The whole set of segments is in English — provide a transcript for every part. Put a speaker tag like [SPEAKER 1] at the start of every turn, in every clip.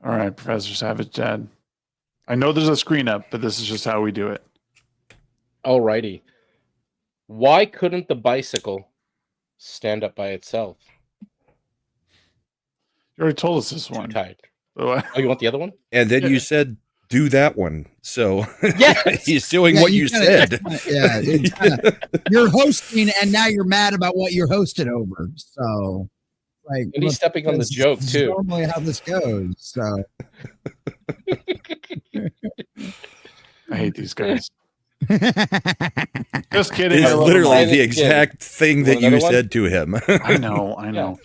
[SPEAKER 1] All right, Professor Savage Dad. I know there's a screen up, but this is just how we do it.
[SPEAKER 2] Alrighty. Why couldn't the bicycle stand up by itself?
[SPEAKER 1] You already told us this one.
[SPEAKER 2] Tight. Oh, you want the other one?
[SPEAKER 3] And then you said, do that one. So
[SPEAKER 2] yes!
[SPEAKER 3] he's doing what you said.
[SPEAKER 4] You're hosting, and now you're mad about what you're hosted over. So, like,
[SPEAKER 2] and he's stepping on the joke, too.
[SPEAKER 4] Normally how this goes. So,
[SPEAKER 1] I hate these guys. Just kidding.
[SPEAKER 3] It's literally the exact thing that you said to him.
[SPEAKER 1] I know.
[SPEAKER 2] Yeah.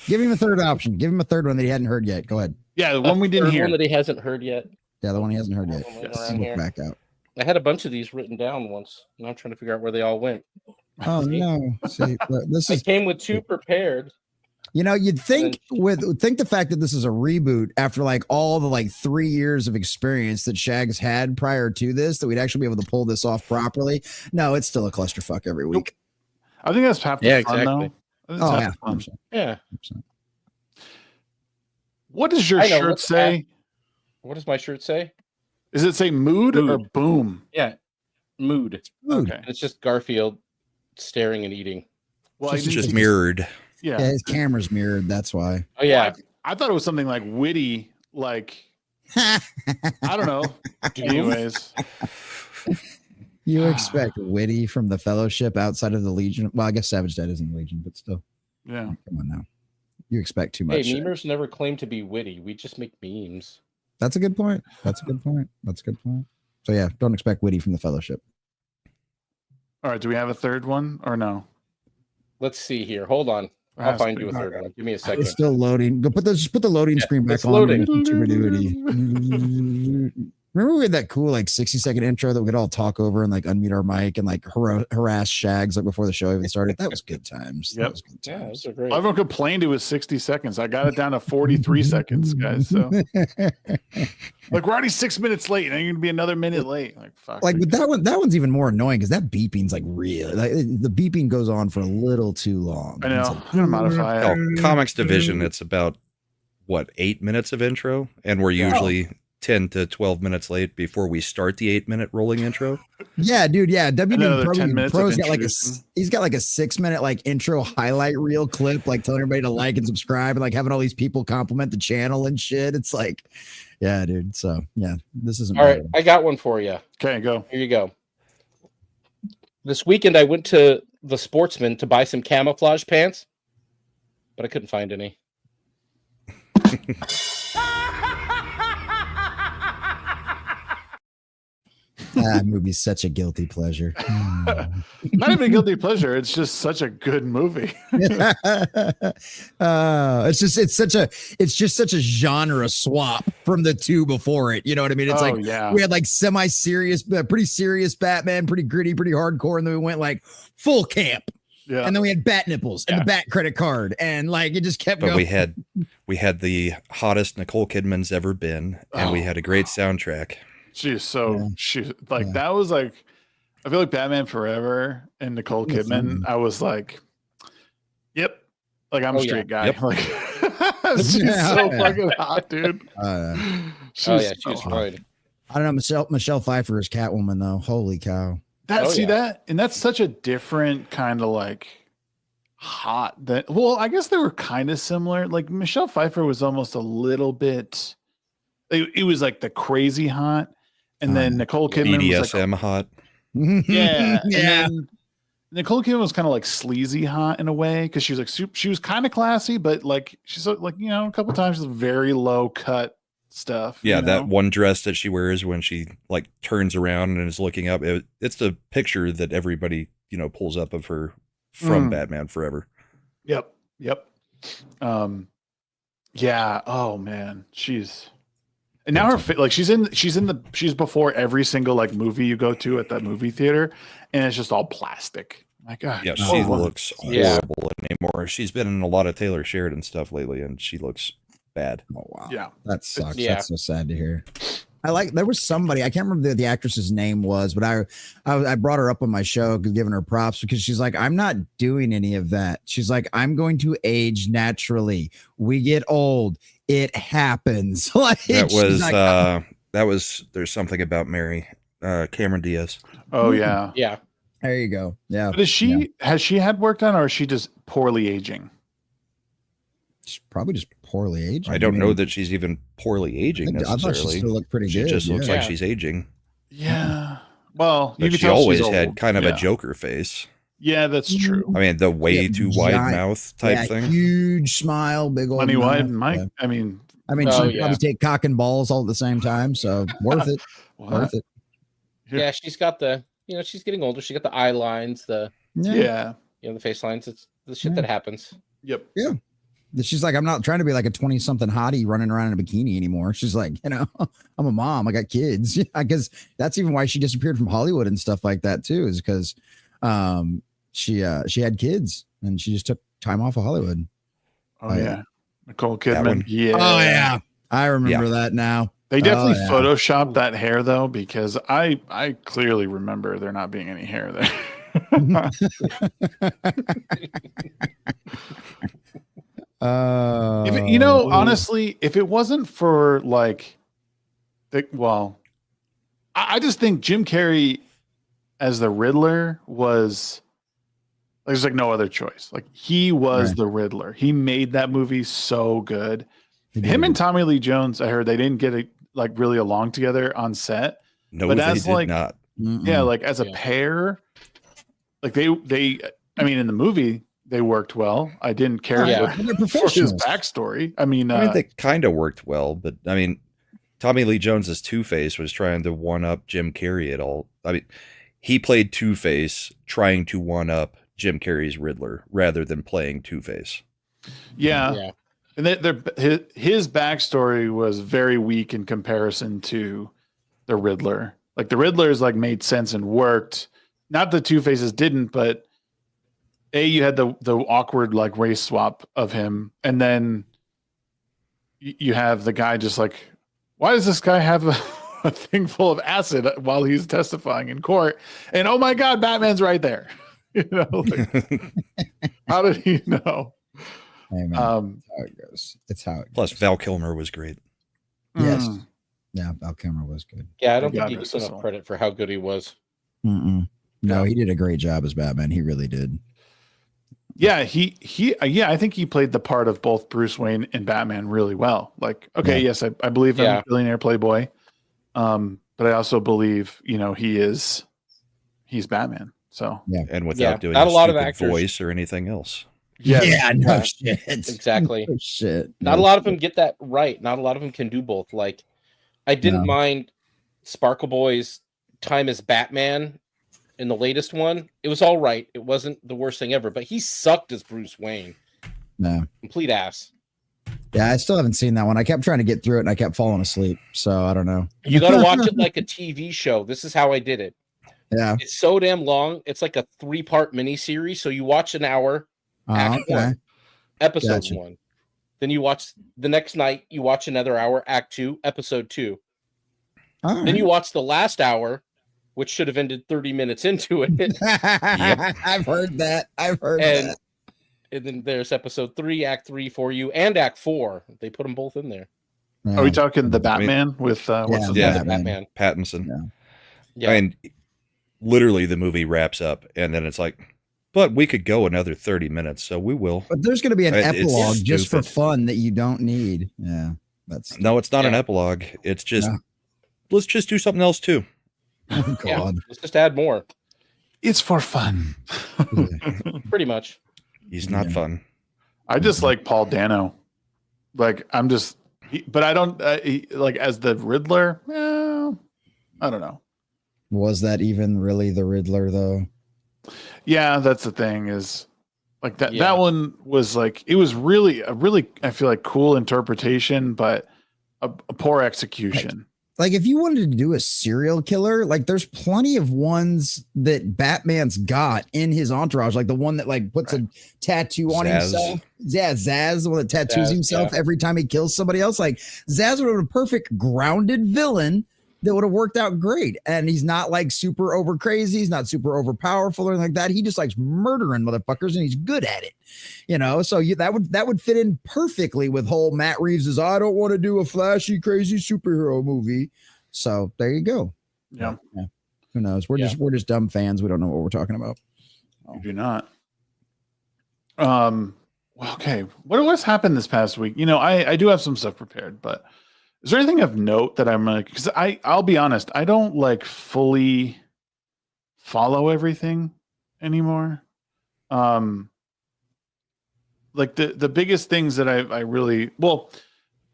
[SPEAKER 4] Give him a third option. Give him a third one that he hadn't heard yet. Go ahead.
[SPEAKER 1] Yeah, the one we didn't hear.
[SPEAKER 2] One that he hasn't heard yet.
[SPEAKER 4] Yeah, the one he hasn't heard yet.
[SPEAKER 2] Look
[SPEAKER 4] back out.
[SPEAKER 2] I had a bunch of these written down once, and I'm trying to figure out where they all went.
[SPEAKER 4] Oh no! See,
[SPEAKER 2] I came with two prepared.
[SPEAKER 4] You know, you'd think the fact that this is a reboot after like all the like 3 years of experience that Shags had prior to this, that we'd actually be able to pull this off properly. No, it's still a clusterfuck every week.
[SPEAKER 1] I think that's half the fun,
[SPEAKER 2] exactly.
[SPEAKER 1] though.
[SPEAKER 4] Oh yeah,
[SPEAKER 1] 100%.
[SPEAKER 2] Yeah.
[SPEAKER 4] 100%.
[SPEAKER 1] What does your shirt say?
[SPEAKER 2] What does my shirt say?
[SPEAKER 1] Does it say mood or boom?
[SPEAKER 2] Yeah, mood.
[SPEAKER 4] Mood.
[SPEAKER 1] Okay.
[SPEAKER 2] It's just Garfield staring and eating.
[SPEAKER 3] Well, it's just mirrored.
[SPEAKER 1] Yeah,
[SPEAKER 4] his camera's mirrored. That's why.
[SPEAKER 2] Oh yeah,
[SPEAKER 1] I thought it was something like witty, like I don't know. Anyways,
[SPEAKER 4] you expect witty from the Fellowship outside of the Legion? Well, I guess Savage Dead isn't the Legion, but still.
[SPEAKER 1] Yeah.
[SPEAKER 4] Come on now. You expect too much.
[SPEAKER 2] Hey, memers never claim to be witty. We just make memes.
[SPEAKER 4] That's a good point. That's a good point. So yeah, don't expect witty from the Fellowship.
[SPEAKER 1] All right. Do we have a third one or no?
[SPEAKER 2] Let's see here. Hold on. I'll find you a third one. Give me a second.
[SPEAKER 4] It's still loading. Go put the loading screen back on.
[SPEAKER 2] Loading.
[SPEAKER 4] Remember we had that cool like 60-second intro that we could all talk over and like unmute our mic and like harass Shags like before the show even started? That was good times.
[SPEAKER 1] Yep.
[SPEAKER 4] That was good times.
[SPEAKER 2] Yeah, those are great.
[SPEAKER 1] Everyone complained it was 60 seconds. I got it down to 43 seconds, guys. So like we're already 6 minutes late, and you're gonna be another minute late. Like fuck.
[SPEAKER 4] Like, but that one's even more annoying because that beeping's like real. Like the beeping goes on for a little too long.
[SPEAKER 1] I know.
[SPEAKER 4] It's
[SPEAKER 1] I'm gonna modify it.
[SPEAKER 3] Comics Division, it's about 8 minutes of intro, and we're usually 10 to 12 minutes late before we start the 8-minute rolling intro.
[SPEAKER 4] Yeah, dude. Yeah, WD Pro's got like he's got like a 6-minute like intro highlight reel clip, like telling everybody to like and subscribe, and like having all these people compliment the channel and shit. It's like, yeah, dude. So yeah, this isn't
[SPEAKER 2] all right. I got one for you.
[SPEAKER 1] Okay, go.
[SPEAKER 2] Here you go. This weekend, I went to the Sportsman to buy some camouflage pants, but I couldn't find any.
[SPEAKER 4] That movie's such a guilty pleasure.
[SPEAKER 1] Not even a guilty pleasure. It's just such a good movie.
[SPEAKER 4] It's just such a genre swap from the two before it. You know what I mean? It's we had like semi-serious, pretty serious Batman, pretty gritty, pretty hardcore, and then we went like full camp. Yeah. And then we had bat nipples and the bat credit card, and like it just kept going.
[SPEAKER 3] We had the hottest Nicole Kidman's ever been, and we had a great soundtrack.
[SPEAKER 1] That was like, I feel like Batman Forever and Nicole Kidman. I was like, yep, like I'm a straight guy. Yep. Like she's so fucking hot, dude.
[SPEAKER 2] She's fine.
[SPEAKER 4] I don't know. Michelle Pfeiffer is Catwoman though. Holy cow!
[SPEAKER 1] That and that's such a different kind of like hot. I guess they were kind of similar. Like Michelle Pfeiffer was almost a little bit. It was like the crazy hot. And then Nicole Kidman
[SPEAKER 3] BDSM
[SPEAKER 1] was like,
[SPEAKER 3] hot.
[SPEAKER 1] Yeah. Yeah. Nicole Kidman was kind of like sleazy hot in a way because she was like she was kind of classy, but like she's like, you know, a couple times just very low cut stuff.
[SPEAKER 3] Yeah, that one dress that she wears when she like turns around and is looking up. It's the picture that everybody, you know, pulls up of her from Batman Forever.
[SPEAKER 1] Yep. Yeah. Oh man, and now her like she's before every single like movie you go to at that movie theater, and it's just all plastic. Like,
[SPEAKER 3] yeah, she looks horrible anymore. She's been in a lot of Taylor Sheridan stuff lately, and she looks bad.
[SPEAKER 4] Oh wow,
[SPEAKER 1] yeah,
[SPEAKER 4] that sucks. That's so sad to hear. there was somebody, I can't remember the actress's name was, but I brought her up on my show, giving her props because she's like, I'm not doing any of that. She's like, I'm going to age naturally. We get old. It happens. Like,
[SPEAKER 3] that was There's Something About Mary, Cameron Diaz.
[SPEAKER 1] Oh yeah.
[SPEAKER 2] Yeah.
[SPEAKER 4] There you go. Yeah.
[SPEAKER 1] But has she had work done, or is she just poorly aging?
[SPEAKER 4] She's probably just poorly aging.
[SPEAKER 3] I don't know that she's even poorly aging necessarily.
[SPEAKER 4] I thought she still looked pretty good.
[SPEAKER 3] She just looks like she's aging.
[SPEAKER 1] Yeah. Well,
[SPEAKER 3] but she always had kind of a Joker face.
[SPEAKER 1] Yeah, that's true.
[SPEAKER 3] I mean, the way too wide mouth type thing.
[SPEAKER 4] Huge smile, big old
[SPEAKER 1] money wide.
[SPEAKER 4] I mean, she probably take cock and balls all at the same time. So worth it. Worth it.
[SPEAKER 2] Yeah, she's got the, she's getting older. She got the eye lines, the the face lines. It's the shit that happens.
[SPEAKER 1] Yep.
[SPEAKER 4] Yeah. She's like, I'm not trying to be like a 20-something hottie running around in a bikini anymore. She's like, I'm a mom. I got kids. I guess that's even why she disappeared from Hollywood and stuff like that too, is because she had kids and she just took time off of Hollywood.
[SPEAKER 1] Oh yeah. Nicole Kidman. Yeah.
[SPEAKER 4] Oh yeah. I remember that now.
[SPEAKER 1] They definitely photoshopped that hair though, because I clearly remember there not being any hair there. Honestly, if it wasn't for I just think Jim Carrey as the Riddler was there's no other choice. Like, he was the Riddler. He made that movie so good. Him and Tommy Lee Jones, I heard they didn't get really along together on set.
[SPEAKER 3] No, but they did not.
[SPEAKER 1] Yeah, as a pair, they I mean, in the movie they worked well. I didn't care for his backstory. I mean,
[SPEAKER 3] they kind of worked well, but I mean, Tommy Lee Jones's Two-Face was trying to one-up Jim Carrey at all. I mean, he played Two-Face trying to one-up Jim Carrey's Riddler rather than playing Two-Face.
[SPEAKER 1] Yeah. And his backstory was very weak in comparison to the Riddler. Like, the Riddler's made sense and worked. Not the Two-Faces didn't, but you had the awkward race swap of him, and then you have the guy just why does this guy have a thing full of acid while he's testifying in court? And oh my God, Batman's right there. How did he know?
[SPEAKER 4] Hey, man, how it goes. It's how it goes.
[SPEAKER 3] Plus, Val Kilmer was great.
[SPEAKER 4] Yes. Yeah, Val Kilmer was good.
[SPEAKER 2] Yeah, I don't think he gets enough credit for how good he was.
[SPEAKER 4] No, he did a great job as Batman. He really did.
[SPEAKER 1] Yeah, I think he played the part of both Bruce Wayne and Batman really well. Yes, I believe I'm a billionaire playboy. But I also believe, he's Batman. So
[SPEAKER 3] and without doing
[SPEAKER 2] not a lot of
[SPEAKER 3] actors voice or anything else.
[SPEAKER 4] Yeah, no shit.
[SPEAKER 2] Exactly.
[SPEAKER 4] No shit.
[SPEAKER 2] Not a lot of them get that right. Not a lot of them can do both. I didn't mind Sparkle Boy's time as Batman in the latest one. It was all right. It wasn't the worst thing ever, but he sucked as Bruce Wayne.
[SPEAKER 4] No.
[SPEAKER 2] Complete ass.
[SPEAKER 4] Yeah, I still haven't seen that one. I kept trying to get through it and I kept falling asleep. So I don't know.
[SPEAKER 2] You got to watch it like a TV show. This is how I did it.
[SPEAKER 4] Yeah.
[SPEAKER 2] It's so damn long. It's like a 3-part miniseries. So you watch an hour, act 1, episode 1. Then you watch the next night, you watch another hour, act 2, episode 2. Then you watch the last hour, which should have ended 30 minutes into it.
[SPEAKER 4] I've heard that.
[SPEAKER 2] And then there's episode 3, act 3 for you, and act 4. They put them both in there.
[SPEAKER 1] Are we talking the Batman with what's his name?
[SPEAKER 2] Batman.
[SPEAKER 3] Pattinson.
[SPEAKER 2] Yeah.
[SPEAKER 3] And literally the movie wraps up and then it's but we could go another 30 minutes, so we will.
[SPEAKER 4] But there's going to be an epilogue just for fun that you don't need. Yeah.
[SPEAKER 3] No, it's not an epilogue. It's just, let's just do something else too.
[SPEAKER 4] Oh, God.
[SPEAKER 2] Let's just add more.
[SPEAKER 1] It's for fun.
[SPEAKER 2] Pretty much.
[SPEAKER 3] He's not fun.
[SPEAKER 1] I just like Paul Dano. But I don't as the Riddler. I don't know.
[SPEAKER 4] Was that even really the Riddler though?
[SPEAKER 1] Yeah, that's the thing is that one was it was really I feel cool interpretation, but a poor execution.
[SPEAKER 4] If you wanted to do a serial killer, there's plenty of ones that Batman's got in his entourage, the one that puts a tattoo on himself. Yeah, Zaz, the one that tattoos himself every time he kills somebody else. Zaz would have been a perfect grounded villain that would have worked out great. And he's not like super over crazy. He's not super over powerful or anything like that. He just likes murdering motherfuckers and he's good at it, you know? So that would fit in perfectly with whole Matt Reeves' I don't want to do a flashy, crazy superhero movie. So there you go.
[SPEAKER 1] Yeah.
[SPEAKER 4] Who knows? We're just dumb fans. We don't know what we're talking about.
[SPEAKER 1] You do not. Well, okay. What's happened this past week? You know, I do have some stuff prepared, but is there anything of note that I'm like, because I'll be honest, I don't like fully follow everything anymore. Like the biggest things that I really, well,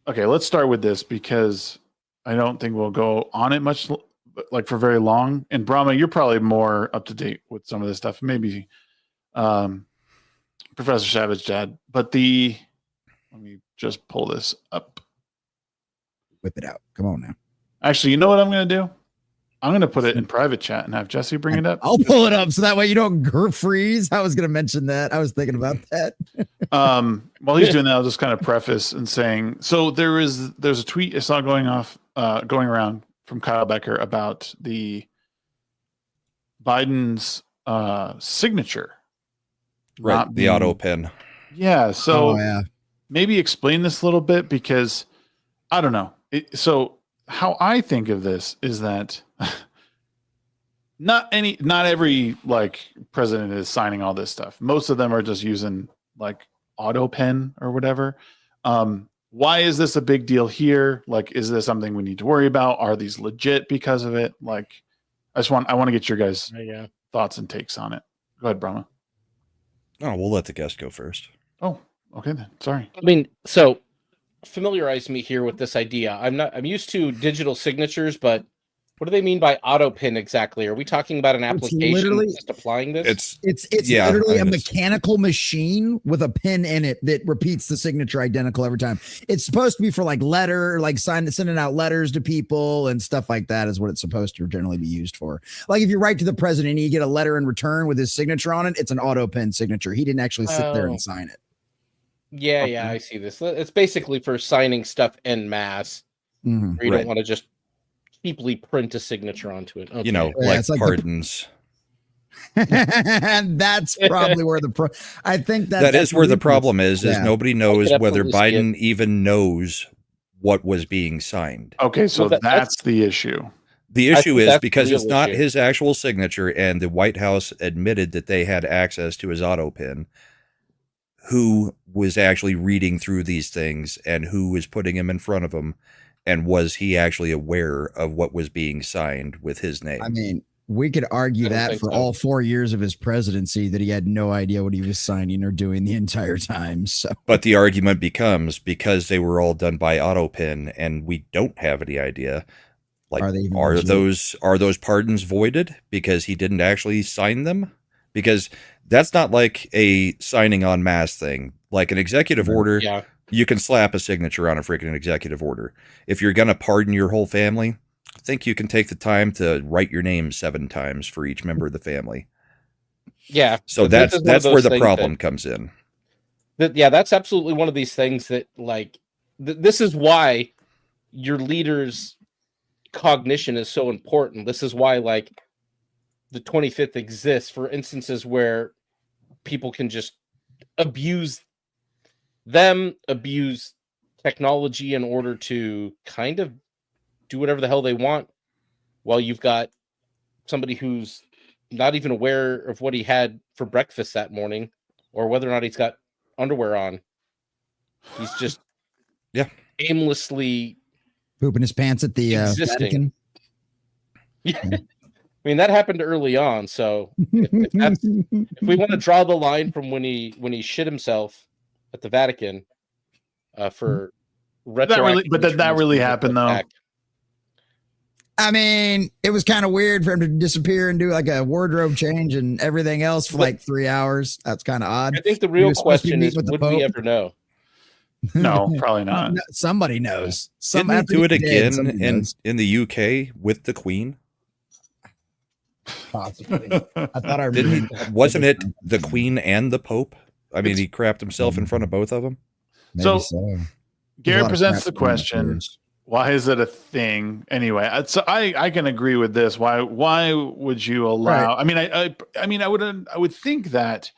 [SPEAKER 1] okay, let's start with this because I don't think we'll go on it much like for very long. And Brahma, you're probably more up to date with some of this stuff. Maybe Professor Savage Dad, but let me just pull this up.
[SPEAKER 4] Whip it out. Come on now.
[SPEAKER 1] Actually, you know what I'm going to do? I'm going to put it in private chat and have Jesse bring it up.
[SPEAKER 4] I'll pull it up so that way you don't freeze. I was going to mention that. I was thinking about that.
[SPEAKER 1] While he's doing that, I'll just kind of preface and saying, so there's a tweet I saw going around from Kyle Becker about the Biden's signature.
[SPEAKER 3] Right. The auto pen.
[SPEAKER 1] Yeah. So maybe explain this a little bit because I don't know. So how I think of this is that not every like president is signing all this stuff. Most of them are just using like auto pen or whatever. Why is this a big deal here? Like, is this something we need to worry about? Are these legit because of it? Like, I want to get your guys' thoughts and takes on it. Go ahead, Brahma.
[SPEAKER 3] Oh, we'll let the guest go first.
[SPEAKER 1] Oh, okay then. Sorry.
[SPEAKER 2] I mean, so familiarize me here with this idea. I'm used to digital signatures, but what do they mean by auto pin exactly? Are we talking about an application just applying this?
[SPEAKER 4] It's literally a mechanical machine with a pin in it that repeats the signature identical every time. It's supposed to be for like sending out letters to people and stuff like that is what it's supposed to generally be used for. Like if you write to the president and you get a letter in return with his signature on it, it's an auto pen signature. He didn't actually sit there and sign it.
[SPEAKER 2] Yeah, yeah, I see this. It's basically for signing stuff en masse.
[SPEAKER 4] Mm-hmm.
[SPEAKER 2] Where you don't want to just cheaply print a signature onto it. Okay.
[SPEAKER 3] You know, like pardons.
[SPEAKER 4] And that's probably where I think
[SPEAKER 3] that is where the problem is nobody knows whether Biden even knows what was being signed.
[SPEAKER 1] Okay, so that's the issue.
[SPEAKER 3] The issue is because it's not his actual signature, and the White House admitted that they had access to his auto pin. Who was actually reading through these things and who was putting him in front of him, and was he actually aware of what was being signed with his name?
[SPEAKER 4] I mean, we could argue that for all 4 years of his presidency that he had no idea what he was signing or doing the entire time. So,
[SPEAKER 3] but the argument becomes because they were all done by auto pin and we don't have any idea. Like, are those pardons voided because he didn't actually sign them? Because that's not like a signing en masse thing. Like an executive order, you can slap a signature on a freaking executive order. If you're going to pardon your whole family, I think you can take the time to write your name 7 times for each member of the family.
[SPEAKER 2] Yeah.
[SPEAKER 3] So that's where the problem comes in.
[SPEAKER 2] That's absolutely one of these things that, like, this is why your leader's cognition is so important. This is why, like, the 25th exists for instances where people can just abuse technology in order to kind of do whatever the hell they want, while you've got somebody who's not even aware of what he had for breakfast that morning or whether or not he's got underwear on. He's just aimlessly
[SPEAKER 4] pooping his pants at the Vatican.
[SPEAKER 2] Yeah. I mean, that happened early on. So if we want to draw the line from when he shit himself at the Vatican for
[SPEAKER 1] that really happened though.
[SPEAKER 4] I mean, it was kind of weird for him to disappear and do like a wardrobe change and everything else for like 3 hours. That's kind of odd.
[SPEAKER 2] I think the real question is, would we ever know?
[SPEAKER 1] No, probably not.
[SPEAKER 4] Somebody knows.
[SPEAKER 3] Didn't he do it again in the UK with the Queen?
[SPEAKER 4] Possibly. I thought I remember.
[SPEAKER 3] Wasn't it the Queen and the Pope? I mean, he crapped himself in front of both of them.
[SPEAKER 1] So Garrett presents the question. Why is it a thing anyway? So I can agree with this. Why would you allow? Right. I mean, I would think that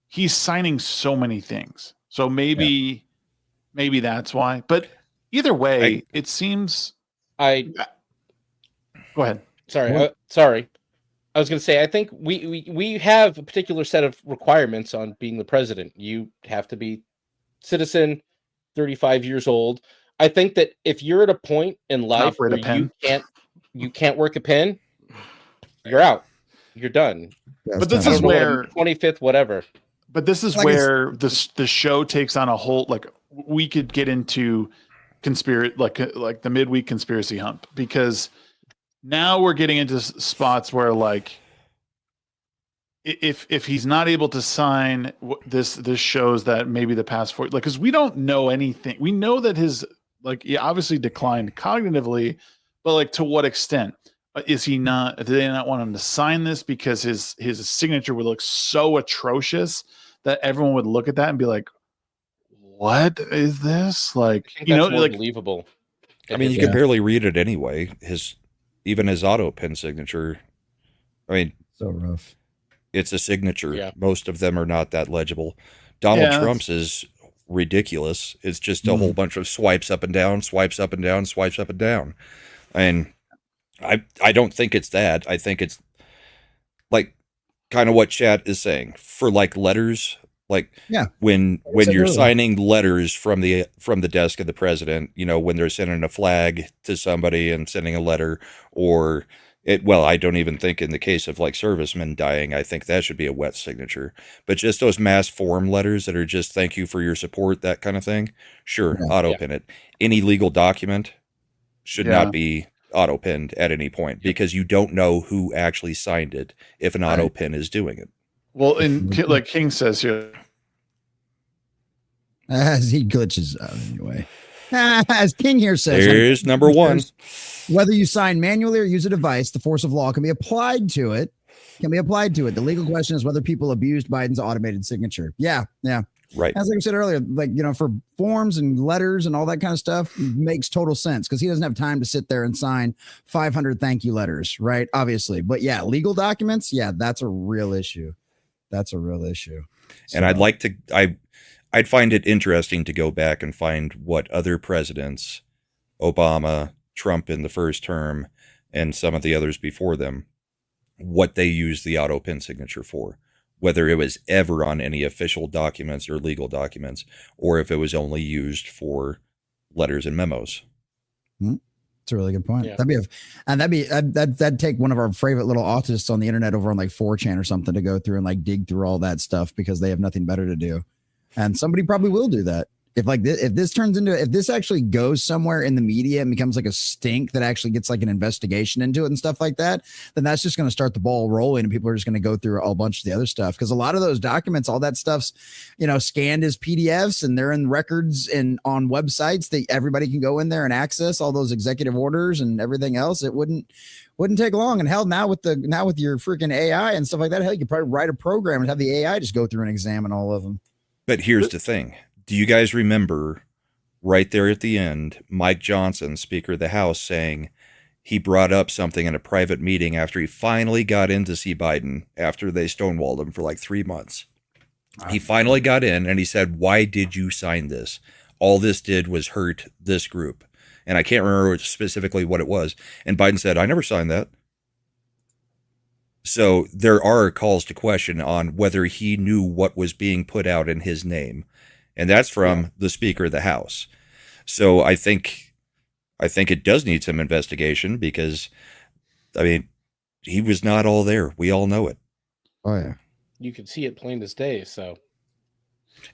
[SPEAKER 1] he's signing so many things. So maybe that's why. But either way, it seems. Go ahead.
[SPEAKER 2] Sorry. I was going to say, I think we have a particular set of requirements on being the president. You have to be citizen, 35 years old. I think that if you're at a point in life where you can't work a pen, you're out. You're done.
[SPEAKER 1] But this is where
[SPEAKER 2] 25th, whatever.
[SPEAKER 1] But this is where the show takes on a whole, like, we could get into like the midweek conspiracy hump, because now we're getting into spots where, like, if he's not able to sign this shows that maybe the past 4, like, because we don't know anything. We know that his, like, he obviously declined cognitively, but, like, to what extent? Is he not? Do they not want him to sign this because his signature would look so atrocious that everyone would look at that and be like, "What is this?" Like,
[SPEAKER 2] you know, like, believable.
[SPEAKER 3] I mean, you can barely read it anyway. Even his auto pen signature. I mean,
[SPEAKER 4] so rough.
[SPEAKER 3] It's a signature. Yeah. Most of them are not that legible. Donald Trump's is ridiculous. It's just a whole bunch of swipes up and down, swipes up and down, swipes up and down. And I don't think it's that. I think it's like kind of what chat is saying for, like, letters. Like, when you're signing letters from the desk of the president, you know, when they're sending a flag to somebody and sending a letter, or I don't even think in the case of, like, servicemen dying, I think that should be a wet signature. But just those mass form letters that are just thank you for your support, that kind of thing. Sure, auto pin it. Any legal document should not be auto pinned at any point, because you don't know who actually signed it if an auto pin is doing it.
[SPEAKER 1] Well, like King says here,
[SPEAKER 4] as he glitches out anyway. As King here says,
[SPEAKER 3] here's number one.
[SPEAKER 4] Whether you sign manually or use a device, the force of law can be applied to it. The legal question is whether people abused Biden's automated signature. Yeah.
[SPEAKER 3] Right.
[SPEAKER 4] As like I said earlier, like, you know, for forms and letters and all that kind of stuff, makes total sense, because he doesn't have time to sit there and sign 500 thank you letters, right? Obviously. But yeah, legal documents, that's a real issue.
[SPEAKER 3] And I'd find it interesting to go back and find what other presidents, Obama, Trump in the first term, and some of the others before them, what they used the auto pin signature for. Whether it was ever on any official documents or legal documents, or if it was only used for letters and memos.
[SPEAKER 4] That's a really good point. Yeah. That'd take one of our favorite little autists on the internet over on, like, 4chan or something to go through and, like, dig through all that stuff, because they have nothing better to do. And somebody probably will do that. If this actually goes somewhere in the media and becomes like a stink that actually gets, like, an investigation into it and stuff like that, then that's just going to start the ball rolling, and people are just going to go through a bunch of the other stuff. Because a lot of those documents, all that stuff's, you know, scanned as PDFs, and they're in records and on websites that everybody can go in there and access all those executive orders and everything else. It wouldn't take long. And hell, now with your freaking AI and stuff like that, hell, you could probably write a program and have the AI just go through and examine all of them.
[SPEAKER 3] But here's the thing. Do you guys remember right there at the end, Mike Johnson, Speaker of the House, saying he brought up something in a private meeting after he finally got in to see Biden after they stonewalled him for like 3 months? He finally got in and he said, "Why did you sign this? All this did was hurt this group." And I can't remember specifically what it was. And Biden said, "I never signed that." So there are calls to question on whether he knew what was being put out in his name. And that's from the Speaker of the House. So I think it does need some investigation, because, I mean, he was not all there. We all know it.
[SPEAKER 4] Oh, yeah.
[SPEAKER 2] You can see it plain as day, so.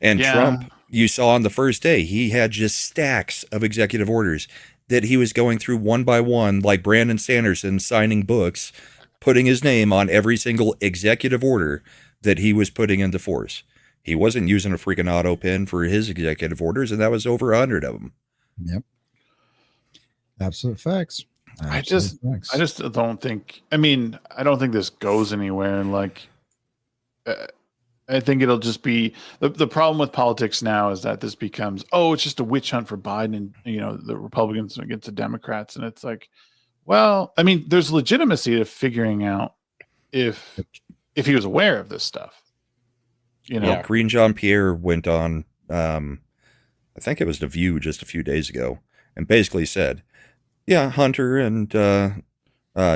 [SPEAKER 3] And Trump, you saw on the first day, he had just stacks of executive orders that he was going through one by one, like Brandon Sanderson signing books, putting his name on every single executive order that he was putting into force. He wasn't using a freaking auto pin for his executive orders, and that was over 100 of them.
[SPEAKER 4] Yep. Absolute facts.
[SPEAKER 1] I just don't think, I don't think this goes anywhere. And, like, I think it'll just be the problem with politics now is that this becomes, it's just a witch hunt for Biden and, the Republicans against the Democrats. And it's like, well, I mean, there's legitimacy to figuring out if he was aware of this stuff.
[SPEAKER 3] Green Jean-Pierre went on, I think it was The View just a few days ago, and basically said, yeah, Hunter and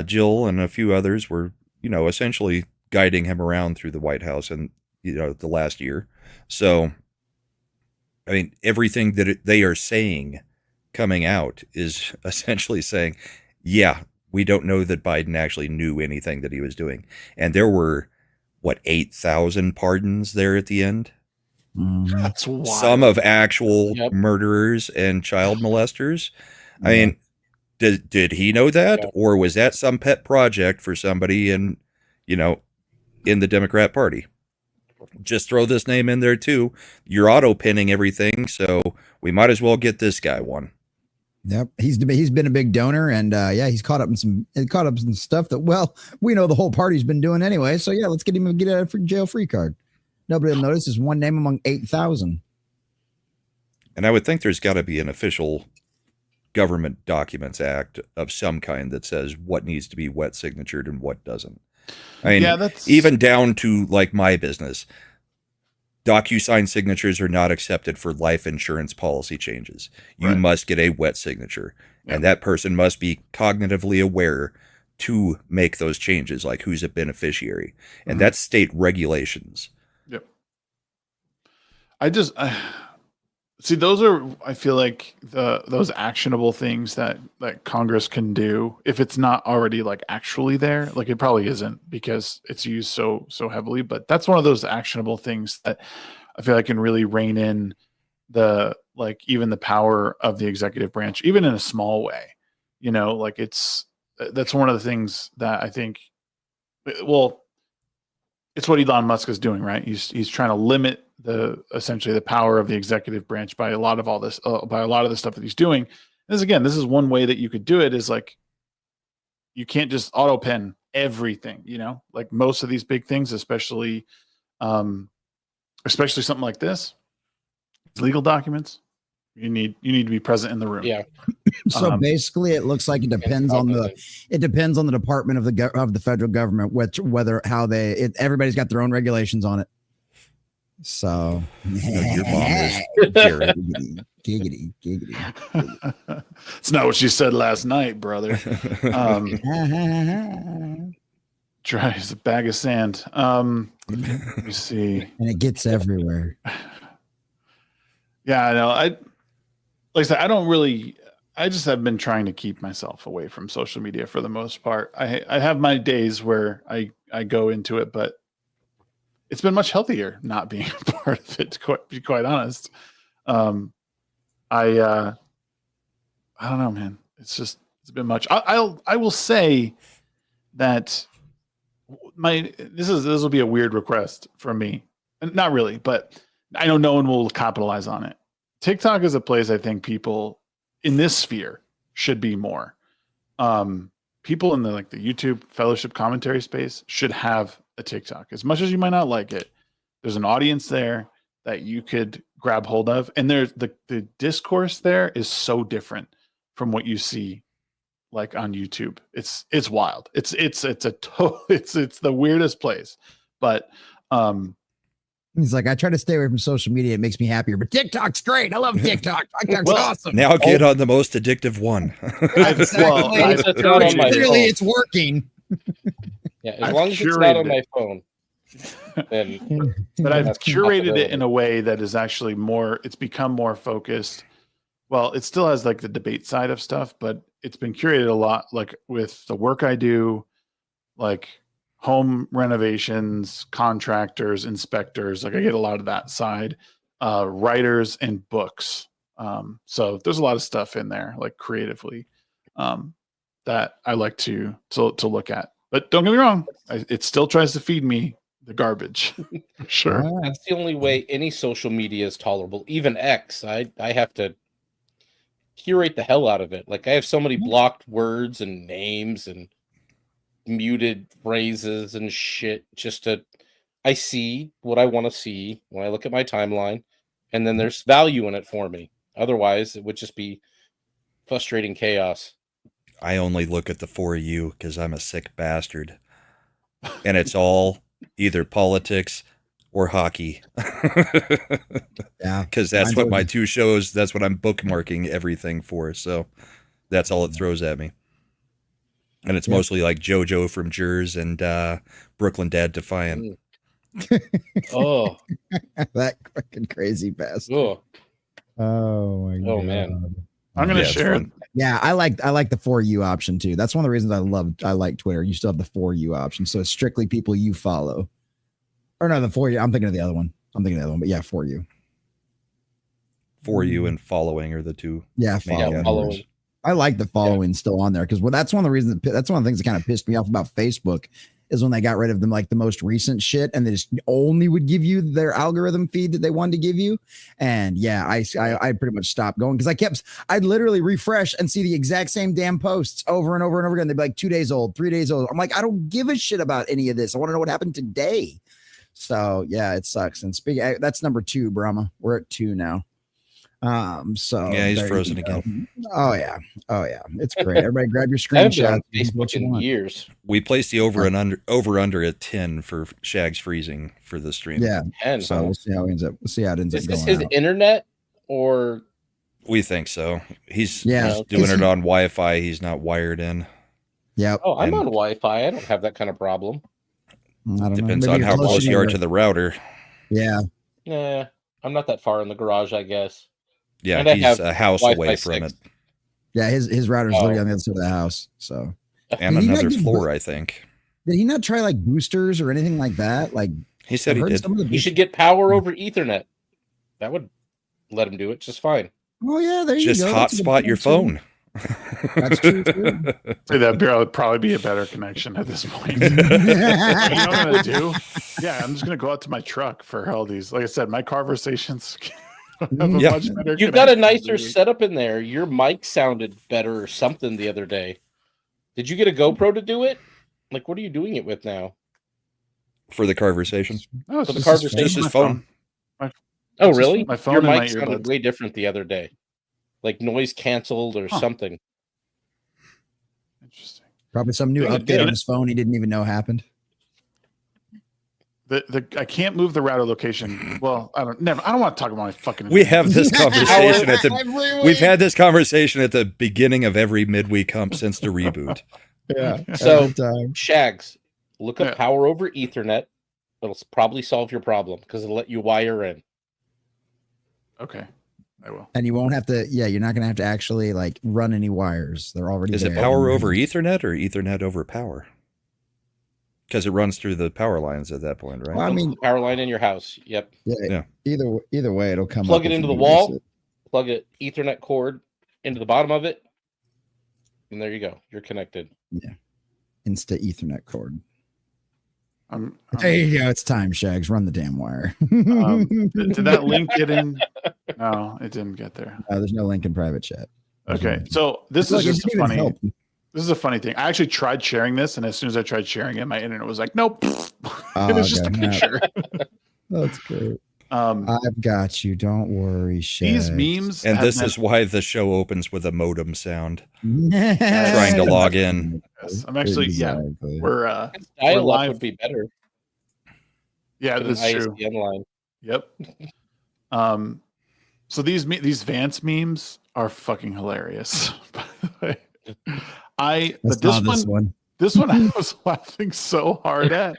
[SPEAKER 3] Jill and a few others were, essentially guiding him around through the White House and, the last year. So, I mean, everything that they are saying coming out is essentially saying, yeah, we don't know that Biden actually knew anything that he was doing. And there were, 8,000 pardons there at the end?
[SPEAKER 1] That's wild.
[SPEAKER 3] Some of actual murderers and child molesters. I mean, did he know that? Or was that some pet project for somebody in the Democrat Party? Just throw this name in there too. You're auto pinning everything, so we might as well get this guy one.
[SPEAKER 4] Yep, he's been a big donor, and he's caught up in some stuff that we know the whole party's been doing anyway. So let's get him a jail free card. Nobody will notice. There's one name among 8,000.
[SPEAKER 3] And I would think there's got to be an official Government Documents Act of some kind that says what needs to be wet signatured and what doesn't. I mean, even down to like my business, DocuSign signatures are not accepted for life insurance policy changes. You must get a wet signature, and that person must be cognitively aware to make those changes, like who's a beneficiary, and that's state regulations.
[SPEAKER 1] Yep. See, those are, I feel like those actionable things that Congress can do if it's not already like actually there. Like it probably isn't because it's used so heavily, but that's one of those actionable things that I feel like can really rein in even the power of the executive branch, even in a small way. That's one of the things that I think, it's what Elon Musk is doing, right? He's trying to limit essentially the power of the executive branch by a lot of the stuff that he's doing. This is one way that you could do it is like, you can't just auto pen everything, like most of these big things, especially something like this, legal documents. You need to be present in the room.
[SPEAKER 2] Yeah.
[SPEAKER 4] So basically, it looks like it depends on the department of the federal government, everybody's got their own regulations on it. So
[SPEAKER 3] your mom is
[SPEAKER 4] giggity.
[SPEAKER 1] It's not what she said last night, brother. Dry as a bag of sand. Let me see.
[SPEAKER 4] And it gets everywhere.
[SPEAKER 1] Yeah, I know. Like I said, I just have been trying to keep myself away from social media for the most part. I have my days where I go into it, but it's been much healthier not being a part of it, to be quite honest. I don't know, man. It's been much. I will say that this will be a weird request from me. Not really, but I know no one will capitalize on it. TikTok is a place I think people in this sphere should be more. People in the YouTube fellowship commentary space should have a TikTok. As much as you might not like it, there's an audience there that you could grab hold of, and there's the discourse there is so different from what you see like on YouTube. It's wild. It's the weirdest place. But
[SPEAKER 4] he's like, I try to stay away from social media. It makes me happier, but TikTok's great. I love TikTok. TikTok's awesome.
[SPEAKER 3] Now get on the most addictive one.
[SPEAKER 4] Literally, it's working.
[SPEAKER 2] Yeah, as long as it's not on my phone. Then,
[SPEAKER 1] but I've curated it in a way that is actually it's become more focused. Well, it still has like the debate side of stuff, but it's been curated a lot, like with the work I do, like home renovations, contractors, inspectors. Like I get a lot of that side, writers and books. So there's a lot of stuff in there, like creatively, that I like to look at. But don't get me wrong, it still tries to feed me the garbage. Sure.
[SPEAKER 2] That's the only way any social media is tolerable. Even X, I have to curate the hell out of it. Like I have so many blocked words and names and muted phrases and shit just to I see what I want to see when I look at my timeline, and then there's value in it for me. Otherwise, it would just be frustrating chaos.
[SPEAKER 3] I only look at the For You because I'm a sick bastard. And it's all either politics or hockey.
[SPEAKER 4] Yeah.
[SPEAKER 3] Because that's what my two shows, that's what I'm bookmarking everything for. So that's all it throws at me. And it's mostly like JoJo from Jers and Brooklyn Dad Defiant.
[SPEAKER 2] Oh,
[SPEAKER 4] that fucking crazy bastard.
[SPEAKER 2] oh,
[SPEAKER 4] my god.
[SPEAKER 2] Man.
[SPEAKER 1] I'm gonna share it.
[SPEAKER 4] Yeah, I like the For You option too. That's one of the reasons I like Twitter. You still have the For You option, so it's strictly people you follow. Or no, the For You. I'm thinking of the other one. But yeah, For You.
[SPEAKER 3] For You and following are the two.
[SPEAKER 4] Yeah, following.
[SPEAKER 2] Following.
[SPEAKER 4] I like the following still on there because that's one of the reasons. That's one of the things that kind of pissed me off about Facebook is when they got rid of them, like the most recent shit, and they just only would give you their algorithm feed that they wanted to give you. And yeah, I pretty much stopped going because I'd literally refresh and see the exact same damn posts over and over and over again. They'd be like 2 days old, 3 days old. I'm like, I don't give a shit about any of this. I want to know what happened today. So yeah, it sucks. And speaking, that's number 2, Brahma. We're at 2 now. So
[SPEAKER 3] yeah, he's frozen again.
[SPEAKER 4] Oh yeah, it's great. Everybody grab your screenshot.
[SPEAKER 2] Facebook in years.
[SPEAKER 3] We placed the over under at 10 for Shags freezing for the stream.
[SPEAKER 4] Yeah,
[SPEAKER 2] 10,
[SPEAKER 4] so we'll see how it ends up.
[SPEAKER 2] Is this his internet or?
[SPEAKER 3] We think so. He's
[SPEAKER 4] doing
[SPEAKER 3] it on Wi-Fi. He's not wired in.
[SPEAKER 4] Yeah.
[SPEAKER 2] Oh, I'm on Wi-Fi. I don't have that kind of problem.
[SPEAKER 4] I don't
[SPEAKER 3] Depends
[SPEAKER 4] know.
[SPEAKER 3] on how close you are to the router.
[SPEAKER 4] Yeah.
[SPEAKER 2] Yeah, I'm not that far in the garage, I guess.
[SPEAKER 3] Yeah,
[SPEAKER 2] and
[SPEAKER 3] he's a house away from it.
[SPEAKER 4] Yeah, his router's literally on the other side of the house. So
[SPEAKER 3] and another floor, I think.
[SPEAKER 4] Did he not try like boosters or anything like that? Like
[SPEAKER 3] he said he did.
[SPEAKER 2] You should get power over Ethernet. That would let him do it just fine.
[SPEAKER 4] Oh yeah, there you go.
[SPEAKER 3] Just hotspot your phone.
[SPEAKER 4] That's true too.
[SPEAKER 1] That would probably be a better connection at this point. You know what I'm gonna do? Yeah, I'm just gonna go out to my truck for all these. Like I said, my conversations.
[SPEAKER 2] You've got a nicer setup in there. Your mic sounded better or something the other day. Did you get a GoPro to do it? Like, what are you doing it with now?
[SPEAKER 3] For the conversation?
[SPEAKER 1] Oh,
[SPEAKER 2] for the conversation.
[SPEAKER 3] It's his phone.
[SPEAKER 2] Oh, really?
[SPEAKER 1] My phone.
[SPEAKER 2] Your mic sounded way different the other day. Like noise canceled or something.
[SPEAKER 1] Interesting.
[SPEAKER 4] Probably some new update on his phone he didn't even know happened.
[SPEAKER 1] I can't move the router location. Well, I don't want to talk about my fucking.
[SPEAKER 3] We have this conversation we've had this conversation at the beginning of every midweek hump since the reboot.
[SPEAKER 4] Yeah.
[SPEAKER 2] So Shags, look up power over Ethernet. It'll probably solve your problem because it'll let you wire in.
[SPEAKER 1] Okay, I will.
[SPEAKER 4] And you won't have to. Yeah, you're not going to have to actually like run any wires. They're already.
[SPEAKER 3] Is it power over Ethernet or Ethernet over power? Because it runs through the power lines at that point, right?
[SPEAKER 4] Well, I mean,
[SPEAKER 2] power line in your house. Yep.
[SPEAKER 4] Yeah. Either way, it'll come.
[SPEAKER 2] Plug it into the wall. Plug an Ethernet cord into the bottom of it, and there you go. You're connected.
[SPEAKER 4] Yeah. Insta Ethernet cord. There you go. It's time, Shags. Run the damn wire.
[SPEAKER 1] Did that link get in? No, it didn't get there.
[SPEAKER 4] There's no link in private chat.
[SPEAKER 1] Okay, so this is just funny. This is a funny thing. I actually tried sharing this, and as soon as I tried sharing it, my internet was like, "Nope." It was just a picture.
[SPEAKER 4] That's great. I've got you. Don't worry,
[SPEAKER 1] These
[SPEAKER 4] Shags.
[SPEAKER 1] memes,
[SPEAKER 3] and this is why the show opens with a modem sound. Trying to log in.
[SPEAKER 1] Yes, I'm actually we're
[SPEAKER 2] dial-up would be better.
[SPEAKER 1] Yeah, that's true.
[SPEAKER 2] Line.
[SPEAKER 1] Yep. So these Vance memes are fucking hilarious. By the way. This one I was laughing so hard at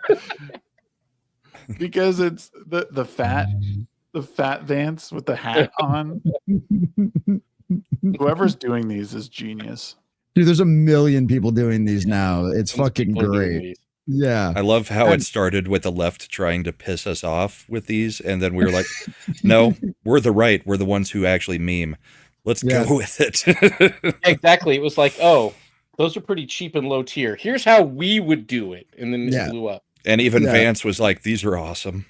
[SPEAKER 1] because it's the fat Vance with the hat on. Whoever's doing these is genius.
[SPEAKER 4] Dude, there's a million people doing these now. It's fucking great. Yeah.
[SPEAKER 3] I love how it started with the left trying to piss us off with these, and then we were like, no, we're the right. We're the ones who actually meme. Let's go with it.
[SPEAKER 2] Exactly. It was like, oh, those are pretty cheap and low tier. Here's how we would do it. And then it blew up.
[SPEAKER 3] And even Vance was like, these are awesome.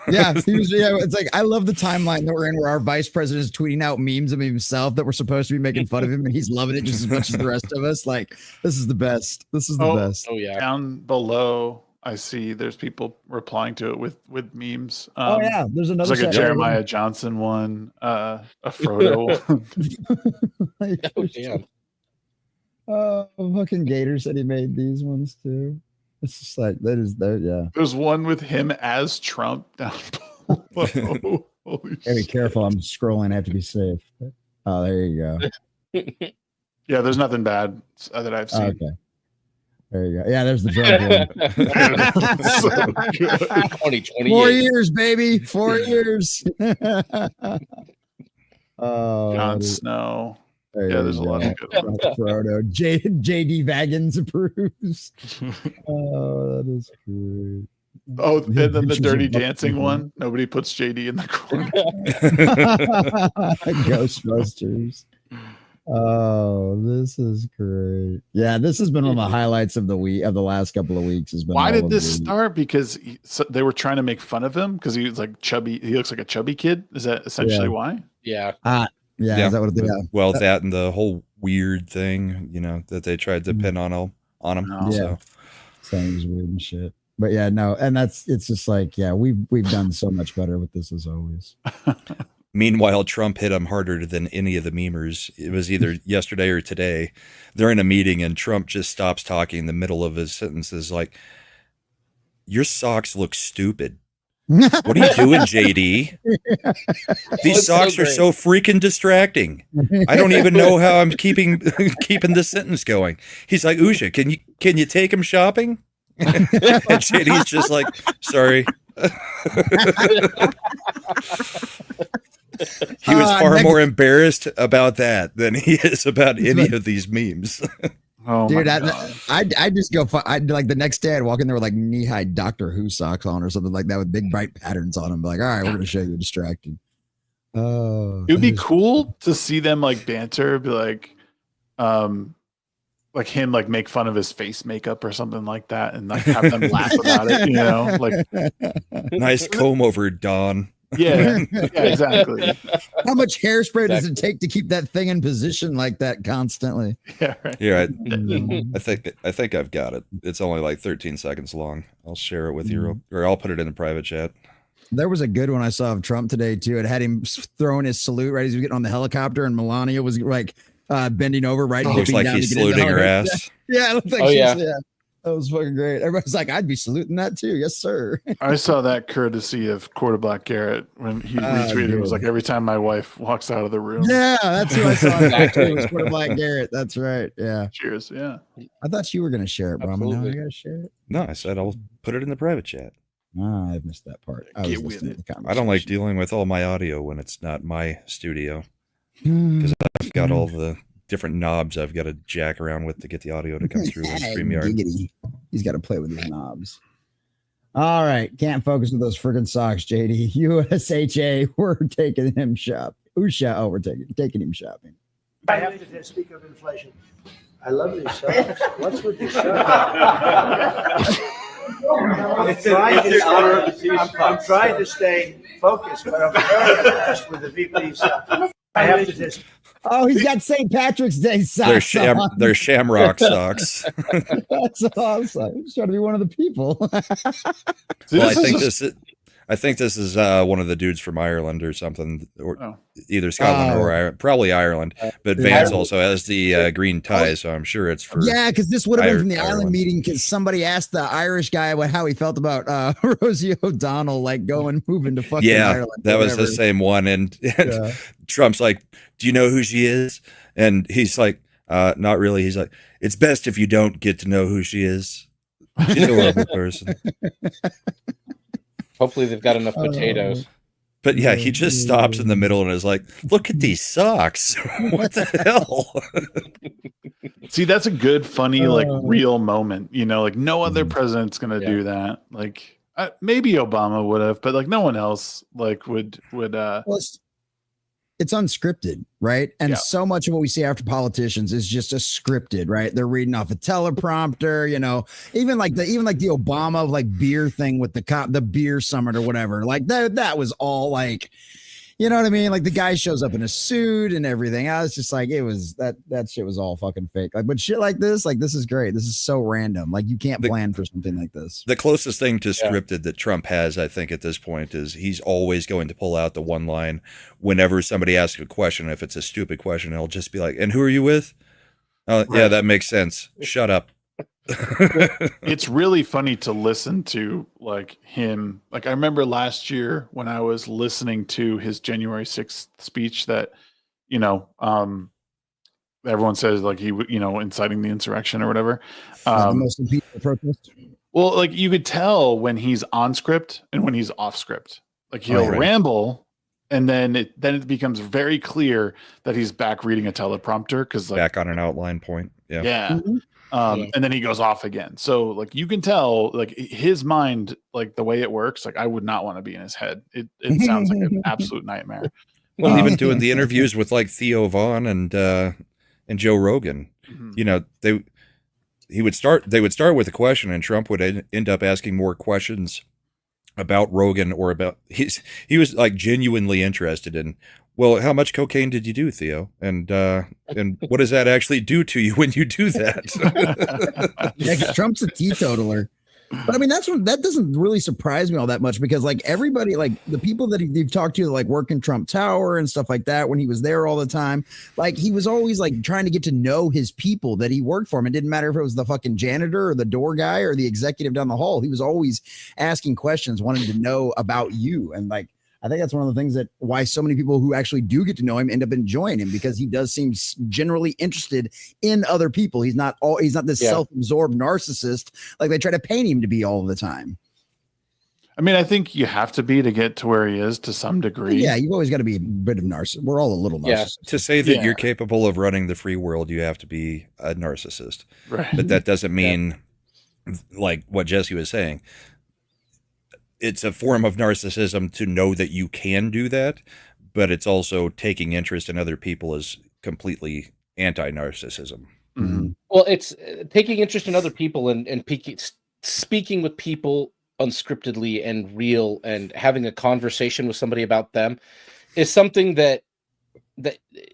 [SPEAKER 4] It's like, I love the timeline that we're in where our vice president is tweeting out memes of himself that we're supposed to be making fun of him, and he's loving it just as much as the rest of us. Like, this is the best. This is the best.
[SPEAKER 2] Oh, yeah.
[SPEAKER 1] Down below I see there's people replying to it with memes.
[SPEAKER 4] Oh yeah, there's another.
[SPEAKER 1] There's like a Jeremiah Johnson one, a Frodo one.
[SPEAKER 2] Oh damn.
[SPEAKER 4] Fucking Gator said he made these ones too. It's just like that is there. Yeah.
[SPEAKER 1] There's one with him as Trump down below.
[SPEAKER 4] Hey, be careful. I'm scrolling. I have to be safe. Oh, there you go.
[SPEAKER 1] Yeah, there's nothing bad that I've seen.
[SPEAKER 4] Okay. There you go. Yeah, there's the Trump one.
[SPEAKER 2] 2020.
[SPEAKER 4] 4 years, baby. 4 years.
[SPEAKER 1] Jon Snow. There's a lot of good ones.
[SPEAKER 4] Frodo. JD Vaggins approves. Oh, that is great.
[SPEAKER 1] Oh, and then the Dirty Dancing one. Nobody puts JD in the corner.
[SPEAKER 4] Ghostbusters. Oh, this is great. Yeah, this has been one of the highlights of the week of the last couple of weeks. Has been.
[SPEAKER 1] Why did this start? Because they were trying to make fun of him because he was like chubby. He looks like a chubby kid. Is that essentially why?
[SPEAKER 2] Yeah.
[SPEAKER 4] Yeah. Is that what it is?
[SPEAKER 3] Well, that and the whole weird thing, that they tried to pin on him.
[SPEAKER 4] Yeah.
[SPEAKER 3] So
[SPEAKER 4] saying he's weird and shit. But yeah, no, and it's just like, yeah, we've done so much better with this as always.
[SPEAKER 3] Meanwhile, Trump hit him harder than any of the memers. It was either yesterday or today. They're in a meeting and Trump just stops talking in the middle of his sentences like, your socks look stupid. What are you doing, JD? These socks are so freaking distracting. I don't even know how I'm keeping this sentence going. He's like, Usha, can you take him shopping? And JD's just like, sorry. He was far more embarrassed about that than he is about any of these memes.
[SPEAKER 4] Oh, dude, I just go. Like the next day, I'd walk in there with like knee-high Doctor Who socks on or something like that with big bright patterns on them. Like, all right, we're gonna show you distracting. Oh,
[SPEAKER 1] it would be cool to see them like banter, be like him like make fun of his face makeup or something like that, and like have them laugh about it. Like
[SPEAKER 3] nice comb over, Don.
[SPEAKER 1] Yeah, exactly.
[SPEAKER 4] How much hairspray does it take to keep that thing in position like that constantly?
[SPEAKER 1] Yeah, right.
[SPEAKER 3] Yeah, I think I've got it. It's only like 13 seconds long. I'll share it with you, or I'll put it in the private chat.
[SPEAKER 4] There was a good one I saw of Trump today too. It had him throwing his salute right as he was getting on the helicopter, and Melania was like bending over, right?
[SPEAKER 3] Looks like he's saluting her ass.
[SPEAKER 4] Yeah, it looked like yeah. That was fucking great. Everybody's like, I'd be saluting that too. Yes, sir.
[SPEAKER 1] I saw that courtesy of Quarterback Garrett when he retweeted. It was like, every time my wife walks out of the room.
[SPEAKER 4] Yeah, that's who I saw. It was Quarterback Garrett. That's right. Yeah.
[SPEAKER 1] Cheers. Yeah.
[SPEAKER 4] I thought you were going to share it, Brahma. Now I got to share it.
[SPEAKER 3] No, I said I'll put it in the private chat.
[SPEAKER 4] I missed that part.
[SPEAKER 1] Get with it.
[SPEAKER 3] I don't like dealing with all my audio when it's not my studio because I've got all the different knobs I've got to jack around with to get the audio to come through on StreamYard.
[SPEAKER 4] He's got to play with his knobs. All right. Can't focus with those freaking socks, JD. USHA, we're taking him shopping. Usha, we're taking him shopping.
[SPEAKER 5] I have to speak of inflation. I love these socks. What's with these socks? I'm trying to stay focused, but I'm very impressed with the VP socks. I have to just.
[SPEAKER 4] Oh, he's got St. Patrick's Day socks.
[SPEAKER 3] They're shamrock socks.
[SPEAKER 4] That's awesome. I'm just trying to be one of the people.
[SPEAKER 3] Well, I think this is one of the dudes from Ireland or something, or either Scotland or Ireland, probably Ireland. But Vance also has the green tie, so I'm sure it's for.
[SPEAKER 4] Yeah, because this would have been from the Ireland meeting because somebody asked the Irish guy how he felt about Rosie O'Donnell moving to fucking Ireland.
[SPEAKER 3] That was the same one, and Trump's like, "Do you know who she is?" And he's like, "Not really." He's like, "It's best if you don't get to know who she is. She's a horrible person."
[SPEAKER 2] Hopefully they've got enough potatoes.
[SPEAKER 3] But yeah, he just stops in the middle and is like, look at these socks. What the hell?
[SPEAKER 1] See, that's a good, funny, real moment. Like no other president's going to do that. Like maybe Obama would have, but like no one else would.
[SPEAKER 4] Well, it's unscripted, right? And so much of what we see after politicians is just a scripted, right? They're reading off a teleprompter, even like the Obama beer thing with the beer summit or whatever. Like that was all like, You know what I mean? Like the guy shows up in a suit and everything. I was just like, it was that shit was all fucking fake. Like, but shit like this is great. This is so random. Like you can't plan for something like this.
[SPEAKER 3] The closest thing to scripted that Trump has, I think, at this point is he's always going to pull out the one line whenever somebody asks a question. If it's a stupid question, he'll just be like, "And who are you with?" Oh, yeah, that makes sense. Shut up.
[SPEAKER 1] It's really funny to listen to like him. Like I remember last year when I was listening to his January 6th speech that, everyone says like he, inciting the insurrection or whatever.
[SPEAKER 4] The most peaceful protest.
[SPEAKER 1] Well, like you could tell when he's on script and when he's off script. Like he'll ramble, and then it becomes very clear that he's back reading a teleprompter because
[SPEAKER 3] back on an outline point. Yeah.
[SPEAKER 4] Mm-hmm.
[SPEAKER 1] And then he goes off again. So like you can tell like his mind, like the way it works, like I would not want to be in his head. It sounds like an absolute nightmare.
[SPEAKER 3] Well, even doing the interviews with like Theo Vaughn and Joe Rogan, they would start with a question, and Trump would end up asking more questions about Rogan or about he was like genuinely interested in, well, how much cocaine did you do, Theo? And what does that actually do to you when you do that?
[SPEAKER 4] Yeah, Trump's a teetotaler. But I mean, that doesn't really surprise me all that much because like everybody, like the people that he've talked to, like work in Trump Tower and stuff like that, when he was there all the time, like he was always like trying to get to know his people that he worked for him. It didn't matter if it was the fucking janitor or the door guy or the executive down the hall. He was always asking questions, wanting to know about you. And like, I think that's one of the things that why so many people who actually do get to know him end up enjoying him, because he does seem generally interested in other people. He's not this self-absorbed narcissist like they try to paint him to be all the time.
[SPEAKER 1] I mean, I think you have to be to get to where he is to some degree.
[SPEAKER 4] Yeah, you've always got to be a bit of narcissist. We're all a little narcissist.
[SPEAKER 3] To say that you're capable of running the free world, you have to be a narcissist.
[SPEAKER 1] Right.
[SPEAKER 3] But that doesn't mean like what Jesse was saying. It's a form of narcissism to know that you can do that, but it's also taking interest in other people is completely anti-narcissism.
[SPEAKER 1] Mm-hmm.
[SPEAKER 2] Well, it's taking interest in other people and speaking with people unscriptedly and real and having a conversation with somebody about them is something that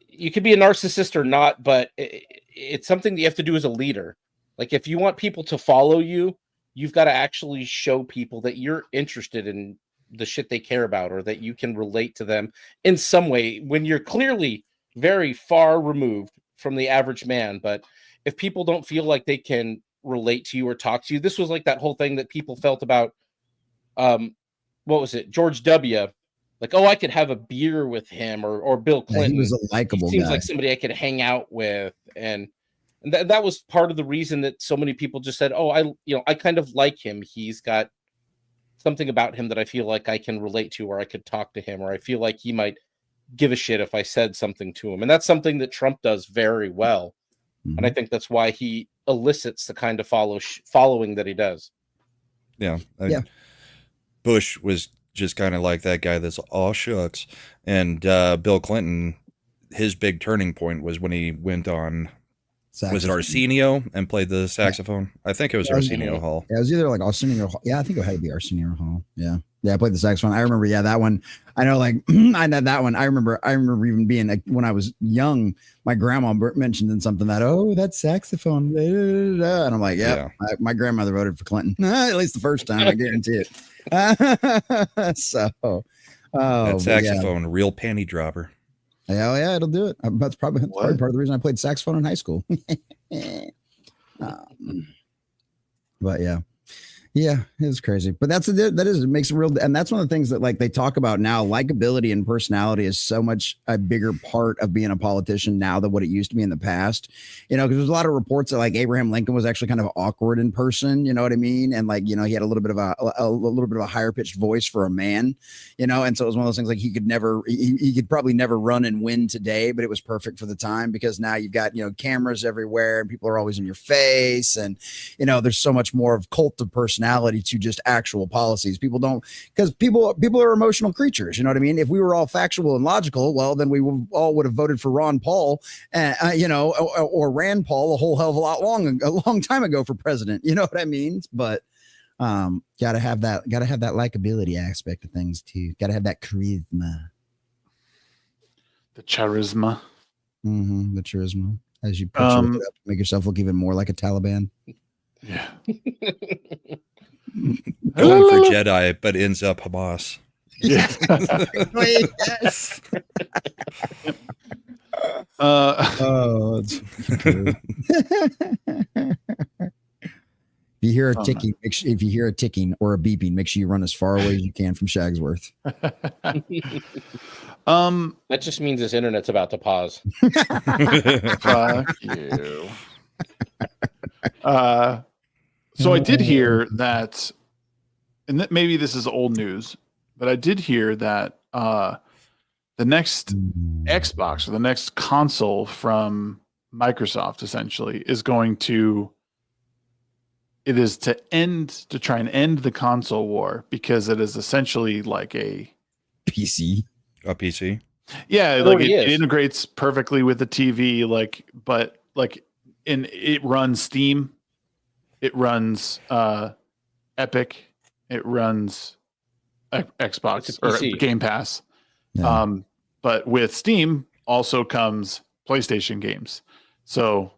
[SPEAKER 2] you could be a narcissist or not, but it's something that you have to do as a leader. Like if you want people to follow you, you've got to actually show people that you're interested in the shit they care about, or that you can relate to them in some way when you're clearly very far removed from the average man. But if people don't feel like they can relate to you or talk to you, this was like that whole thing that people felt about, what was it? George W. Like, oh, I could have a beer with him or Bill Clinton.
[SPEAKER 4] He was a likable guy.
[SPEAKER 2] Seems like somebody I could hang out with. And that was part of the reason that so many people just said, oh, I kind of like him. He's got something about him that I feel like I can relate to, or I could talk to him, or I feel like he might give a shit if I said something to him. And that's something that Trump does very well. Mm-hmm. And I think that's why he elicits the kind of following that he does.
[SPEAKER 3] Yeah. Bush was just kind of like that guy that's all shucks. And Bill Clinton, his big turning point was when he went on, was it Arsenio and played the saxophone? I think it was Arsenio Hall.
[SPEAKER 4] Yeah, it was either like Arsenio Hall. Yeah, I think it had to be Arsenio Hall. Yeah, I played the saxophone. I remember. Yeah, that one. I know. Like I know that one. I remember even being like, when I was young, my grandma mentioned in something that that saxophone, and I'm like, my grandmother voted for Clinton at least the first time. I guarantee it. So,
[SPEAKER 3] that saxophone, real panty dropper.
[SPEAKER 4] Hell yeah, it'll do it. That's probably part of the reason I played saxophone in high school. But yeah, it was crazy. But it makes it real. And that's one of the things that like they talk about now. Likability and personality is so much a bigger part of being a politician now than what it used to be in the past. Because there's a lot of reports that like Abraham Lincoln was actually kind of awkward in person. You know what I mean? And like, he had a little bit of a higher pitched voice for a man, and so it was one of those things like he could probably never run and win today, but it was perfect for the time because now you've got, cameras everywhere and people are always in your face. And, there's so much more of cult of personality to just actual policies. People are emotional creatures. You know what I mean? If we were all factual and logical, well, then we all would have voted for Ron Paul, or Rand Paul a whole hell of a long time ago for president. You know what I mean? But gotta have that likability aspect of things too. Gotta have that charisma.
[SPEAKER 1] The charisma.
[SPEAKER 4] The charisma. As you picture it up, make yourself look even more like a Taliban.
[SPEAKER 1] Yeah.
[SPEAKER 3] Going for Jedi, but ends up Hamas.
[SPEAKER 1] Yeah.
[SPEAKER 4] Yes. It's true. If you hear a ticking, if you hear a ticking or a beeping, make sure you run as far away as you can from Shagsworth.
[SPEAKER 2] That just means his internet's about to pause.
[SPEAKER 1] Fuck you. So I did hear that, and that maybe this is old news, but I did hear that the next Xbox or the next console from Microsoft essentially is going to try and end the console war, because it is essentially like a
[SPEAKER 4] PC.
[SPEAKER 3] A PC.
[SPEAKER 1] Yeah, like it integrates perfectly with the TV, but it runs Steam, it runs Epic, it runs Xbox or Game Pass. Yeah. But with Steam also comes PlayStation games. So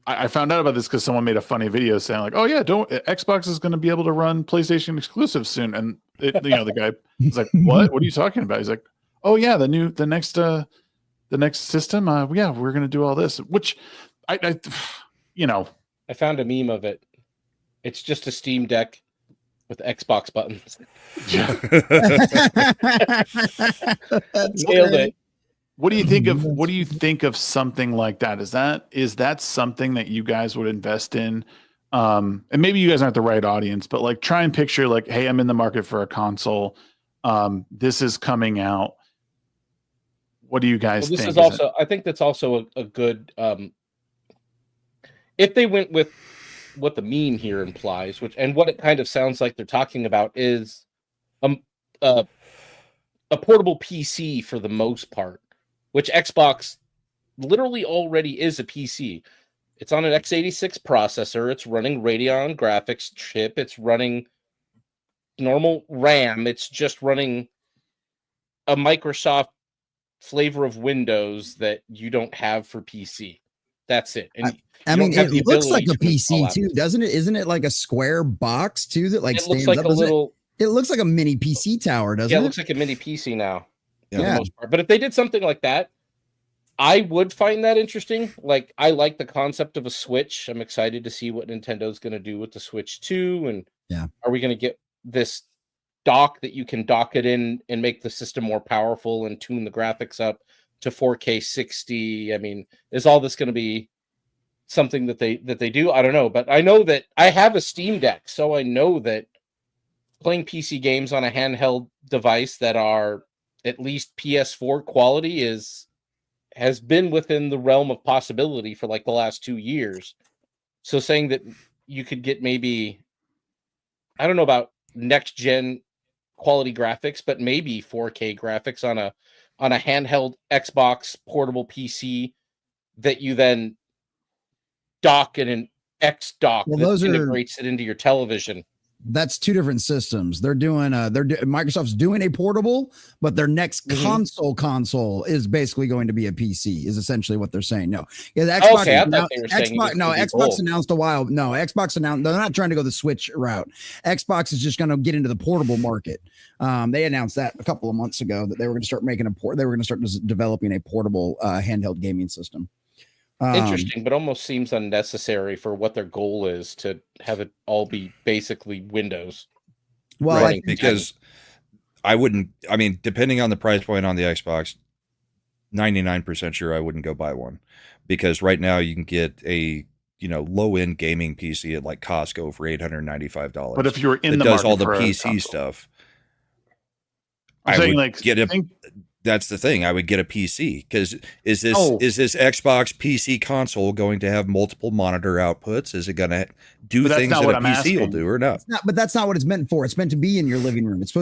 [SPEAKER 1] I found out about this because someone made a funny video saying like, "Oh yeah, Xbox is going to be able to run PlayStation exclusives soon." And the guy was like, "What? What are you talking about?" He's like, "Oh yeah, the next system. Yeah, we're going to do all this." Which I
[SPEAKER 2] found a meme of it. It's just a Steam Deck with Xbox buttons.
[SPEAKER 1] Yeah.
[SPEAKER 2] Nailed it.
[SPEAKER 1] What do you think of something like that? Is that something that you guys would invest in? And maybe you guys aren't the right audience, but like try and picture like, hey, I'm in the market for a console. This is coming out. What do you guys think?
[SPEAKER 2] This is also, I think that's also a good, if they went with what the meme here implies, and what it kind of sounds like they're talking about is a portable PC for the most part, which Xbox literally already is a PC. It's on an x86 processor. It's running Radeon graphics chip. It's running normal RAM. It's just running a Microsoft flavor of Windows that you don't have for PC. That's it. And
[SPEAKER 4] I mean, it looks like a PC too, doesn't it? Isn't it like a square box too that like
[SPEAKER 2] it
[SPEAKER 4] stands
[SPEAKER 2] looks like
[SPEAKER 4] up?
[SPEAKER 2] a little.
[SPEAKER 4] It looks like a mini PC tower, doesn't it?
[SPEAKER 2] Yeah, it looks like a mini PC now.
[SPEAKER 4] Yeah.
[SPEAKER 2] For the most part. But if they did something like that, I would find that interesting. Like, I like the concept of a Switch. I'm excited to see what Nintendo's going to do with the Switch 2. And are we going to get this dock that you can dock it in and make the system more powerful and tune the graphics up to 4K 60? I mean, is all this going to be something that they do? I don't know. But I know that I have a Steam Deck, so I know that playing PC games on a handheld device that are at least PS4 quality has been within the realm of possibility for like the last 2 years. So saying that you could get maybe, I don't know about next gen quality graphics, but maybe 4K graphics on a handheld Xbox portable PC that you then dock in an X dock that integrates it into your television.
[SPEAKER 4] That's two different systems. They're doing Microsoft's doing a portable, but their next console is basically going to be a PC, is essentially what they're saying. No, yeah, Xbox.
[SPEAKER 2] Okay, I thought they were saying
[SPEAKER 4] Xbox announced a while. No, Xbox announced they're not trying to go the Switch route. Xbox is just going to get into the portable market. They announced that a couple of months ago that they were going to start making they were going to start developing a portable handheld gaming system.
[SPEAKER 2] Interesting, but almost seems unnecessary for what their goal is to have it all be basically Windows.
[SPEAKER 3] Well, right, because I wouldn't, I mean, depending on the price point on the Xbox, 99% sure I wouldn't go buy one, because right now you can get a, low end gaming PC at like Costco for $895.
[SPEAKER 1] But if you're in the
[SPEAKER 3] does
[SPEAKER 1] market
[SPEAKER 3] all the
[SPEAKER 1] for
[SPEAKER 3] PC stuff,
[SPEAKER 1] I'm saying, like,
[SPEAKER 3] that's the thing. I would get a PC, because is this Xbox PC console going to have multiple monitor outputs? Is it going to do things that a PC will do or not?
[SPEAKER 4] But that's not what it's meant for. It's meant to be in your living room. It's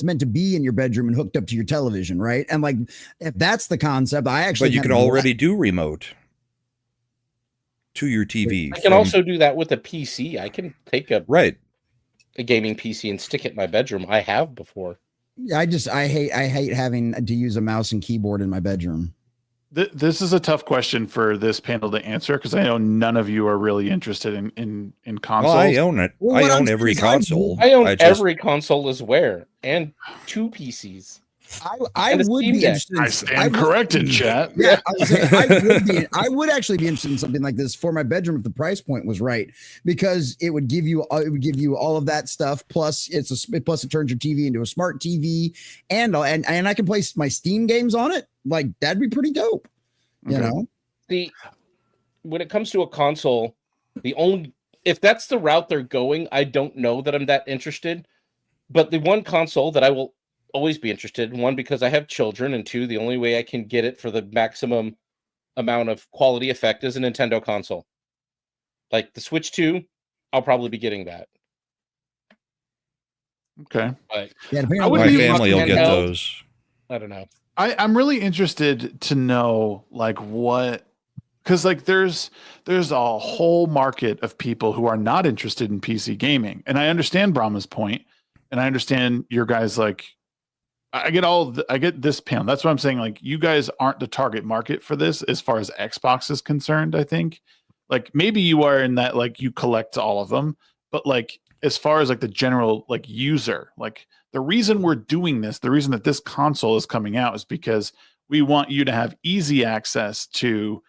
[SPEAKER 4] meant to be in your bedroom and hooked up to your television, right? And like, if that's the concept, but
[SPEAKER 3] you can already do remote to your TV.
[SPEAKER 2] I can also do that with a PC. I can take a
[SPEAKER 3] gaming
[SPEAKER 2] PC and stick it in my bedroom. I have before.
[SPEAKER 4] I hate having to use a mouse and keyboard in my bedroom.
[SPEAKER 1] This is a tough question for this panel to answer because I know none of you are really interested in consoles.
[SPEAKER 3] Well, I own it. Well, I own every console.
[SPEAKER 2] I own every console as well, and 2 PCs.
[SPEAKER 4] I would be interested.
[SPEAKER 1] I stand corrected, chat.
[SPEAKER 4] Yeah, I would actually be interested in something like this for my bedroom if the price point was right, because it would give you all of that stuff. Plus, it turns your TV into a smart TV, and I can play my Steam games on it. Like that'd be pretty dope. You know,
[SPEAKER 2] when it comes to a console, if that's the route they're going, I don't know that I'm that interested. But the one console that I will always be interested in, one, because I have children, and 2, the only way I can get it for the maximum amount of quality effect is a Nintendo console. Like the Switch 2, I'll probably be getting that.
[SPEAKER 1] Okay.
[SPEAKER 2] But
[SPEAKER 3] my family will get those.
[SPEAKER 2] I don't know.
[SPEAKER 1] I'm really interested to know like what, because like there's a whole market of people who are not interested in PC gaming, and I understand Brahma's point, and I understand your guys like. I get this panel. That's what I'm saying. Like, you guys aren't the target market for this as far as Xbox is concerned. I think, like, maybe you are in that, like, you collect all of them, but like, as far as like the general like user, like the reason we're doing this, the reason that this console is coming out is because we want you to have easy access to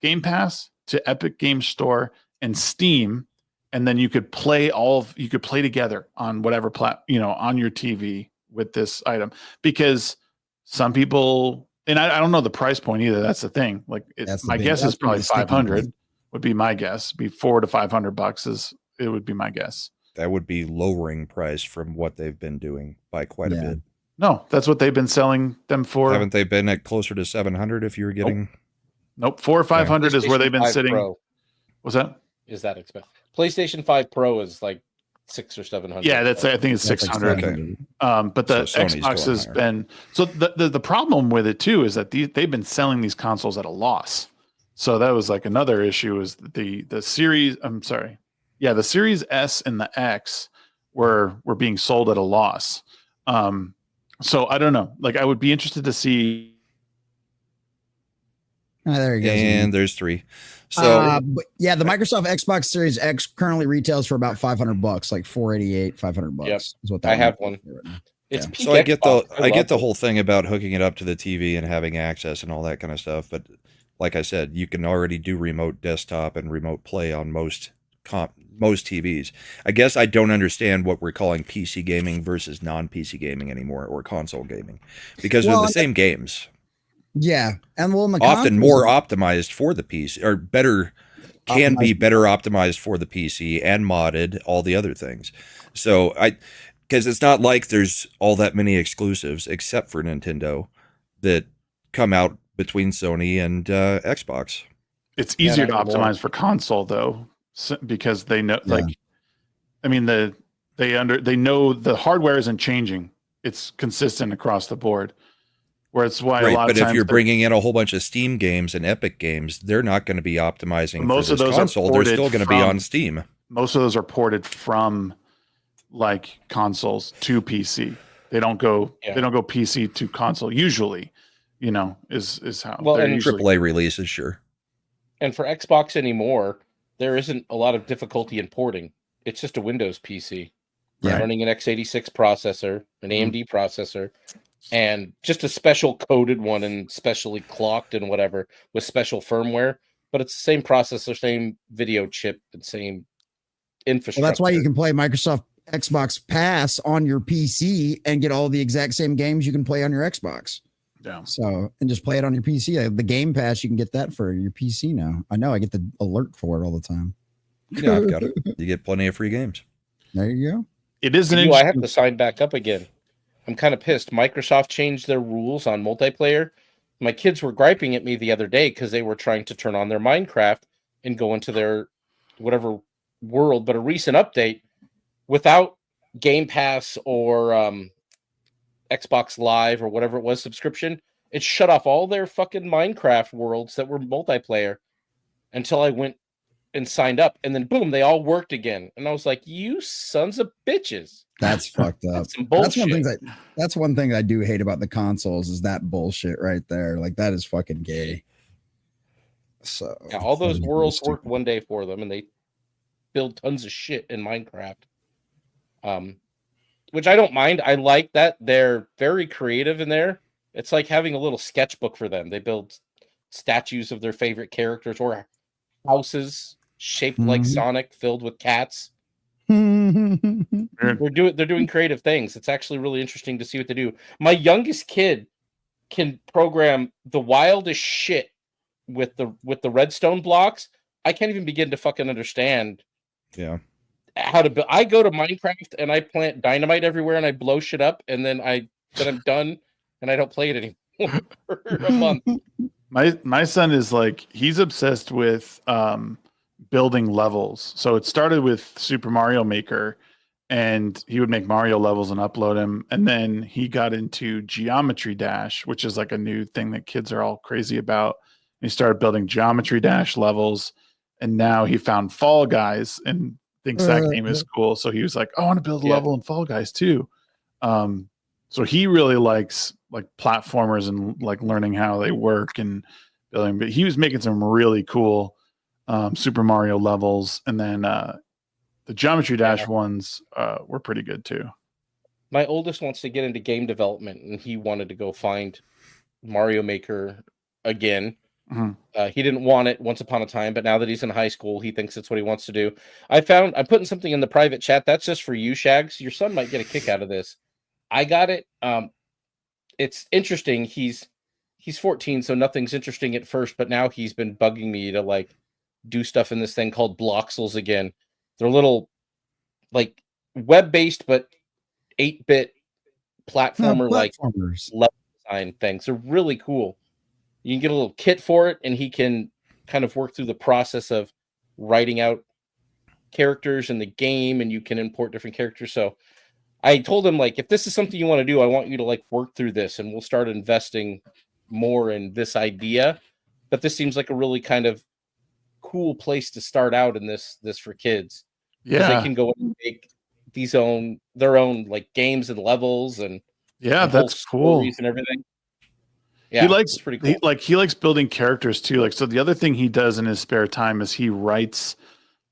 [SPEAKER 1] Game Pass, to Epic Game Store, and Steam, and then you could play together on whatever on your TV with this item, because some people, and I don't know the price point either. That's the thing. Like my guess is probably 500 would be my guess. Be $400 to $500 would be my guess.
[SPEAKER 3] That would be lowering price from what they've been doing by quite a bit.
[SPEAKER 1] No, that's what they've been selling them for.
[SPEAKER 3] Haven't they been at closer to 700 if you were getting?
[SPEAKER 1] Nope. 400 or 500 is where they've been sitting.
[SPEAKER 2] Pro.
[SPEAKER 1] What's that?
[SPEAKER 2] Is that expensive? PlayStation 5 Pro is like 600 or 700.
[SPEAKER 1] Yeah, I think it's 600.
[SPEAKER 3] Okay.
[SPEAKER 1] But the Xbox has been, so the problem with it too is that they've been selling these consoles at a loss. So that was like another issue, is the series. I'm sorry. Yeah, the Series S and the X were being sold at a loss. So I don't know. Like, I would be interested to see.
[SPEAKER 4] There you go.
[SPEAKER 3] And there's 3. So
[SPEAKER 4] but yeah, the Microsoft Xbox Series X currently retails for about $500, like $488, $500.
[SPEAKER 2] Yep.
[SPEAKER 4] Is what
[SPEAKER 2] I have one.
[SPEAKER 4] Right,
[SPEAKER 2] it's
[SPEAKER 3] so I get the whole thing about hooking it up to the TV and having access and all that kind of stuff. But like I said, you can already do remote desktop and remote play on most TVs. I guess I don't understand what we're calling PC gaming versus non-PC gaming anymore, or console gaming, because they're the same games.
[SPEAKER 4] Yeah, and
[SPEAKER 3] often more optimized for the PC, or better optimized for the PC and modded, all the other things. So because it's not like there's all that many exclusives except for Nintendo that come out between Sony and Xbox.
[SPEAKER 1] It's easier to optimize for console though, because they know, like, I mean, they know the hardware isn't changing; it's consistent across the board. Where it's why a lot of times,
[SPEAKER 3] if you're bringing in a whole bunch of Steam games and Epic games, they're not going to be optimizing
[SPEAKER 1] most
[SPEAKER 3] for this
[SPEAKER 1] of those
[SPEAKER 3] console. They're still going to be on Steam. Most
[SPEAKER 1] of those are ported from like consoles to PC. They don't go PC to console usually. Is how.
[SPEAKER 2] Well, and
[SPEAKER 3] AAA releases, sure.
[SPEAKER 2] And for Xbox anymore, there isn't a lot of difficulty in porting. It's just a Windows PC running an x86 processor, an AMD processor, and just a special coded one and specially clocked and whatever with special firmware. But it's the same processor, same video chip, and same infrastructure.
[SPEAKER 4] Well, that's why you can play Microsoft Xbox Pass on your PC and get all the exact same games you can play on your Xbox.
[SPEAKER 1] Yeah.
[SPEAKER 4] So, and just play it on your PC. The Game Pass, you can get that for your PC now. I know, I get the alert for it all the time.
[SPEAKER 3] Yeah, I've got it. You get plenty of free games.
[SPEAKER 4] There you go.
[SPEAKER 1] It is
[SPEAKER 2] I have to sign back up again. I'm kind of pissed. Microsoft changed their rules on multiplayer. My kids were griping at me the other day because they were trying to turn on their Minecraft and go into their whatever world, but a recent update without Game Pass or Xbox Live or whatever it was subscription, it shut off all their fucking Minecraft worlds that were multiplayer until I went and signed up, and then boom, they all worked again. And I was like, you sons of bitches.
[SPEAKER 4] That's fucked up.
[SPEAKER 2] That's some bullshit.
[SPEAKER 4] That's one thing I do hate about the consoles is that bullshit right there. Like that is fucking gay. So
[SPEAKER 2] yeah, all those worlds worked one day for them, and they build tons of shit in Minecraft. Which I don't mind. I like that they're very creative in there. It's like having a little sketchbook for them. They build statues of their favorite characters or houses shaped like Sonic, filled with cats. They're doing creative things. It's actually really interesting to see what they do. My youngest kid can program the wildest shit with the redstone blocks. I can't even begin to fucking understand.
[SPEAKER 3] Yeah.
[SPEAKER 2] How to build. I go to Minecraft and I plant dynamite everywhere and I blow shit up, and then I'm done and I don't play it anymore for a month.
[SPEAKER 1] My son is like, he's obsessed with building levels. So it started with Super Mario Maker, and he would make Mario levels and upload them. And then he got into Geometry Dash, which is like a new thing that kids are all crazy about. And he started building Geometry Dash levels, and now he found Fall Guys and thinks that game is cool. So he was like, I want to build a level in Fall Guys too. So he really likes like platformers and like learning how they work and building, but he was making some really cool Super Mario levels. And then the Geometry Dash ones were pretty good too.
[SPEAKER 2] My oldest wants to get into game development, and he wanted to go find Mario Maker again. He didn't want it once upon a time, but now that he's in high school, he thinks it's what he wants to do. I'm putting something in the private chat. That's just for you, Shags. Your son might get a kick out of this. I got it. It's interesting. He's 14, so nothing's interesting at first, but now he's been bugging me to like do stuff in this thing called Bloxels again. They're little like web-based, but 8-bit platformer like level design things. They're really cool. You can get a little kit for it, and he can kind of work through the process of writing out characters in the game, and you can import different characters. So I told him, like, if this is something you want to do, I want you to like work through this, and we'll start investing more in this idea. But this seems like a really kind of cool place to start out in this for kids.
[SPEAKER 1] Yeah,
[SPEAKER 2] they can go and make their own like games and levels and
[SPEAKER 1] that's cool
[SPEAKER 2] and everything. Yeah,
[SPEAKER 1] he likes
[SPEAKER 2] pretty cool.
[SPEAKER 1] He likes building characters too. Like, so the other thing he does in his spare time is he writes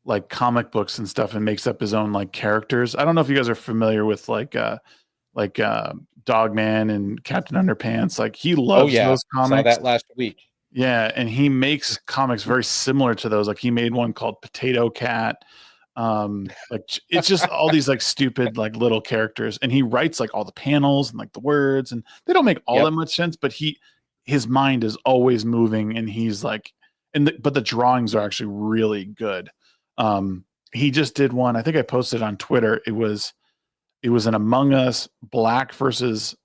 [SPEAKER 1] like comic books and stuff and makes up his own like characters. I don't know if you guys are familiar with like Dogman and Captain Underpants. Like, he loves those comics.
[SPEAKER 2] I saw that last week.
[SPEAKER 1] Yeah, and he makes comics very similar to those. Like, he made one called Potato Cat. Like, it's just all these like stupid like little characters, and he writes like all the panels and like the words, and they don't make all that much sense, but his mind is always moving, and he's like, but the drawings are actually really good. He just did one, I think I posted on Twitter. It was an Among Us black versus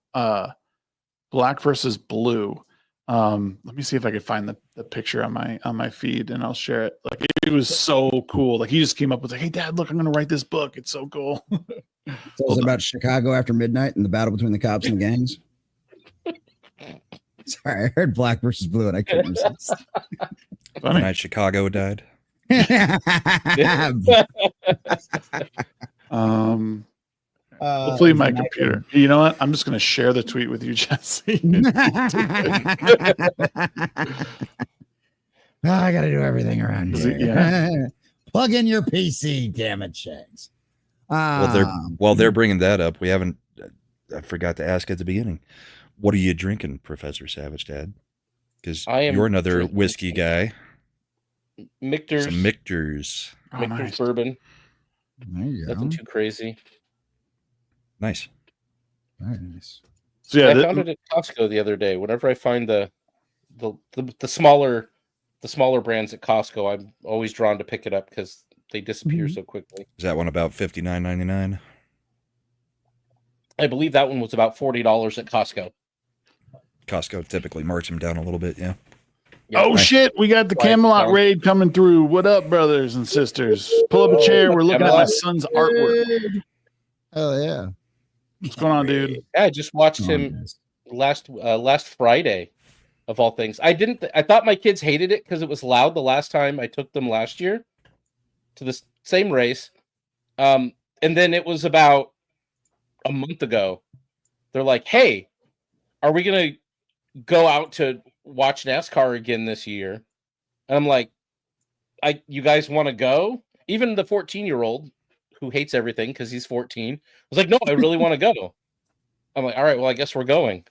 [SPEAKER 1] blue. Let me see if I could find the picture on my feed, and I'll share it. Like, it was so cool. Like, he just came up with like, hey Dad, look, I'm gonna write this book. It's so cool.
[SPEAKER 4] So it's about Chicago after midnight and the battle between the cops and the gangs. Sorry, I heard black versus blue and I couldn't resist.
[SPEAKER 3] Funny. Night Chicago died.
[SPEAKER 1] Hopefully my computer. You know what? I'm just going to share the tweet with you, Jesse.
[SPEAKER 4] I got to do everything around here.
[SPEAKER 1] Yeah.
[SPEAKER 4] Plug in your PC, damn it, Shags.
[SPEAKER 3] While they're bringing that up, I forgot to ask at the beginning. What are you drinking, Professor Savage Dad? Because you're another whiskey guy.
[SPEAKER 2] Michter's.
[SPEAKER 3] Some Michter's.
[SPEAKER 2] Michter's bourbon.
[SPEAKER 4] There you go.
[SPEAKER 2] Nothing too crazy.
[SPEAKER 3] Nice.
[SPEAKER 4] Very nice.
[SPEAKER 1] So yeah,
[SPEAKER 2] I found it at Costco the other day. Whenever I find the smaller brands at Costco, I'm always drawn to pick it up because they disappear so quickly.
[SPEAKER 3] Is that one about $59.99?
[SPEAKER 2] I believe that one was about $40 at Costco.
[SPEAKER 3] Costco typically marks them down a little bit, yeah.
[SPEAKER 1] Oh shit, we got the Camelot raid coming through. What up, brothers and sisters? Pull up a chair. We're looking at my son's artwork.
[SPEAKER 4] Oh yeah.
[SPEAKER 1] What's going on, dude?
[SPEAKER 2] Yeah, I just watched him last Friday, of all things. I thought my kids hated it because it was loud the last time I took them last year. to the same race. And then it was about a month ago. They're like, "Hey, are we gonna go out to watch NASCAR again this year?" And I'm like, "You guys want to go?" Even the 14-year-old who hates everything because he's 14 was like, "No, I really want to go." I'm like, "All right, well, I guess we're going."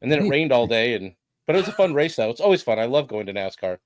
[SPEAKER 2] And then it rained all day, but it was a fun race though. It's always fun. I love going to NASCAR.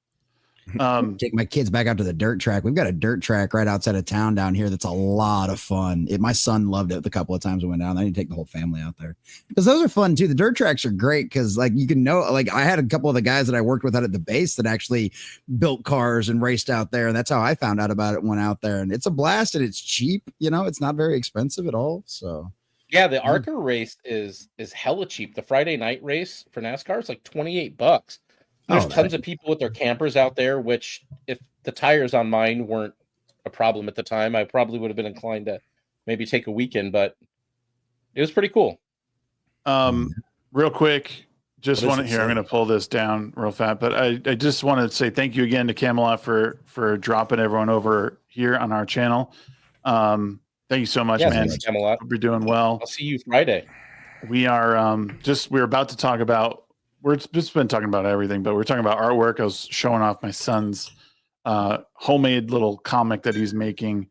[SPEAKER 4] Take my kids back out to the dirt track. We've got a dirt track right outside of town down here that's a lot of fun. My son loved it the couple of times we went down. I need to take the whole family out there because those are fun too. The dirt tracks are great because like you can know, like I had a couple of the guys that I worked with out at the base that actually built cars and raced out there, and that's how I found out about it. Went out there, and it's a blast, and it's cheap. You know, it's not very expensive at all. So
[SPEAKER 2] yeah, the ARCA race is hella cheap. The Friday night race for NASCAR is like $28. There's tons of people with their campers out there, which if the tires on mine weren't a problem at the time, I probably would have been inclined to maybe take a weekend, but it was pretty cool.
[SPEAKER 1] Real quick, just want to hear, I'm going to pull this down real fast, but I just want to say thank you again to Camelot for dropping everyone over here on our channel. Thank you so much, man.
[SPEAKER 2] Camelot.
[SPEAKER 1] Hope you're doing well.
[SPEAKER 2] I'll see you Friday.
[SPEAKER 1] We are we're about to talk about, we're just been talking about everything, but we're talking about artwork. I was showing off my son's homemade little comic that he's making.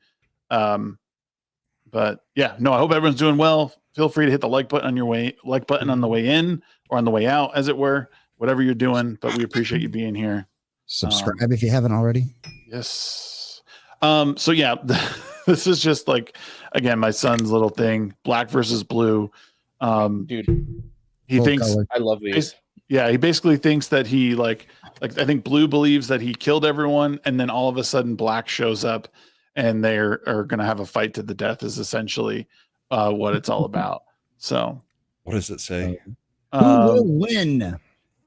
[SPEAKER 1] But yeah, no, I hope everyone's doing well. Feel free to hit the like button on the way in or on the way out, as it were, whatever you're doing. But we appreciate you being here.
[SPEAKER 4] Subscribe if you haven't already.
[SPEAKER 1] Yes. So yeah, this is just like, again, my son's little thing, black versus blue.
[SPEAKER 2] Dude,
[SPEAKER 1] he thinks
[SPEAKER 4] color.
[SPEAKER 2] I love these.
[SPEAKER 1] Yeah, he basically thinks that he like I think blue believes that he killed everyone, and then all of a sudden black shows up and they are going to have a fight to the death is essentially what it's all about. So
[SPEAKER 3] what does it say?
[SPEAKER 4] Who will win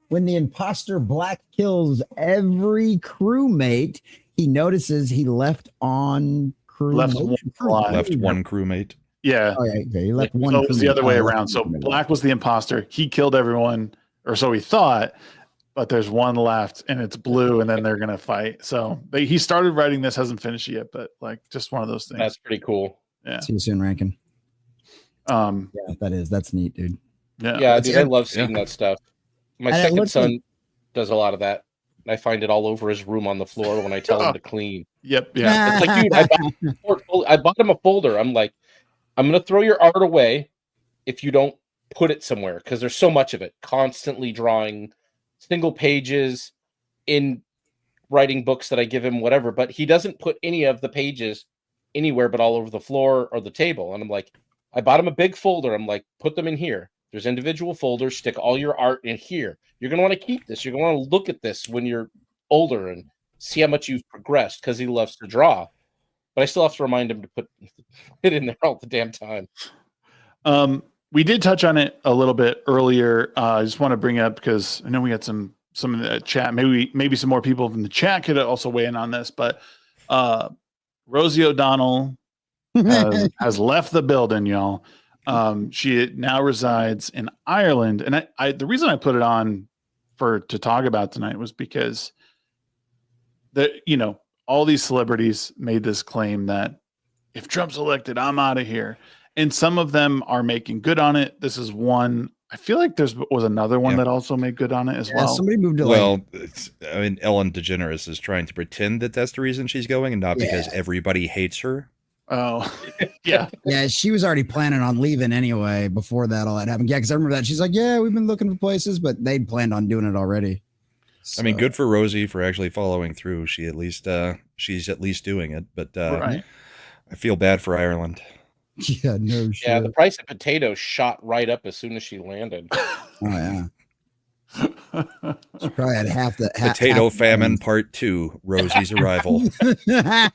[SPEAKER 4] when the imposter black kills every crewmate? He notices he left on
[SPEAKER 1] left one
[SPEAKER 3] crewmate.
[SPEAKER 1] Yeah.
[SPEAKER 4] Oh, yeah, he left one.
[SPEAKER 1] So it was the other way around. So black was the imposter. He killed everyone, or so he thought, but there's one left and it's blue, and then they're going to fight. So he started writing this, hasn't finished yet, but like just one of those things.
[SPEAKER 2] That's pretty cool.
[SPEAKER 1] Yeah.
[SPEAKER 4] See you soon, Rankin. Yeah, that's neat, dude.
[SPEAKER 2] Yeah, dude, I love seeing that stuff. My second son does a lot of that. I find it all over his room on the floor when I tell him to clean.
[SPEAKER 1] Yep. Yeah.
[SPEAKER 2] It's like, dude, I bought him a folder. I'm like, I'm going to throw your art away if you don't put it somewhere, because there's so much of it. Constantly drawing single pages in writing books that I give him, whatever. But he doesn't put any of the pages anywhere but all over the floor or the table. And I'm like, I bought him a big folder. I'm like, put them in here. There's individual folders. Stick all your art in here. You're going to want to keep this. You're going to want to look at this when you're older and see how much you've progressed, because he loves to draw. But I still have to remind him to put it in there all the damn time.
[SPEAKER 1] We did touch on it a little bit earlier. I just want to bring it up because I know we got some in the chat. Maybe some more people from the chat could also weigh in on this. But Rosie O'Donnell has left the building, y'all. She now resides in Ireland, and I the reason I put it on to talk about tonight was because all these celebrities made this claim that if Trump's elected, I'm out of here. And some of them are making good on it. This is one. I feel like was another one that also made good on it as well.
[SPEAKER 4] Somebody moved to
[SPEAKER 3] Ellen DeGeneres is trying to pretend that that's the reason she's going, and not because everybody hates her.
[SPEAKER 1] Oh, yeah.
[SPEAKER 4] Yeah, she was already planning on leaving anyway before all that happened. Yeah, because I remember that. She's like, yeah, we've been looking for places, but they'd planned on doing it already. So.
[SPEAKER 3] I mean, good for Rosie for actually following through. She's at least doing it, but
[SPEAKER 1] right.
[SPEAKER 3] I feel bad for Ireland.
[SPEAKER 4] Yeah, no shit.
[SPEAKER 2] Yeah, the price of potatoes shot right up as soon as she landed.
[SPEAKER 4] Oh yeah. She probably had half the
[SPEAKER 3] potato famine part 2, Rosie's arrival.
[SPEAKER 4] I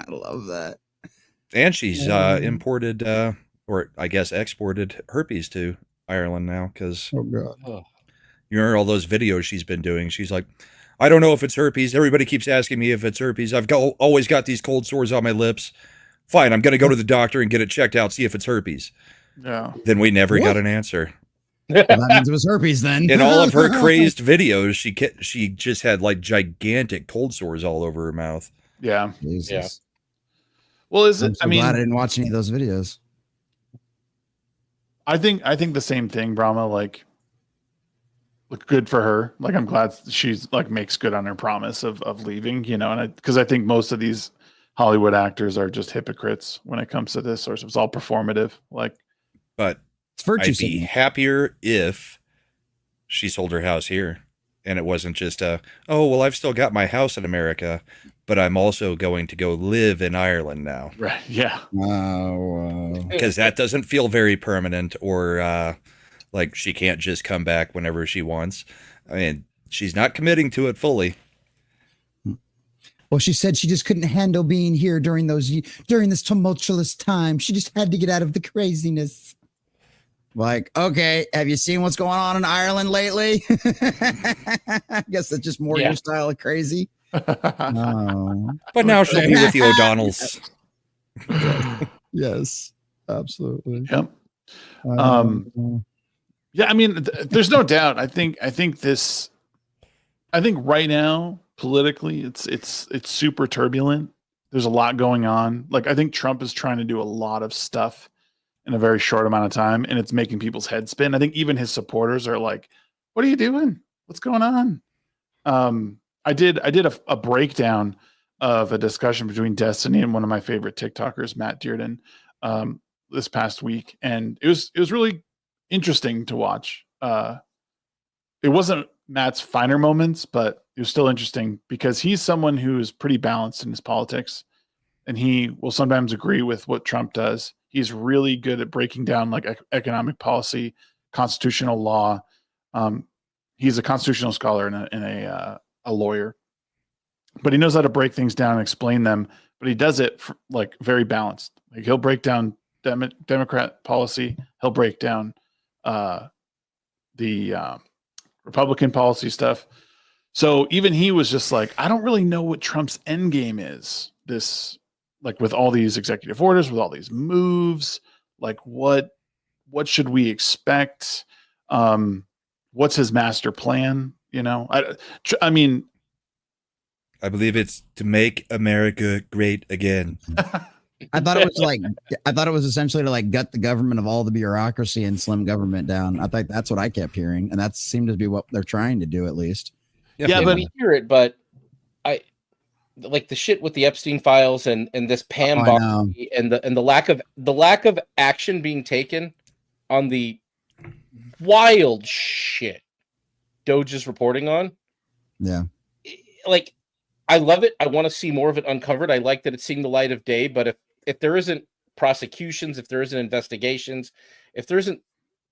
[SPEAKER 4] love that.
[SPEAKER 3] And she's imported or I guess exported herpes to Ireland now, because
[SPEAKER 4] oh god.
[SPEAKER 3] You remember all those videos she's been doing. She's like, I don't know if it's herpes. Everybody keeps asking me if it's herpes. I've always got these cold sores on my lips. Fine, I'm going to go to the doctor and get it checked out, see if it's herpes.
[SPEAKER 1] Yeah.
[SPEAKER 3] Then we never got an answer.
[SPEAKER 4] Well, that means it was herpes then.
[SPEAKER 3] In all of her crazed videos, she just had like gigantic cold sores all over her mouth.
[SPEAKER 1] Yeah.
[SPEAKER 4] Jesus.
[SPEAKER 2] Yeah.
[SPEAKER 1] Well, is
[SPEAKER 4] I'm
[SPEAKER 1] it?
[SPEAKER 4] so glad I didn't watch any of those videos.
[SPEAKER 1] I think the same thing, Brahma. Like, look good for her. Like, I'm glad she's like makes good on her promise of leaving. You know, and because I think most of these Hollywood actors are just hypocrites when it comes to this sort of. It's all performative. Like,
[SPEAKER 3] but
[SPEAKER 4] it's virtue
[SPEAKER 3] I'd be happier if she sold her house here, and it wasn't just oh well, I've still got my house in America, but I'm also going to go live in Ireland now.
[SPEAKER 1] Right? Yeah.
[SPEAKER 3] Because that doesn't feel very permanent, or like she can't just come back whenever she wants. I mean, she's not committing to it fully.
[SPEAKER 4] Well, she said she just couldn't handle being here during this tumultuous time. She just had to get out of the craziness. Like, okay, have you seen what's going on in Ireland lately? I guess that's just more your style of crazy.
[SPEAKER 3] Oh. But now she'll be with the O'Donnells.
[SPEAKER 4] Yes, absolutely.
[SPEAKER 1] Yep. Yeah, I mean, there's no doubt. I think right now politically, it's super turbulent. There's a lot going on. Like, I think Trump is trying to do a lot of stuff in a very short amount of time, and it's making people's heads spin. I think even his supporters are like, "What are you doing? What's going on?" I did a breakdown of a discussion between Destiny and one of my favorite TikTokers, Matt Dearden, this past week, and it was really interesting to watch. It wasn't Matt's finer moments, but it was still interesting because he's someone who is pretty balanced in his politics, and he will sometimes agree with what Trump does. He's really good at breaking down like economic policy, constitutional law. He's a constitutional scholar and a lawyer, but he knows how to break things down and explain them. But he does it like very balanced. Like, he'll break down Democrat policy. He'll break down the Republican policy stuff. So even he was just like, I don't really know what Trump's end game is. This, like, with all these executive orders, with all these moves, like what should we expect? What's his master plan? You know, I mean,
[SPEAKER 3] I believe it's to make America great again.
[SPEAKER 4] I thought it was essentially to like gut the government of all the bureaucracy and slim government down. I think that's what I kept hearing, and that seemed to be what they're trying to do, at least.
[SPEAKER 2] Yeah, but we hear it, but I like the shit with the Epstein files and this Pam Bondi and the lack of action being taken on the wild shit Doge is reporting on.
[SPEAKER 4] Yeah,
[SPEAKER 2] like, I love it. I want to see more of it uncovered. I like that it's seeing the light of day, but if there isn't prosecutions, if there isn't investigations, if there isn't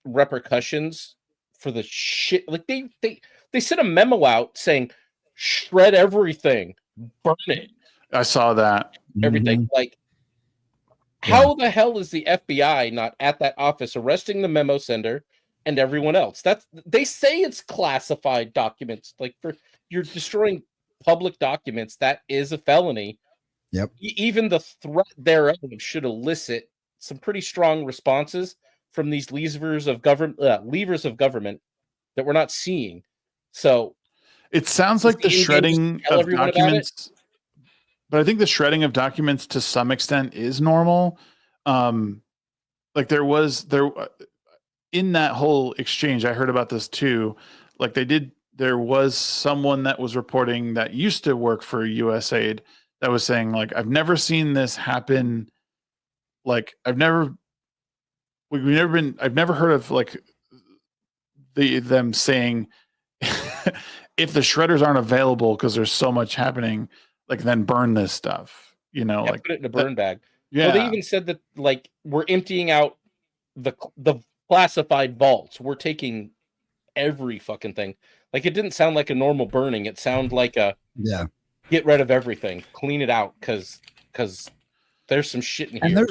[SPEAKER 2] repercussions for the shit, like they sent a memo out saying shred everything, burn it.
[SPEAKER 1] I saw that.
[SPEAKER 2] Everything.
[SPEAKER 4] Mm-hmm.
[SPEAKER 2] Like, how the hell is the FBI not at that office arresting the memo sender and everyone else? They say it's classified documents. Like, you're destroying public documents. That is a felony.
[SPEAKER 4] Yep.
[SPEAKER 2] Even the threat thereof should elicit some pretty strong responses from these levers of government that we're not seeing. So
[SPEAKER 1] it sounds like the shredding of documents, but I think the shredding of documents to some extent is normal. Like there in that whole exchange, I heard about this too. Like there was someone that was reporting that used to work for USAID that was saying, like, I've never seen this happen. Like, I've never heard of like them saying if the shredders aren't available because there's so much happening, like, then burn this stuff, you know, like
[SPEAKER 2] put it in a burn bag.
[SPEAKER 1] Yeah.
[SPEAKER 2] Well, they even said that, like, we're emptying out the classified vaults. We're taking every fucking thing. Like, it didn't sound like a normal burning. It sounded like get rid of everything, clean it out, because there's some shit in here.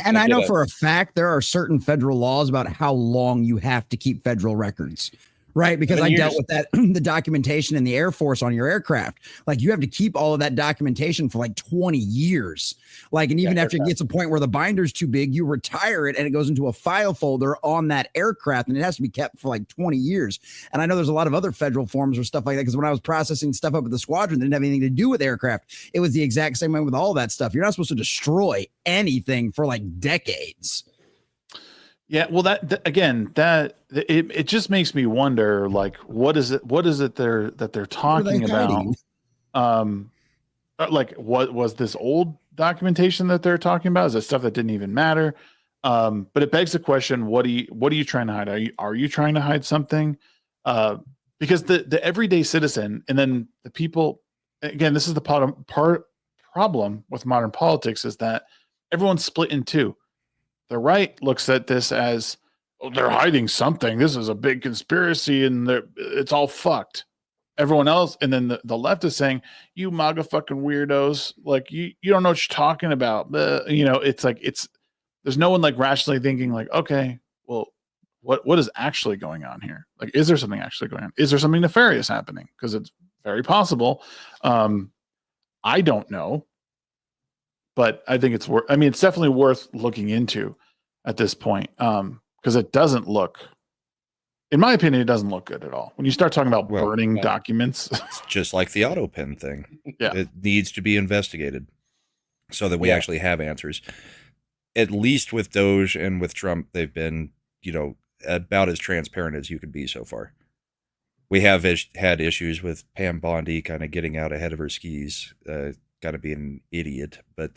[SPEAKER 4] And I know for a fact there are certain federal laws about how long you have to keep federal records, Right, because I dealt
[SPEAKER 2] years.
[SPEAKER 4] with that, the documentation in the Air Force on your aircraft. Like you have to keep all of that documentation for like 20 years. Like, and even after it gets a point where the binder's too big, you retire it and it goes into a file folder on that aircraft and it has to be kept for like 20 years. And I know there's a lot of other federal forms or stuff like that because when I was processing stuff up at the squadron that didn't have anything to do with aircraft, it was the exact same way with all that stuff. You're not supposed to destroy anything for like decades.
[SPEAKER 1] Yeah, well, it just makes me wonder, like, what is it that they're talking about? Like, what was this old documentation that they're talking about? Is it stuff that didn't even matter? But it begs the question: what are you trying to hide? Are you trying to hide something? Because the everyday citizen, and then the people, again, this is the problem with modern politics is that everyone's split in two. The right looks at this as, oh, they're hiding something. This is a big conspiracy and it's all fucked. Everyone else, and then the left is saying, you MAGA fucking weirdos, like you don't know what you're talking about. It's like there's no one like rationally thinking like, okay, well, what is actually going on here? Like, is there something actually going on? Is there something nefarious happening? Because it's very possible. I don't know. But I think it's it's definitely worth looking into at this point. Because it doesn't look, in my opinion, it doesn't look good at all. When you start talking about burning documents.
[SPEAKER 3] It's just like the AutoPen thing.
[SPEAKER 1] Yeah.
[SPEAKER 3] It needs to be investigated so that we actually have answers. At least with Doge and with Trump, they've been, about as transparent as you could be so far. We have had issues with Pam Bondi kind of getting out ahead of her skis, got to be an idiot, but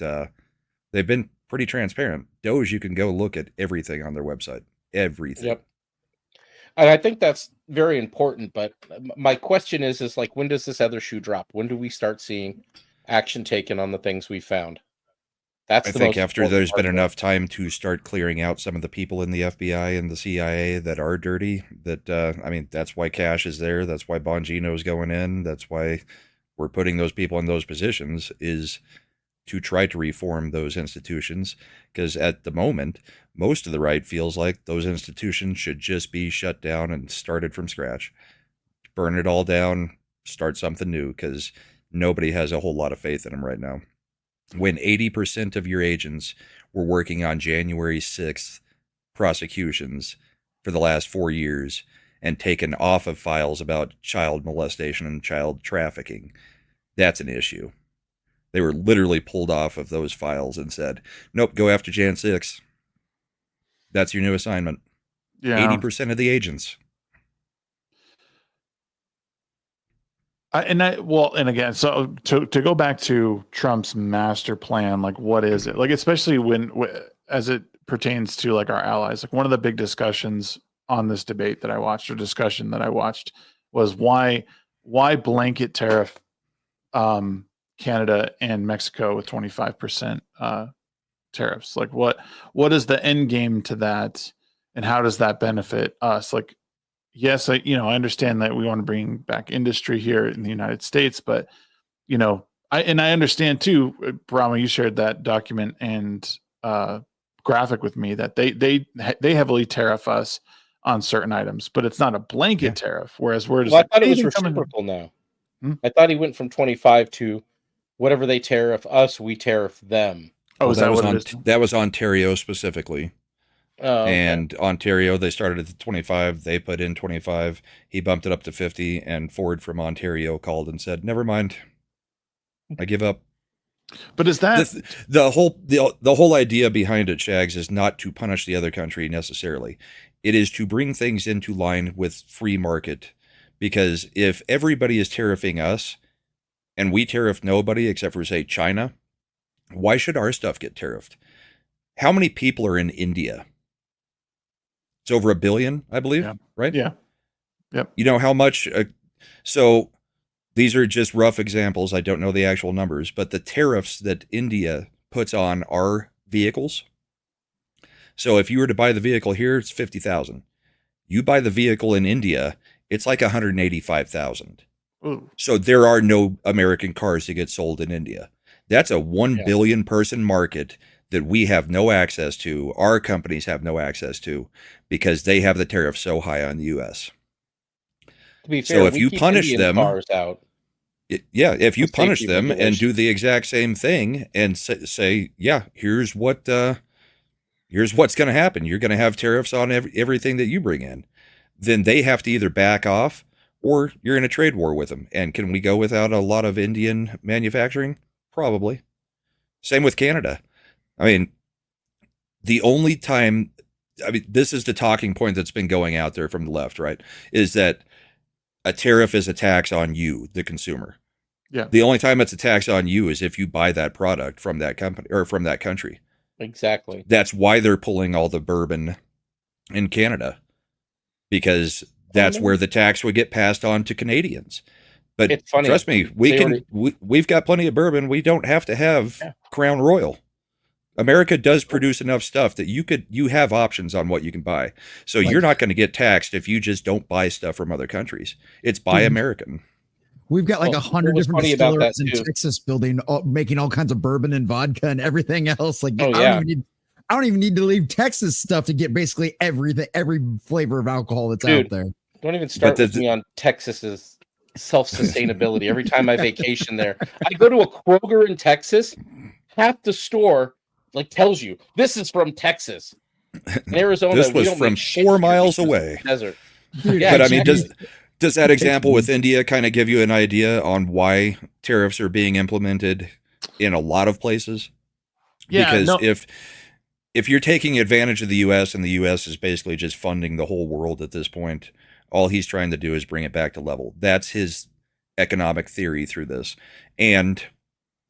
[SPEAKER 3] they've been pretty transparent. Doge, you can go look at everything on their website. Everything.
[SPEAKER 2] Yep. And I think that's very important, but my question is like, when does this other shoe drop? When do we start seeing action taken on the things we found? I
[SPEAKER 3] think after there's been enough time to start clearing out some of the people in the FBI and the CIA that are dirty, that's why Cash is there. That's why Bongino is going in. That's why we're putting those people in those positions, is to try to reform those institutions. Because at the moment, most of the right feels like those institutions should just be shut down and started from scratch. Burn it all down, start something new, because nobody has a whole lot of faith in them right now. When 80% of your agents were working on January 6th prosecutions for the last 4 years and taken off of files about child molestation and child trafficking, that's an issue. They were literally pulled off of those files and said, nope, go after Jan 6. That's your new assignment. Yeah. 80% of the agents.
[SPEAKER 1] And again, so to go back to Trump's master plan, like what is it? Like, especially as it pertains to like our allies, like one of the big discussions on this debate that I watched, was why blanket tariff Canada and Mexico with 25% tariffs? Like what is the end game to that, and how does that benefit us? Like, yes, I understand that we want to bring back industry here in the United States, but I understand too, Brahma, you shared that document and graphic with me that they heavily tariff us on certain items, but it's not a blanket tariff. Whereas we're just
[SPEAKER 2] I thought it was reciprocal now. I thought he went from 25 to whatever they tariff us, we tariff them.
[SPEAKER 3] Oh, that was Ontario specifically. Oh, okay. And Ontario, they started at 25. They put in 25. He bumped it up to 50, and Ford from Ontario called and said, "Never mind, I give up."
[SPEAKER 1] But is that
[SPEAKER 3] the whole idea behind it, Shags, is not to punish the other country necessarily. It is to bring things into line with free market. Because if everybody is tariffing us, and we tariff nobody except for, say, China, why should our stuff get tariffed? How many people are in India? It's over 1 billion, I believe, right?
[SPEAKER 1] Yeah. Yep.
[SPEAKER 3] You know how much? So these are just rough examples. I don't know the actual numbers, but the tariffs that India puts on our vehicles. So if you were to buy the vehicle here, it's 50,000. You buy the vehicle in India, it's like 185,000. So there are no American cars to get sold in India. That's a 1 billion person market that we have no access to. Our companies have no access to because they have the tariff so high on the U.S.
[SPEAKER 2] To be fair,
[SPEAKER 3] So if you punish them,
[SPEAKER 2] cars out.
[SPEAKER 3] If you punish them and do the exact same thing and say, yeah, here's what's going to happen. You're going to have tariffs on everything that you bring in. Then they have to either back off or you're in a trade war with them. And can we go without a lot of Indian manufacturing? Probably. Same with Canada. I mean, the only time, this is the talking point that's been going out there from the left, right? Is that a tariff is a tax on you, the consumer.
[SPEAKER 1] Yeah.
[SPEAKER 3] The only time it's a tax on you is if you buy that product from that company or from that country.
[SPEAKER 2] Exactly.
[SPEAKER 3] That's why they're pulling all the bourbon in Canada, because that's where the tax would get passed on to Canadians. But it's funny. Trust me, we've got plenty of bourbon. We don't have to have Crown Royal. America does produce enough stuff that you have options on what you can buy. So you're not going to get taxed if you just don't buy stuff from other countries. It's buy American.
[SPEAKER 4] We've got like 100 different distilleries in Texas making all kinds of bourbon and vodka and everything else. Like, I don't even need to leave Texas stuff to get basically everything, every flavor of alcohol that's out there.
[SPEAKER 2] Don't even start with me on Texas's self-sustainability. Every time I vacation there, I go to a Kroger in Texas, half the store like tells you this is from Texas. In Arizona,
[SPEAKER 3] this was from 4 miles away.
[SPEAKER 2] Desert.
[SPEAKER 3] Dude, but I mean, does that example with India kind of give you an idea on why tariffs are being implemented in a lot of places? Yeah, because if you're taking advantage of the U.S. and the U.S. is basically just funding the whole world at this point, all he's trying to do is bring it back to level. That's his economic theory through this. And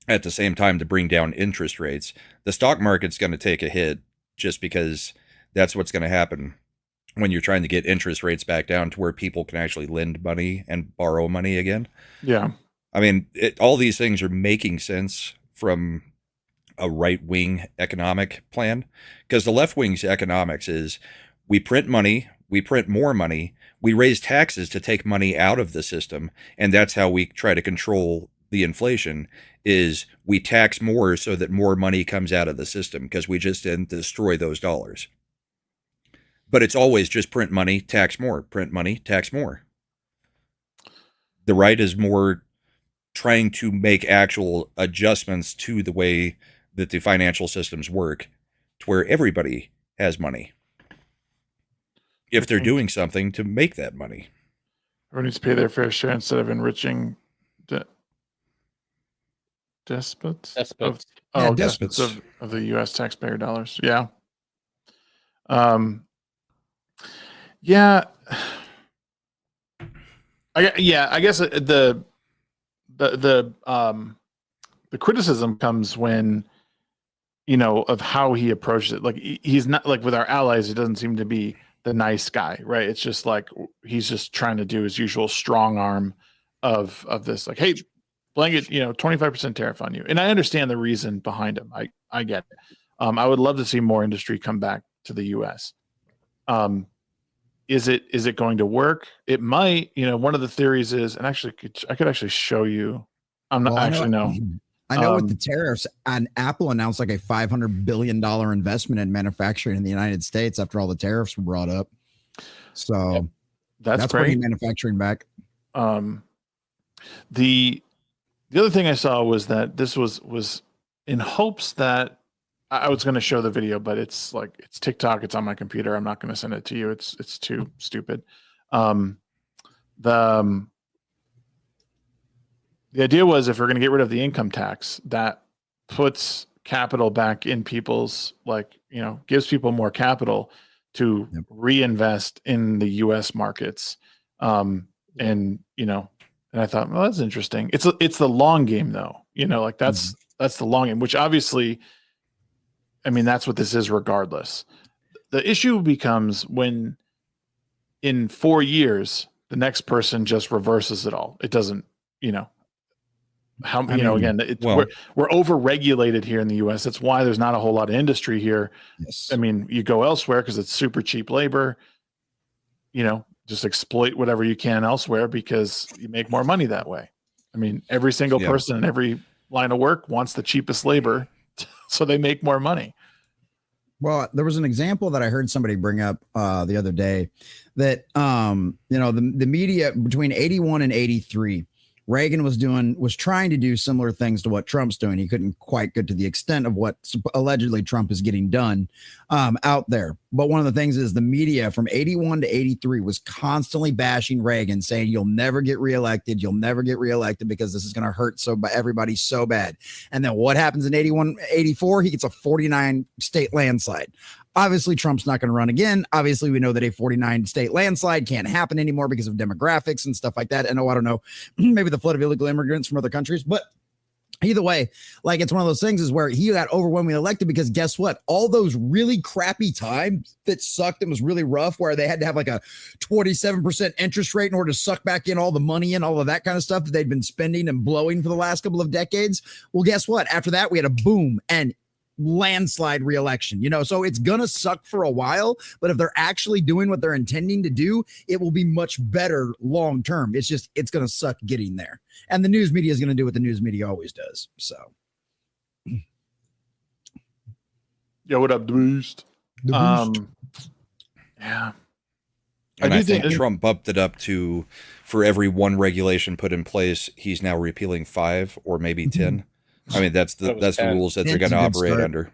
[SPEAKER 3] at the same time, to bring down interest rates, the stock market's going to take a hit just because that's what's going to happen when you're trying to get interest rates back down to where people can actually lend money and borrow money again.
[SPEAKER 1] Yeah.
[SPEAKER 3] I mean, all these things are making sense from a right-wing economic plan, because the left-wing's economics is we print money, we print more money, we raise taxes to take money out of the system, and that's how we try to control the inflation, is we tax more so that more money comes out of the system because we just didn't destroy those dollars. But it's always just print money, tax more, print money, tax more. The right is more trying to make actual adjustments to the way that the financial systems work to where everybody has money if they're doing something to make that money.
[SPEAKER 1] Everyone needs to pay their fair share instead of enriching despots of the U.S. taxpayer dollars. Yeah. I guess the criticism comes when, of how he approaches it. Like, he's not like with our allies, he doesn't seem to be the nice guy, right? It's just like he's just trying to do his usual strong arm of this, like, hey, blanket, 25% tariff on you. And I understand the reason behind him. I get it. I would love to see more industry come back to the US. Is it going to work? It might. One of the theories is, and actually I could actually show you. I'm not
[SPEAKER 4] I know with the tariffs, and Apple announced like a $500 billion investment in manufacturing in the United States after all the tariffs were brought up. So
[SPEAKER 1] that's great.
[SPEAKER 4] Bringing manufacturing back.
[SPEAKER 1] The other thing I saw was that this was in hopes that I was going to show the video, but it's TikTok. It's on my computer. I'm not going to send it to you. It's too stupid. The idea was, if we're going to get rid of the income tax, that puts capital back in people's, gives people more capital to reinvest in the U.S. markets. And I thought, well, that's interesting. It's the long game, though. That's the long game, which obviously, that's what this is regardless. The issue becomes when in 4 years, the next person just reverses it all. It doesn't, we're over-regulated here in the U.S. That's why there's not a whole lot of industry here.
[SPEAKER 4] Yes.
[SPEAKER 1] You go elsewhere because it's super cheap labor, just exploit whatever you can elsewhere because you make more money that way. Every single person in every line of work wants the cheapest labor so they make more money.
[SPEAKER 4] Well, there was an example that I heard somebody bring up the other day that, the media between 81 and 83, Reagan was trying to do similar things to what Trump's doing. He couldn't quite get to the extent of what allegedly Trump is getting done out there. But one of the things is the media from 81 to 83 was constantly bashing Reagan, saying, you'll never get reelected. You'll never get reelected because this is going to hurt everybody so bad. And then what happens in 81, 84? He gets a 49 state landslide. Obviously, Trump's not going to run again. Obviously, we know that a 49 state landslide can't happen anymore because of demographics and stuff like that. And I don't know, maybe the flood of illegal immigrants from other countries, but either way, like it's one of those things is where he got overwhelmingly elected because guess what? All those really crappy times that sucked and was really rough, where they had to have like a 27% interest rate in order to suck back in all the money and all of that kind of stuff that they'd been spending and blowing for the last couple of decades. Well, guess what? After that, we had a boom and landslide reelection, so it's gonna suck for a while, but if they're actually doing what they're intending to do, it will be much better long term. It's gonna suck getting there, and the news media is gonna do what the news media always does. So
[SPEAKER 1] yo, what up, Boost? Yeah,
[SPEAKER 3] and I think Trump bumped it up to, for every one regulation put in place, he's now repealing 5 or maybe 10. I mean, that's the rules that they're going to operate under.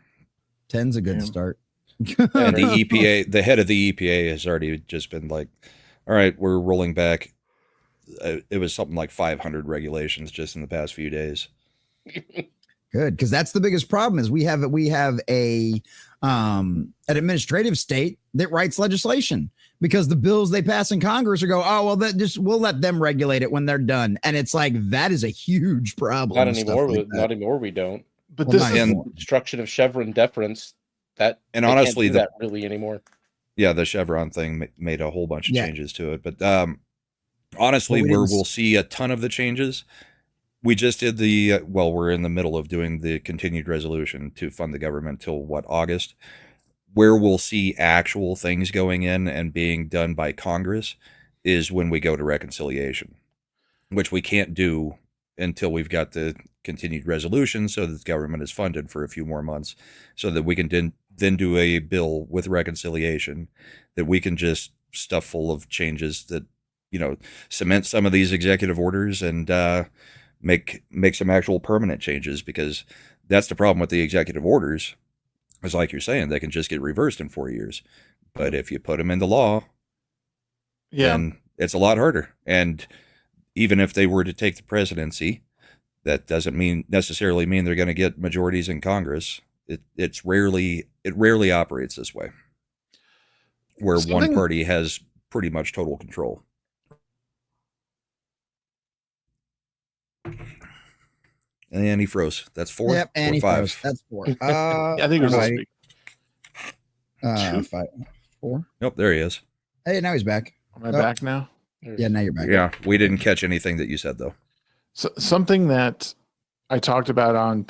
[SPEAKER 4] 10's a good start.
[SPEAKER 3] And the EPA, the head of the EPA has already just been like, all right, we're rolling back. It was something like 500 regulations just in the past few days.
[SPEAKER 4] Good, because that's the biggest problem is we have an administrative state that writes legislation, because the bills they pass in Congress are we'll let them regulate it when they're done, and it's like that is a huge problem.
[SPEAKER 2] Not anymore. Not anymore. We don't.
[SPEAKER 1] But this is
[SPEAKER 2] destruction of Chevron deference. And
[SPEAKER 3] honestly,
[SPEAKER 2] that really anymore.
[SPEAKER 3] Yeah, the Chevron thing made a whole bunch of changes to it, but honestly, we'll see a ton of the changes. We just did we're in the middle of doing the continued resolution to fund the government till August. Where we'll see actual things going in and being done by Congress is when we go to reconciliation, which we can't do until we've got the continued resolution so that the government is funded for a few more months, so that we can then do a bill with reconciliation that we can just stuff full of changes that, cement some of these executive orders and make some actual permanent changes, because that's the problem with the executive orders. It's like you're saying, they can just get reversed in 4 years. But if you put them into law, then it's a lot harder. And even if they were to take the presidency, that doesn't necessarily mean they're going to get majorities in Congress. It rarely operates this way, where one party has pretty much total control. And he froze. That's 4.
[SPEAKER 4] Yep, and he
[SPEAKER 3] 5.
[SPEAKER 4] froze. That's 4.
[SPEAKER 1] I think it was
[SPEAKER 4] 5, 4.
[SPEAKER 3] Nope, there he is.
[SPEAKER 4] Hey, now he's back.
[SPEAKER 1] Am I back now?
[SPEAKER 4] Yeah, now you're back.
[SPEAKER 3] Yeah, we didn't catch anything that you said though.
[SPEAKER 1] So, something that I talked about on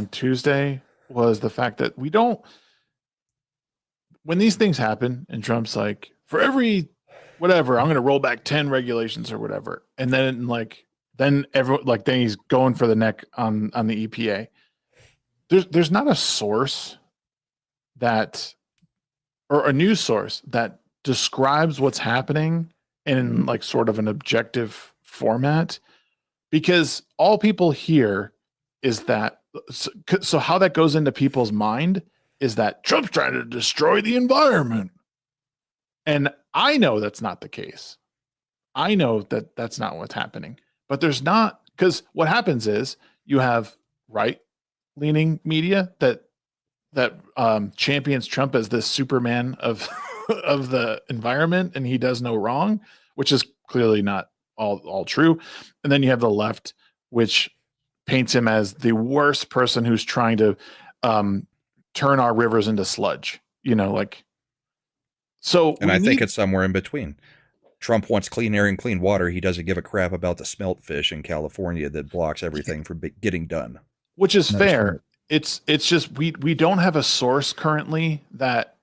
[SPEAKER 1] Tuesday was the fact that when these things happen and Trump's like, for every whatever, I'm going to roll back 10 regulations or whatever, and then then he's going for the neck on the EPA. There's not a source or a news source that describes what's happening in sort of an objective format, because all people hear is that. So how that goes into people's mind is that Trump's trying to destroy the environment. And I know that's not the case. I know that that's not what's happening. But there's not, because what happens is you have right-leaning media that champions Trump as this Superman of the environment, and he does no wrong, which is clearly not all true. And then you have the left, which paints him as the worst person who's trying to turn our rivers into sludge. So,
[SPEAKER 3] and I think it's somewhere in between. Trump wants clean air and clean water. He doesn't give a crap about the smelt fish in California that blocks everything from getting done.
[SPEAKER 1] Which is fair. It's just we don't have a source currently that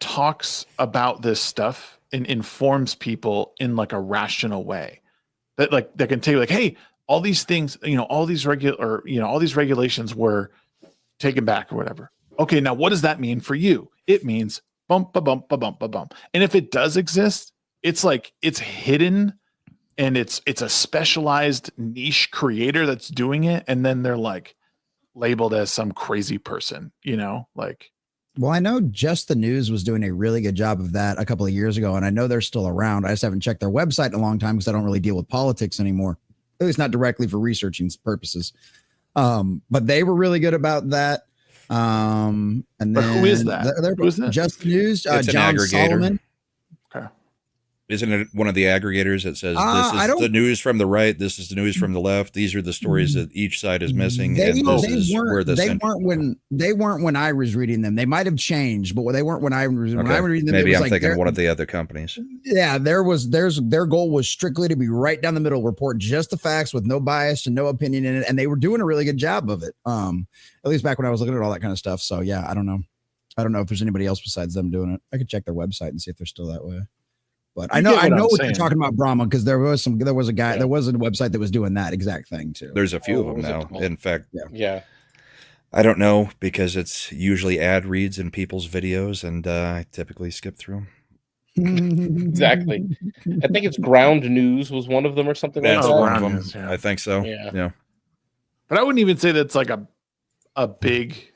[SPEAKER 1] talks about this stuff and informs people in a rational way. That can tell you hey, all these things, all these regulations were taken back or whatever. Okay, now what does that mean for you? It means bump, ba bump, ba bump, ba bump. And if it does exist, it's like it's hidden and it's a specialized niche creator that's doing it. And then they're like labeled as some crazy person, you know, like.
[SPEAKER 4] Well, I know Just the News was doing a really good job of that a couple of years ago, and I know they're still around. I just haven't checked their website in a long time because I don't really deal with politics anymore, at least not directly for researching purposes. But they were really good about that. And then
[SPEAKER 1] who is that? Who is that?
[SPEAKER 4] Just the News.
[SPEAKER 3] It's
[SPEAKER 4] John
[SPEAKER 3] an aggregator.
[SPEAKER 4] Solomon.
[SPEAKER 1] Okay.
[SPEAKER 3] Isn't it one of the aggregators that says this is the news from the right, this is the news from the left, these are the stories that each side is missing,
[SPEAKER 4] They weren't when I was reading them. They might have changed, but they weren't when I was reading them.
[SPEAKER 3] Maybe I'm
[SPEAKER 4] like
[SPEAKER 3] thinking of one of the other companies.
[SPEAKER 4] Yeah, their goal was strictly to be right down the middle, report just the facts with no bias and no opinion in it, and they were doing a really good job of it. At least back when I was looking at all that kind of stuff. So yeah, I don't know if there's anybody else besides them doing it. I could check their website and see if they're still that way. But I know what you're talking about, Brahma, because there was a website that was doing that exact thing too.
[SPEAKER 3] There's a few of them now. In fact,
[SPEAKER 2] yeah.
[SPEAKER 3] I don't know because it's usually ad reads in people's videos, and I typically skip through them.
[SPEAKER 2] Exactly. I think it's Ground News was one of them or something like that.
[SPEAKER 3] One of them. Yeah. I think so. Yeah.
[SPEAKER 1] But I wouldn't even say that's like a big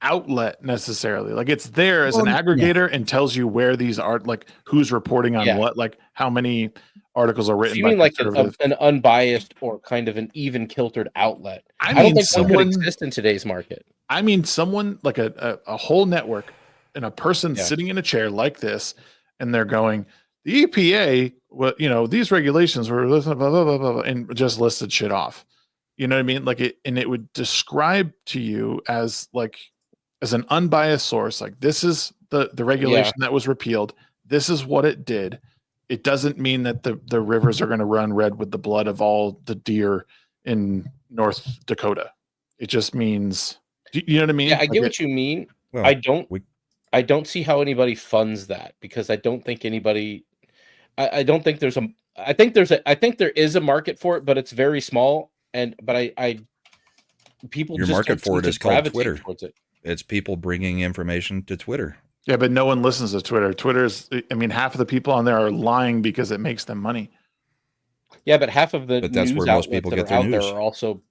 [SPEAKER 1] outlet necessarily. Like it's there as an aggregator and tells you where these are, like who's reporting on what, like how many articles are written.
[SPEAKER 2] You mean like an unbiased or kind of an even kiltered outlet? I don't think one could exist in today's market.
[SPEAKER 1] I mean, someone like a whole network and a person sitting in a chair like this, and they're going, the EPA, these regulations were blah, blah, blah, blah, blah, and just listed shit off. You know what I mean? Like it would describe to you as an unbiased source, like this is the regulation that was repealed. This is what it did. It doesn't mean that the rivers are going to run red with the blood of all the deer in North Dakota. It just means, you know what I mean?
[SPEAKER 2] Yeah, I get what you mean. Well, I don't see how anybody funds that because I don't think anybody. I don't think there's a. I think there is a market for it, but it's very small. People.
[SPEAKER 3] Your
[SPEAKER 2] just
[SPEAKER 3] market for it is called Twitter. It's people bringing information to Twitter.
[SPEAKER 1] Yeah, but no one listens to Twitter. Half of the people on there are lying because it makes them money.
[SPEAKER 2] Yeah, but half of the news where most people get their news. There are also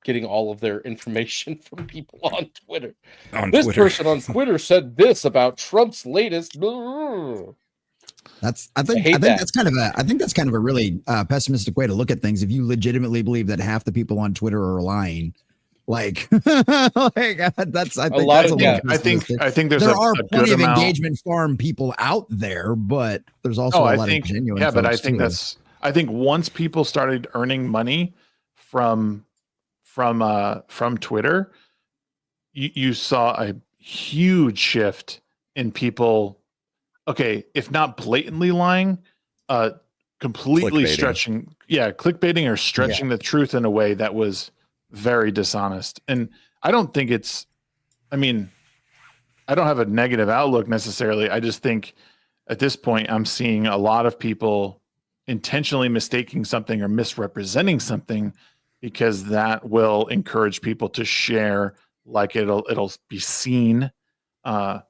[SPEAKER 2] getting all of their information from people on Twitter. This person on Twitter said this about Trump's latest.
[SPEAKER 4] I think that's kind of a really pessimistic way to look at things. If you legitimately believe that half the people on Twitter are lying. I think there's there are plenty of engagement farm people out there, but there's also a lot of genuine.
[SPEAKER 1] Yeah, but I think once people started earning money from Twitter, you saw a huge shift in people. Okay, if not blatantly lying, completely clickbaiting or stretching the truth in a way that was very dishonest. And I don't think I don't have a negative outlook necessarily. I just think at this point I'm seeing a lot of people intentionally mistaking something or misrepresenting something because that will encourage people to share, like it'll be seen. I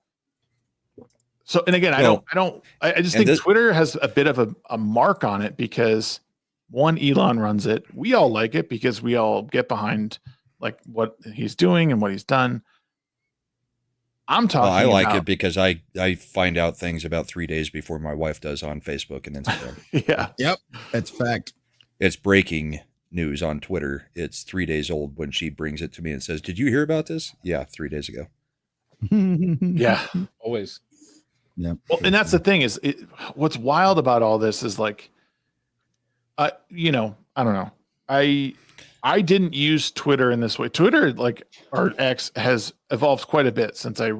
[SPEAKER 1] just think Twitter has a bit of a mark on it because one, Elon runs it. We all like it because we all get behind like what he's doing and what he's done. I
[SPEAKER 3] like it because I find out things about 3 days before my wife does on Facebook and Instagram.
[SPEAKER 1] Yeah.
[SPEAKER 4] Yep. That's fact.
[SPEAKER 3] It's breaking news on Twitter. It's 3 days old when she brings it to me and says, "Did you hear about this?" Yeah, 3 days ago.
[SPEAKER 1] Yeah.
[SPEAKER 2] Always.
[SPEAKER 4] Yeah.
[SPEAKER 1] Well, and that's the thing is what's wild about all this is like, I don't know. I didn't use Twitter in this way. Twitter, or X, has evolved quite a bit since I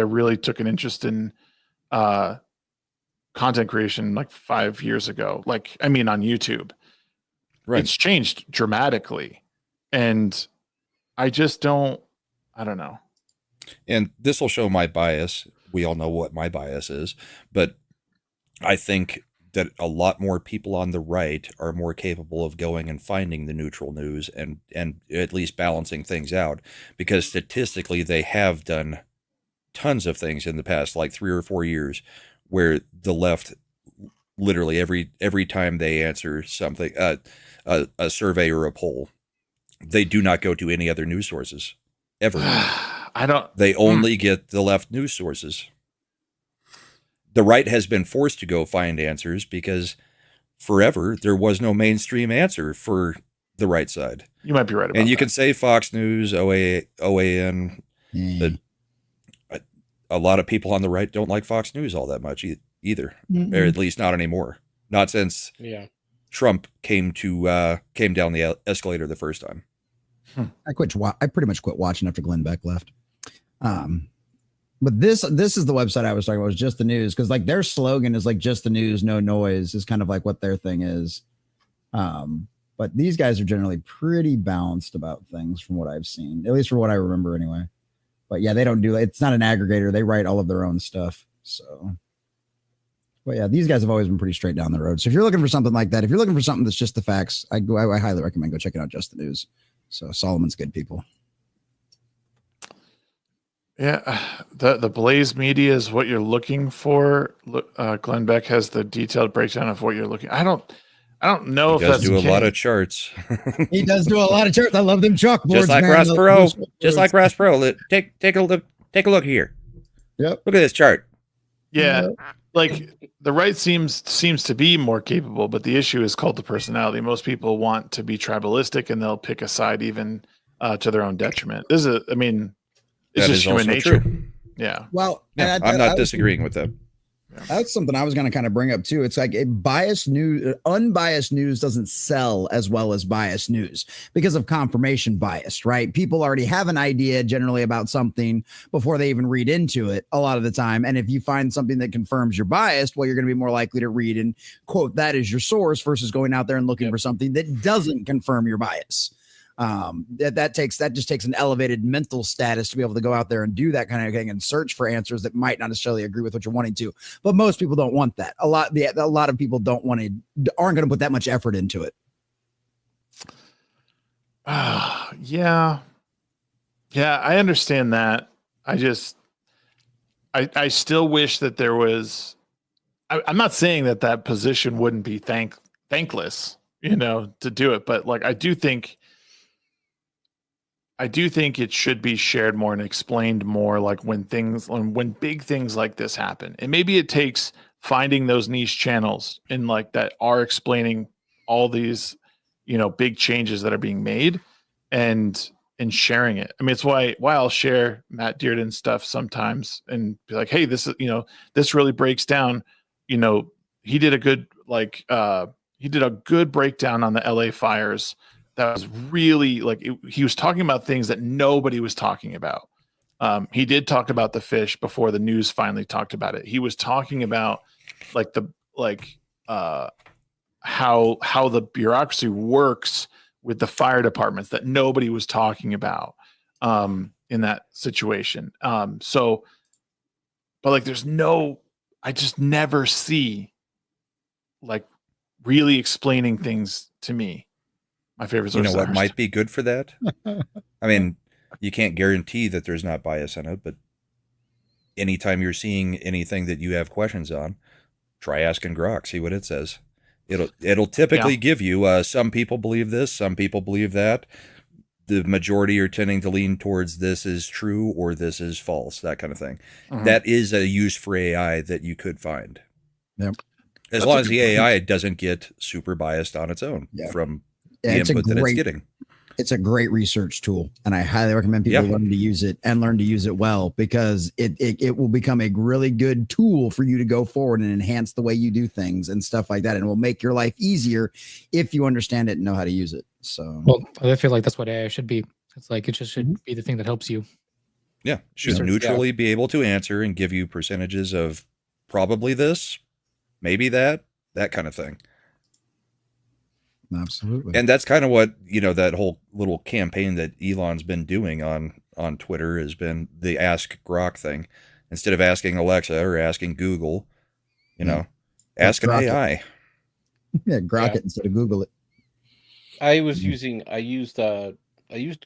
[SPEAKER 1] really took an interest in content creation like 5 years ago. On YouTube. Right. It's changed dramatically. And I don't know.
[SPEAKER 3] And this will show my bias. We all know what my bias is, but I think that a lot more people on the right are more capable of going and finding the neutral news and at least balancing things out, because statistically they have done tons of things in the past, like 3 or 4 years, where the left literally every time they answer something, a survey or a poll, they do not go to any other news sources ever. They only get the left news sources. The right has been forced to go find answers because forever there was no mainstream answer for the right side.
[SPEAKER 1] You might be right about that.
[SPEAKER 3] And you can say Fox News, OAN, but a lot of people on the right don't like Fox News all that much either, or at least not anymore. Not since Trump came down the escalator the first time.
[SPEAKER 4] I pretty much quit watching after Glenn Beck left. But this is the website I was talking about, was Just the News, because like their slogan is like just the news, no noise, is kind of like what their thing is. But these guys are generally pretty balanced about things from what I've seen, at least for what I remember anyway. But yeah, they don't do it's not an aggregator. They write all of their own stuff. So, but yeah, these guys have always been pretty straight down the road. So if you're looking for something like that, if you're looking for something that's just the facts, I highly recommend go checking out Just the News. So Solomon's good people.
[SPEAKER 1] Yeah, the Blaze Media is what you're looking for. Glenn Beck has the detailed breakdown of what you're looking. I don't know if that's
[SPEAKER 3] do a lot of charts.
[SPEAKER 4] He does do a lot of charts. I love them chalkboards.
[SPEAKER 3] Just like Ross Pro. Just like Ross Pro. Take a look. Take a look here.
[SPEAKER 4] Yep.
[SPEAKER 3] Look at this chart.
[SPEAKER 1] Yeah, like the right seems to be more capable, but the issue is cult of personality. Most people want to be tribalistic, and they'll pick a side even to their own detriment. It's just human nature. True. Yeah.
[SPEAKER 4] Well,
[SPEAKER 3] yeah, I'm not disagreeing with that.
[SPEAKER 4] That's something I was going to kind of bring up too. It's like unbiased news doesn't sell as well as biased news because of confirmation bias, right? People already have an idea generally about something before they even read into it a lot of the time. And if you find something that confirms you're biased, well, you're going to be more likely to read and quote that as your source versus going out there and looking for something that doesn't confirm your bias. That just takes an elevated mental status to be able to go out there and do that kind of thing and search for answers that might not necessarily agree with what you're wanting to. But most people don't want that. A lot of people aren't going to put that much effort into it.
[SPEAKER 1] Yeah, I understand that. I still wish that there was. I'm not saying that position wouldn't be thankless, to do it, but like I do think it should be shared more and explained more, like when big things like this happen. And maybe it takes finding those niche channels and like that are explaining all these, big changes that are being made and sharing it. I mean, it's why I'll share Matt Dearden stuff sometimes and be like, hey, this is, this really breaks down, he did a good, he did a good breakdown on the LA fires. That was really he was talking about things that nobody was talking about. He did talk about the fish before the news finally talked about it. He was talking about how the bureaucracy works with the fire departments that nobody was talking about in that situation. I just never see really explaining things to me. My favorite source.
[SPEAKER 3] What might be good for that? I mean, you can't guarantee that there's not bias in it, but anytime you're seeing anything that you have questions on, try asking Grok, see what it says. It'll typically give you some people believe this, some people believe that. The majority are tending to lean towards this is true or this is false, that kind of thing. Mm-hmm. That is a use for AI that you could find.
[SPEAKER 4] Yep.
[SPEAKER 3] As long as the AI doesn't get super biased on its own from the input that it's getting.
[SPEAKER 4] It's a great research tool, and I highly recommend people learn to use it and learn to use it well, because it will become a really good tool for you to go forward and enhance the way you do things and stuff like that, and it will make your life easier if you understand it and know how to use it. So,
[SPEAKER 6] well, I feel like that's what AI should be. It's like it just should be the thing that helps you.
[SPEAKER 3] Yeah, should neutrally be able to answer and give you percentages of probably this, maybe that kind of thing.
[SPEAKER 4] Absolutely.
[SPEAKER 3] And that's kind of what, that whole little campaign that Elon's been doing on Twitter has been the Ask Grok thing. Instead of asking Alexa or asking Google, Ask an AI.
[SPEAKER 4] Yeah, Grok it instead of Google it.
[SPEAKER 2] I used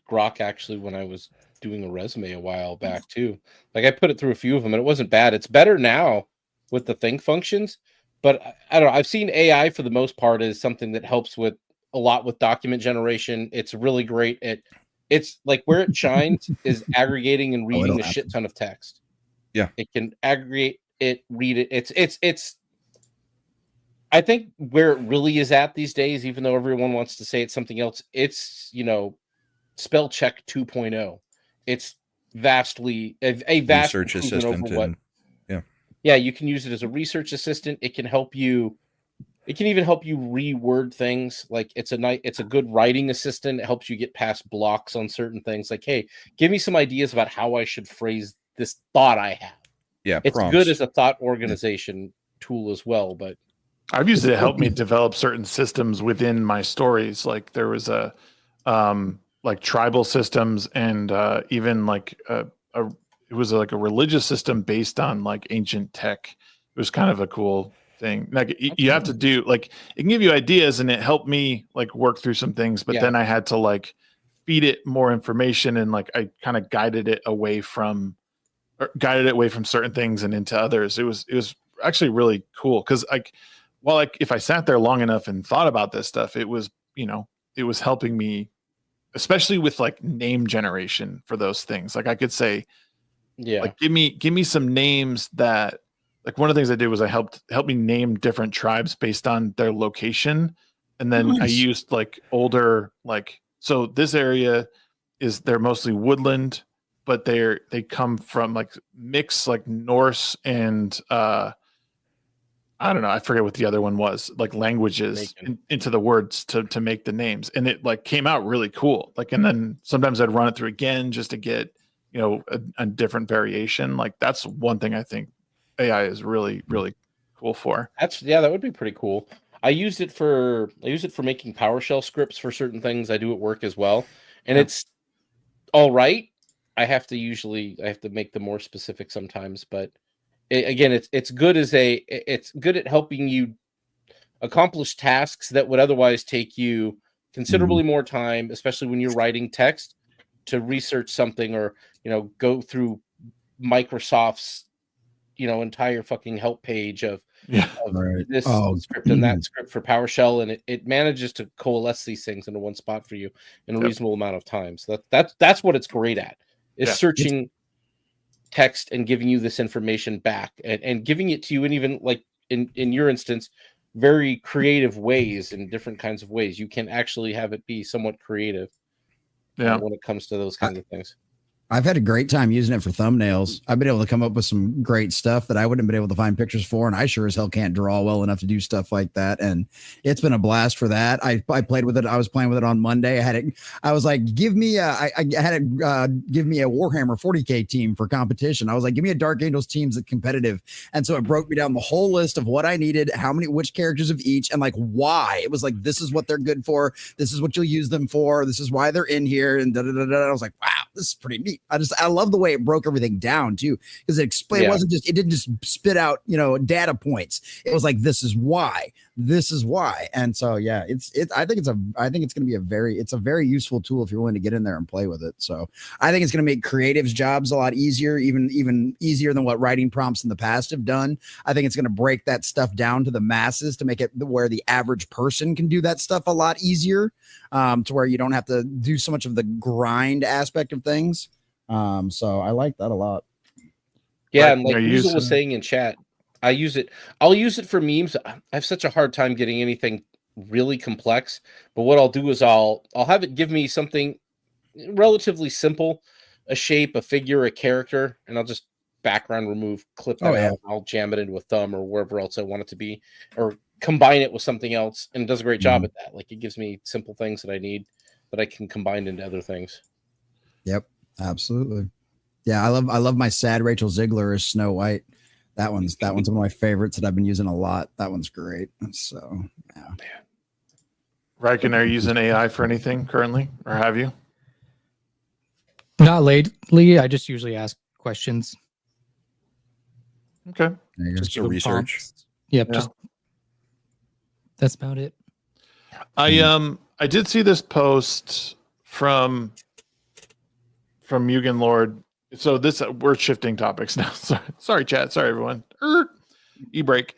[SPEAKER 2] Grok actually when I was doing a resume a while back too. Like I put it through a few of them and it wasn't bad. It's better now with the think functions, but I don't know. I've seen AI for the most part as something that helps with a lot with document generation. It's really great at it's like where it shines is aggregating and reading a shit ton of text.
[SPEAKER 3] Yeah.
[SPEAKER 2] It can aggregate it, read it. It's I think where it really is at these days, even though everyone wants to say it's something else, it's, spell check 2.0. It's vastly a vast
[SPEAKER 3] research assistant.
[SPEAKER 2] Yeah, you can use it as a research assistant. It can help you. It can even help you reword things. Like it's a good writing assistant. It helps you get past blocks on certain things. Like, hey, give me some ideas about how I should phrase this thought I have.
[SPEAKER 3] Yeah,
[SPEAKER 2] it's
[SPEAKER 3] prompts.
[SPEAKER 2] Good as a thought organization tool as well. But
[SPEAKER 1] I've used it to help me develop certain systems within my stories. Like there was a like tribal systems and even like it was like a religious system based on like ancient tech. It was kind of a cool thing. Like you have to do like it can give you ideas and it helped me like work through some things, but then I had to like feed it more information and like I kind of guided it away from certain things and into others. It was actually really cool because if I sat there long enough and thought about this stuff, it was helping me, especially with like name generation for those things. Like I could say, like give me some names that, like one of the things I did was I helped me name different tribes based on their location. And then I used like older, like, so this area they're mostly woodland, but they come from like mix like Norse and I don't know. I forget what the other one was, like languages into the words to make the names. And it like came out really cool. Like, and then sometimes I'd run it through again just to get, a different variation. Like that's one thing I think AI is really, really cool for.
[SPEAKER 2] That would be pretty cool. I use it for making PowerShell scripts for certain things I do at work as well. And it's all right. I have to make them more specific sometimes, but it's good it's good at helping you accomplish tasks that would otherwise take you considerably more time, especially when you're writing text to research something or, go through Microsoft's, entire fucking help page of this script and that script for PowerShell. And it manages to coalesce these things into one spot for you in a reasonable amount of time. So that's what it's great at is searching text and giving you this information back and giving it to you. And even like in your instance, very creative ways, in different kinds of ways. You can actually have it be somewhat creative when it comes to those kinds of things.
[SPEAKER 4] I've had a great time using it for thumbnails. I've been able to come up with some great stuff that I wouldn't have been able to find pictures for. And I sure as hell can't draw well enough to do stuff like that. And it's been a blast for that. I played with it. I was playing with it on Monday. I was like, give me a Warhammer 40K team for competition. I was like, give me a Dark Angels teams that's competitive. And so it broke me down the whole list of what I needed, which characters of each, and like why. It was like, this is what they're good for. This is what you'll use them for. This is why they're in here. And I was like, wow, this is pretty neat. I love the way it broke everything down too, because it explained, it didn't just spit out, data points. It was like, this is why. And so, I think it's going to be a very useful tool if you're willing to get in there and play with it. So I think it's going to make creatives' jobs a lot easier, even easier than what writing prompts in the past have done. I think it's going to break that stuff down to the masses to make it where the average person can do that stuff a lot easier, to where you don't have to do so much of the grind aspect of things. So I like that a lot.
[SPEAKER 2] Yeah, and like Weasel was saying in chat, I'll use it for memes. I have such a hard time getting anything really complex, but what I'll do is I'll have it give me something relatively simple, a shape, a figure, a character, and I'll just background remove, clip that out, I'll jam it into a thumb or wherever else I want it to be, or combine it with something else, and it does a great job at that. Like it gives me simple things that I need that I can combine into other things.
[SPEAKER 4] Yep, absolutely. Yeah, I love my sad Rachel Ziegler as Snow White. That one's one of my favorites that I've been using a lot. That one's great. So yeah.
[SPEAKER 1] Raiken, are you using AI for anything currently, or have you?
[SPEAKER 6] Not lately. I just usually ask questions.
[SPEAKER 1] Okay.
[SPEAKER 4] Just
[SPEAKER 3] research.
[SPEAKER 6] Yep. Yeah. Just That's about it.
[SPEAKER 1] I did see this post from Mugen Lord. So this we're shifting topics now. Sorry, chat. Sorry, everyone. E-break.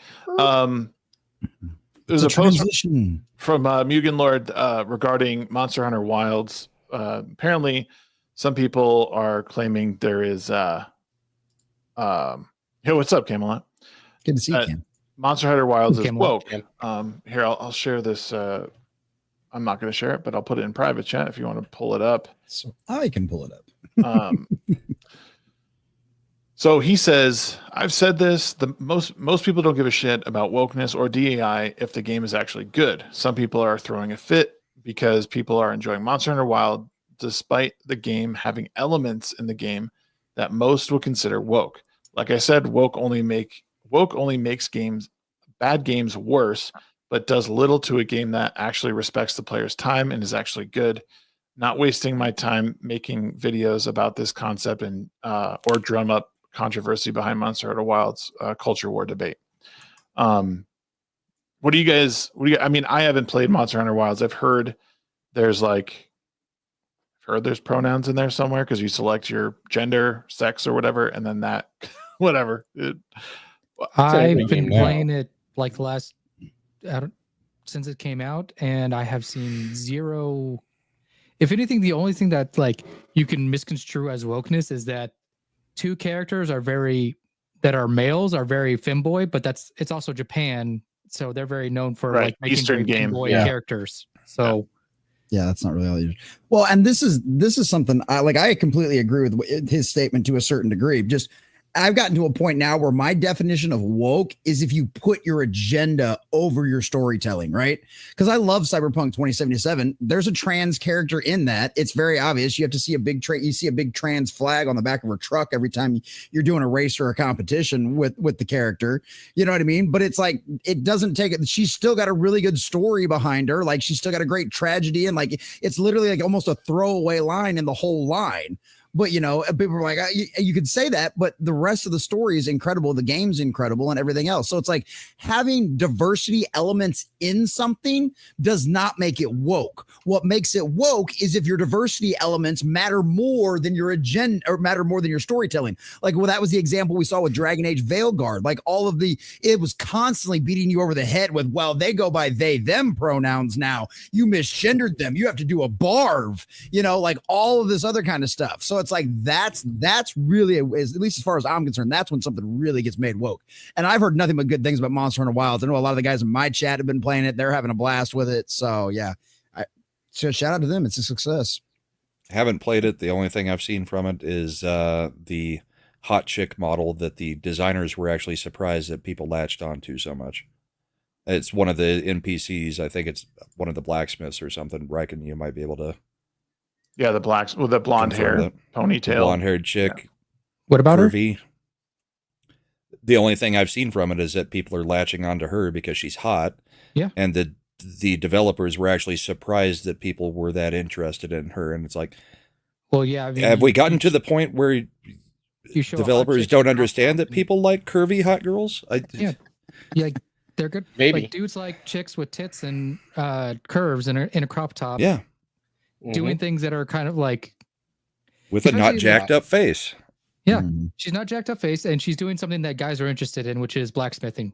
[SPEAKER 1] There's a post from Mugen Lord regarding Monster Hunter Wilds. Apparently, some people are claiming there is. Hey, what's up, Camelot?
[SPEAKER 4] Good to see you, Cam.
[SPEAKER 1] Monster Hunter Wilds is
[SPEAKER 6] Camelot.
[SPEAKER 1] woke. Here, I'll share this. I'm not going to share it, but I'll put it in private chat if you want to pull it up.
[SPEAKER 4] So I can pull it up.
[SPEAKER 1] So he says, I've said this, most people don't give a shit about wokeness or DAI if the game is actually good. Some people are throwing a fit because people are enjoying Monster Hunter Wild despite the game having elements in the game that most would consider woke. Like I said, woke only makes bad games worse, but does little to a game that actually respects the player's time and is actually good. Not wasting my time making videos about this concept and or drum up controversy behind Monster Hunter Wild's culture war debate. What do you guys? I mean, I haven't played Monster Hunter Wilds. I've heard there's pronouns in there somewhere because you select your gender, sex, or whatever, and then that whatever.
[SPEAKER 6] I've been playing it like since it came out, and I have seen zero. If anything, the only thing that like you can misconstrue as wokeness is that two characters that are males are very femboy, but it's also Japan, so they're very known for like making
[SPEAKER 1] Eastern game
[SPEAKER 6] characters. So
[SPEAKER 4] yeah, that's not really all you. Well, and this is something I completely agree with his statement to a certain degree. Just I've gotten to a point now where my definition of woke is if you put your agenda over your storytelling, right? Because I love Cyberpunk 2077. There's a trans character in that. It's very obvious. You have to see you see a big trans flag on the back of her truck every time you're doing a race or a competition with the character. You know what I mean? But it's like, it doesn't take it. She's still got a really good story behind her. Like she's still got a great tragedy. And like, it's literally like almost a throwaway line in the whole line. But, you know, people are like, you could say that, but the rest of the story is incredible. The game's incredible and everything else. So it's like having diversity elements in something does not make it woke. What makes it woke is if your diversity elements matter more than your agenda or matter more than your storytelling. Like, well, that was the example we saw with Dragon Age Veilguard. Like it was constantly beating you over the head with, well, they go by they, them pronouns now. You misgendered them. You have to do a barv, you know, like all of this other kind of stuff. So it's like that's really, at least as far as I'm concerned, that's when something really gets made woke. And I've heard nothing but good things about Monster Hunter Wilds. I know a lot of the guys in my chat have been playing it. They're having a blast with it. So yeah, so shout out to them. It's a success.
[SPEAKER 3] Haven't played it. The only thing I've seen from it is the hot chick model that the designers were actually surprised that people latched onto so much. It's one of the NPCs. I think it's one of the blacksmiths or something. Reiken, you might be able to.
[SPEAKER 1] Yeah, the blonde hair, ponytail,
[SPEAKER 3] blonde haired chick.
[SPEAKER 6] Yeah. What about
[SPEAKER 3] curvy. Her? The only thing I've seen from it is that people are latching onto her because she's hot.
[SPEAKER 6] Yeah.
[SPEAKER 3] And the developers were actually surprised that people were that interested in her. And it's like,
[SPEAKER 6] well, yeah. I mean,
[SPEAKER 3] have we gotten to the point where developers don't understand that people like curvy hot girls?
[SPEAKER 6] Yeah, they're good.
[SPEAKER 2] Maybe
[SPEAKER 6] like, dudes like chicks with tits and curves in a crop top.
[SPEAKER 3] Yeah.
[SPEAKER 6] Doing things that are kind of like
[SPEAKER 3] with a not jacked up face.
[SPEAKER 6] Yeah, she's not jacked up face, and she's doing something that guys are interested in, which is blacksmithing.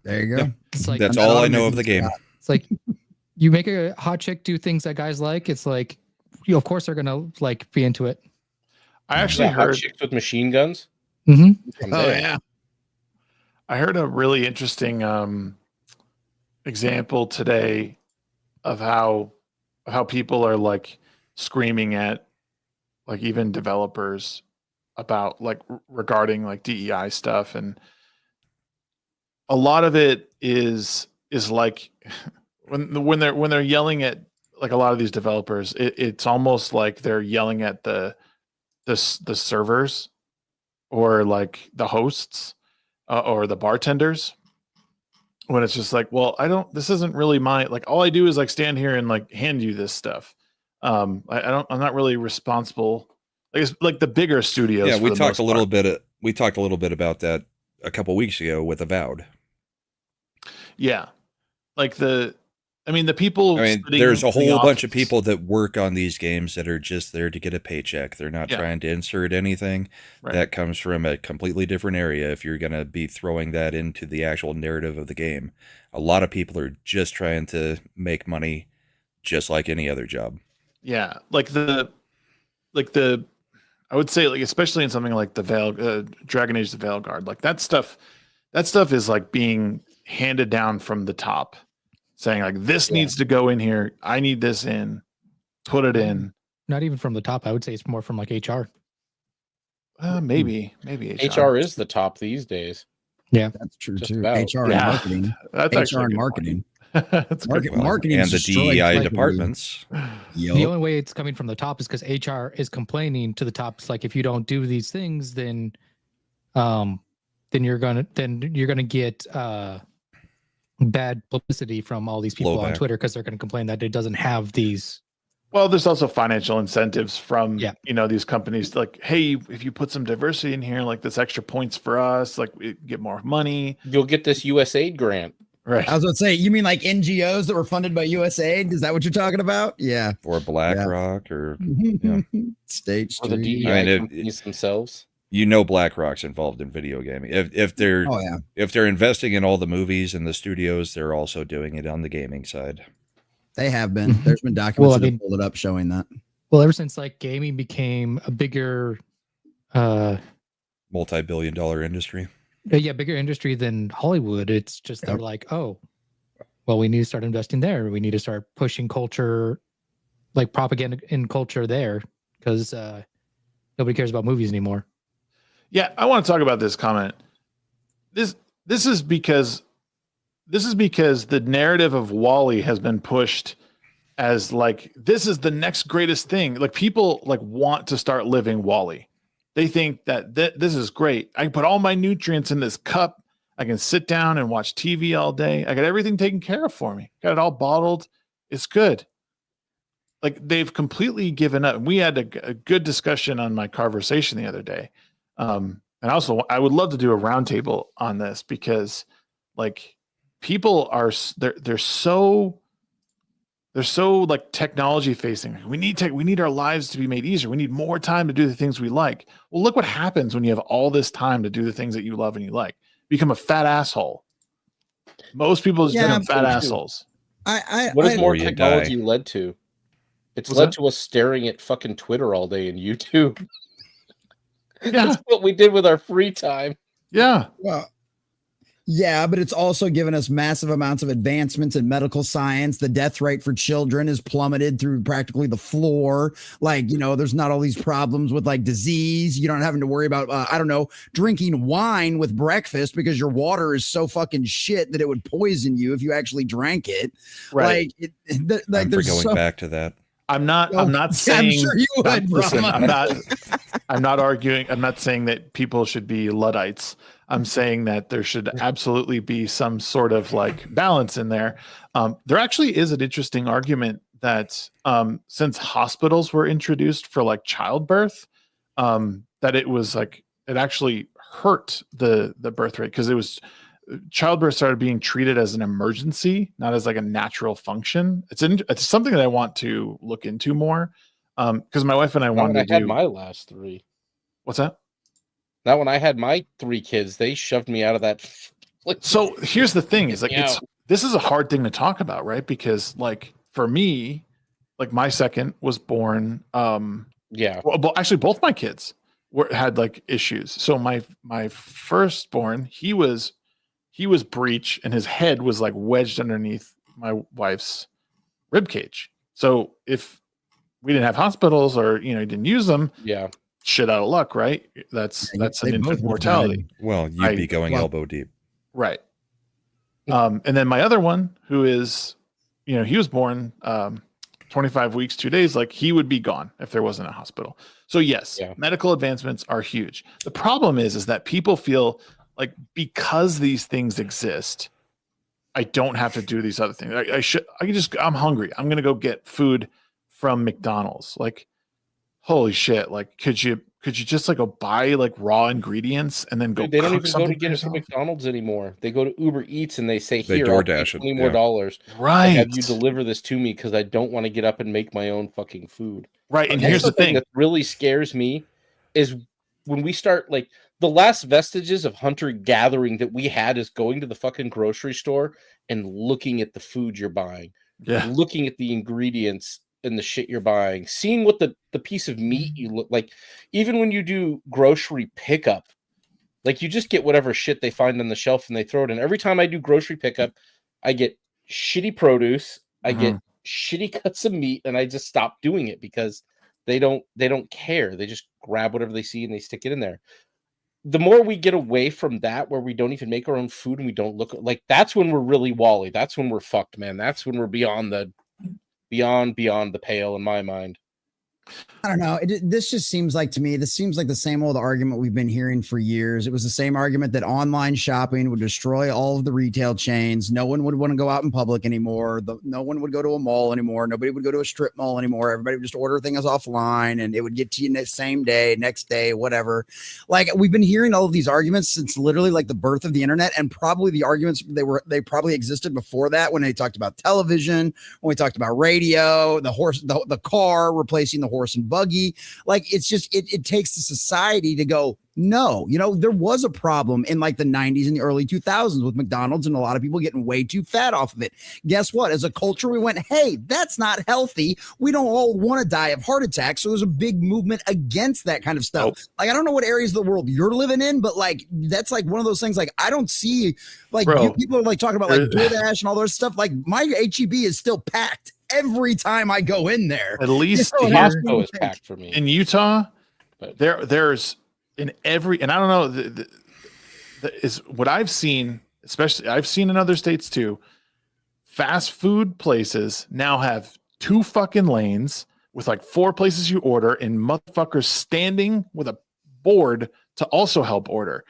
[SPEAKER 4] There you go.
[SPEAKER 3] Yeah.
[SPEAKER 6] It's like
[SPEAKER 3] that's all I know of the game.
[SPEAKER 6] It's like you make a hot chick do things that guys like. It's like, of course they're gonna like be into it.
[SPEAKER 1] I actually heard
[SPEAKER 2] hot chicks with machine guns.
[SPEAKER 6] Mm-hmm.
[SPEAKER 4] Oh yeah.
[SPEAKER 1] I heard a really interesting example today of how people are like screaming at like even developers about like regarding like DEI stuff, and a lot of it is like when they're yelling at like a lot of these developers, it's almost like they're yelling at the servers or like the hosts or the bartenders, when it's just like, well, this isn't really like all I do is like stand here and like hand you this stuff. I'm not really responsible. Like it's like the bigger studios.
[SPEAKER 3] Yeah, we talked a little bit about that a couple weeks ago with Avowed.
[SPEAKER 1] Yeah. like the people.
[SPEAKER 3] I mean, there's a whole bunch of people that work on these games that are just there to get a paycheck. They're not trying to insert anything that comes from a completely different area. If you're going to be throwing that into the actual narrative of the game, a lot of people are just trying to make money, just like any other job.
[SPEAKER 1] Yeah, like the, I would say, like, especially in something like the Dragon Age: The Veilguard, like that stuff is like being handed down from the top, saying like this needs to go in here. I need this in, put it in.
[SPEAKER 6] Not even from the top. I would say it's more from like HR.
[SPEAKER 1] Maybe
[SPEAKER 2] HR is the top these days.
[SPEAKER 4] Yeah, that's true too. HR and marketing.
[SPEAKER 1] That's
[SPEAKER 4] HR and marketing.
[SPEAKER 1] That's
[SPEAKER 4] marketing
[SPEAKER 3] and the DEI departments.
[SPEAKER 6] The only way it's coming from the top is because HR is complaining to the top. It's like, if you don't do these things, then you're gonna get bad publicity from all these people on Twitter, because they're gonna complain that it doesn't have these.
[SPEAKER 1] Well, there's also financial incentives from these companies, like, hey, if you put some diversity in here, like this extra points for us, like we get more money.
[SPEAKER 2] You'll get this USAID grant.
[SPEAKER 1] Right.
[SPEAKER 4] I was going to say, you mean like NGOs that were funded by USAID? Is that what you're talking about? Yeah.
[SPEAKER 3] Or BlackRock or
[SPEAKER 4] State Street.
[SPEAKER 2] Or the DEI companies themselves.
[SPEAKER 3] You know, BlackRock's involved in video gaming. If they're investing in all the movies and the studios, they're also doing it on the gaming side.
[SPEAKER 4] They have been. There's been documents that have pulled it up showing that.
[SPEAKER 6] Well, ever since like gaming became a bigger
[SPEAKER 3] multi-billion-dollar industry.
[SPEAKER 6] Bigger industry than Hollywood. It's just they're like, oh, well, we need to start investing there. We need to start pushing culture, like propaganda in culture there, because nobody cares about movies anymore.
[SPEAKER 1] Yeah, I want to talk about this comment. This is because the narrative of WALL-E has been pushed as like, this is the next greatest thing. Like, people like want to start living WALL-E. They think that this is great. I can put all my nutrients in this cup. I can sit down and watch TV all day. I got everything taken care of for me. Got it all bottled. It's good. Like, they've completely given up. We had a good discussion on my conversation the other day. And also, I would love to do a roundtable on this, because like, people are they're so like technology facing. We need our lives to be made easier. We need more time to do the things we like. Well, look what happens when you have all this time to do the things that you love and you like. Become a fat asshole. Most people just become fat assholes.
[SPEAKER 2] What has more technology led to? It's led to us staring at fucking Twitter all day and YouTube. That's what we did with our free time.
[SPEAKER 1] Yeah.
[SPEAKER 4] Well, yeah, but it's also given us massive amounts of advancements in medical science. The death rate for children is plummeted through practically the floor. Like, there's not all these problems with like disease. You don't having to worry about, drinking wine with breakfast because your water is so fucking shit that it would poison you if you actually drank it.
[SPEAKER 1] Right.
[SPEAKER 3] Like, we're going back to that.
[SPEAKER 1] I'm not saying,
[SPEAKER 4] I'm sure you would,
[SPEAKER 1] listen, I'm not arguing. I'm not saying that people should be Luddites. I'm saying that there should absolutely be some sort of like balance in there. There actually is an interesting argument that since hospitals were introduced for like childbirth, that it was like, it actually hurt the birth rate, because it was, childbirth started being treated as an emergency, not as like a natural function. It's something that I want to look into more, because my wife and I wanted to do.
[SPEAKER 2] My last 3.
[SPEAKER 1] What's that?
[SPEAKER 2] Now, when I had my 3 kids, they shoved me out of that.
[SPEAKER 1] So here's the thing: is like, this is a hard thing to talk about, right? Because like, for me, like, my second was born. Well, actually, both my kids had like issues. So my firstborn, he was breech, and his head was like wedged underneath my wife's rib cage. So if we didn't have hospitals, or he didn't use them, shit out of luck, right? That's an infant mortality.
[SPEAKER 3] Well, you'd be going elbow deep,
[SPEAKER 1] right? And then my other one, who is, he was born 25 weeks, 2 days, like, he would be gone if there wasn't a hospital. So yes, medical advancements are huge. The problem is that people feel like, because these things exist, I don't have to do these other things. I'm hungry. I'm going to go get food from McDonald's. Like, holy shit. Like, could you Could you just like go buy like raw ingredients and then go?
[SPEAKER 2] They don't
[SPEAKER 1] cook
[SPEAKER 2] even go to
[SPEAKER 1] something for
[SPEAKER 2] get it
[SPEAKER 1] yourself?
[SPEAKER 2] from McDonald's anymore. They go to Uber Eats and they say,
[SPEAKER 3] They
[SPEAKER 2] "Here, I'll pay
[SPEAKER 3] DoorDash it,
[SPEAKER 2] $20 more
[SPEAKER 3] yeah.
[SPEAKER 2] dollars to
[SPEAKER 1] Right.
[SPEAKER 2] have you deliver this to me because I don't want to get up and make my own fucking food."
[SPEAKER 1] Right. And
[SPEAKER 2] That's
[SPEAKER 1] here's the thing
[SPEAKER 2] that really scares me is when we start like the last vestiges of hunter gathering that we had is going to the fucking grocery store and looking at the food you're buying, looking at the ingredients and the shit you're buying, seeing what the piece of meat you look like. Even when you do grocery pickup, like you just get whatever shit they find on the shelf and they throw it in. Every time I do grocery pickup, I get shitty produce, I get shitty cuts of meat, and I just stop doing it because they don't care. They just grab whatever they see and they stick it in there. The more we get away from that, where we don't even make our own food and we don't look like, that's when we're really Wally. That's when we're fucked, man. That's when we're beyond the pale in my mind.
[SPEAKER 4] I don't know. This just seems like, to me, this seems like the same old argument we've been hearing for years. It was the same argument that online shopping would destroy all of the retail chains. No one would want to go out in public anymore. No one would go to a mall anymore. Nobody would go to a strip mall anymore. Everybody would just order things offline and it would get to you the same day, next day, whatever. Like, we've been hearing all of these arguments since literally like the birth of the internet, and probably the arguments they probably existed before that when they talked about television, when we talked about radio, the car replacing the horse and buggy. Like, it's just it takes the society to go, no, there was a problem in like the 90s and the early 2000s with McDonald's and a lot of people getting way too fat off of it. Guess what? As a culture, we went, hey, that's not healthy. We don't all want to die of heart attacks. So there's a big movement against that kind of stuff.
[SPEAKER 1] Nope.
[SPEAKER 4] Like, I don't know what areas of the world you're living in, but like, that's like one of those things. Like, I don't see like people are like talking about like DoorDash and all those stuff. Like, my HEB is still packed every time I go in there.
[SPEAKER 1] At least
[SPEAKER 2] Costco is packed for me
[SPEAKER 1] in Utah. But there's in every, and I don't know, is what I've seen, especially I've seen in other states too. Fast food places now have 2 fucking lanes with like 4 places you order, and motherfuckers standing with a board to also help order.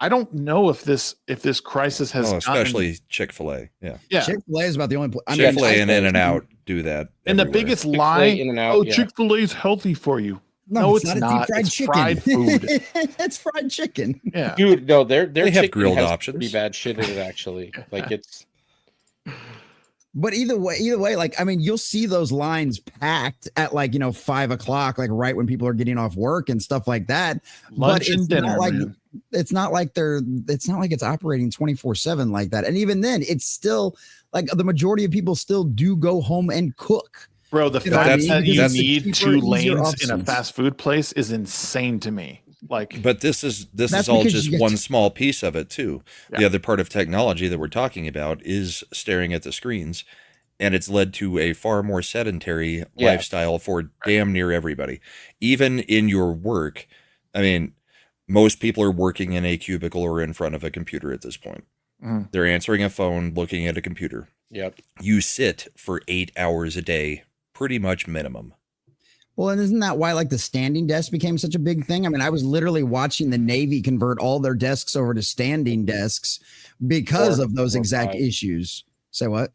[SPEAKER 1] I don't know if this crisis has
[SPEAKER 3] especially Chick-fil-A. Yeah.
[SPEAKER 4] Chick-fil-A is about the only place.
[SPEAKER 3] Chick-fil-A and In-N-Out do that.
[SPEAKER 1] And
[SPEAKER 3] everywhere.
[SPEAKER 1] the biggest lie,
[SPEAKER 2] In-N-Out,
[SPEAKER 1] Chick-fil-A is healthy for you.
[SPEAKER 4] No, it's not.
[SPEAKER 1] It's
[SPEAKER 4] chicken.
[SPEAKER 1] fried food.
[SPEAKER 4] It's fried chicken.
[SPEAKER 1] Yeah,
[SPEAKER 2] dude. No, they
[SPEAKER 3] have grilled options.
[SPEAKER 2] Pretty bad shit in it, actually. Like, it's.
[SPEAKER 4] But either way, like, I mean, you'll see those lines packed at like 5 o'clock, like right when people are getting off work and stuff like that.
[SPEAKER 1] Lunch and dinner.
[SPEAKER 4] It's not like it's operating 24/7 like that. And even then, it's still like the majority of people still do go home and cook.
[SPEAKER 1] Bro, the fact that you need
[SPEAKER 4] cheaper,
[SPEAKER 1] 2 lanes
[SPEAKER 4] options.
[SPEAKER 1] in a fast food place is insane to me. Like,
[SPEAKER 3] but this is all just one small piece of it too. Yeah. The other part of technology that we're talking about is staring at the screens, and it's led to a far more sedentary lifestyle for damn near everybody. Even in your work, I mean, most people are working in a cubicle or in front of a computer at this point. They're answering a phone, looking at a computer.
[SPEAKER 2] Yep.
[SPEAKER 3] You sit for 8 hours a day, pretty much minimum.
[SPEAKER 4] Well, and isn't that why like the standing desk became such a big thing? I mean, I was literally watching the Navy convert all their desks over to standing because of those exact issues. Say what?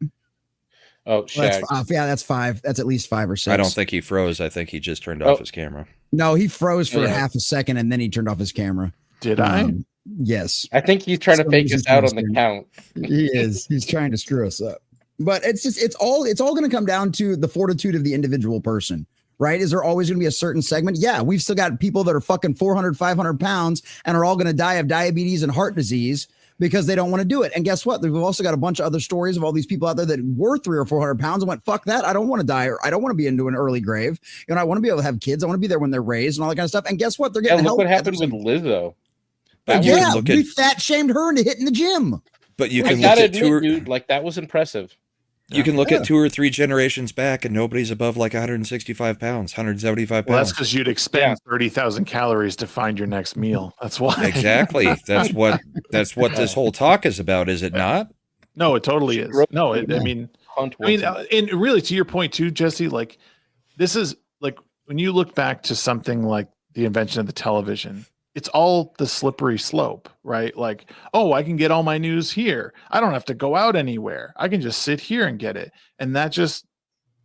[SPEAKER 2] Oh, Shags.
[SPEAKER 4] That's 5. That's at least 5 or 6.
[SPEAKER 3] I don't think he froze. I think he just turned off his camera.
[SPEAKER 4] No, he froze for half a second and then he turned off his camera.
[SPEAKER 1] Did I?
[SPEAKER 4] Yes.
[SPEAKER 2] I think he's trying to fake us out on the count.
[SPEAKER 4] He is. He's trying to screw us up. But it's all going to come down to the fortitude of the individual person, right? Is there always going to be a certain segment? Yeah, we've still got people that are fucking 400, 500 pounds and are all going to die of diabetes and heart disease because they don't want to do it. And guess what? We've also got a bunch of other stories of all these people out there that were 300 or 400 pounds and went, fuck that. I don't want to die, or I don't want to be into an early grave. I want to be able to have kids. I want to be there when they're raised and all that kind of stuff. And guess what? They're getting help.
[SPEAKER 2] Look what happened with Lizzo.
[SPEAKER 4] We fat shamed her into hitting the gym.
[SPEAKER 3] But you can look at
[SPEAKER 2] dude, like that was impressive.
[SPEAKER 3] You can look at 2 or 3 generations back, and nobody's above like 165 pounds, 175 pounds.
[SPEAKER 1] Well, that's because you'd expend 30,000 calories to find your next meal. That's why.
[SPEAKER 3] Exactly. That's what this whole talk is about, is it not?
[SPEAKER 1] No, it totally is. No, and really, to your point too, Jesse. Like, this is like when you look back to something like the invention of the television. It's all the slippery slope, right? Like, oh, I can get all my news here. I don't have to go out anywhere. I can just sit here and get it. And that just,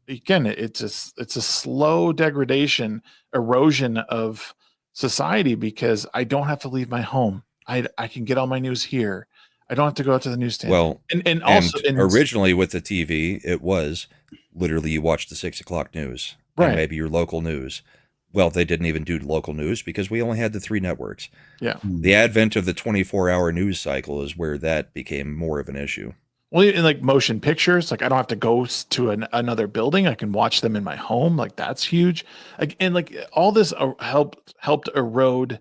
[SPEAKER 1] again, it's a slow degradation, erosion of society because I don't have to leave my home. I can get all my news here. I don't have to go out to the newsstand.
[SPEAKER 3] Well,
[SPEAKER 1] and also
[SPEAKER 3] originally with the TV, it was literally you watch the 6 o'clock news, and maybe your local news. Well, they didn't even do local news because we only had the 3 networks.
[SPEAKER 1] Yeah.
[SPEAKER 3] The advent of the 24-hour news cycle is where that became more of an issue.
[SPEAKER 1] Well, in like motion pictures, like I don't have to go to another building. I can watch them in my home. Like that's huge. And like all this helped erode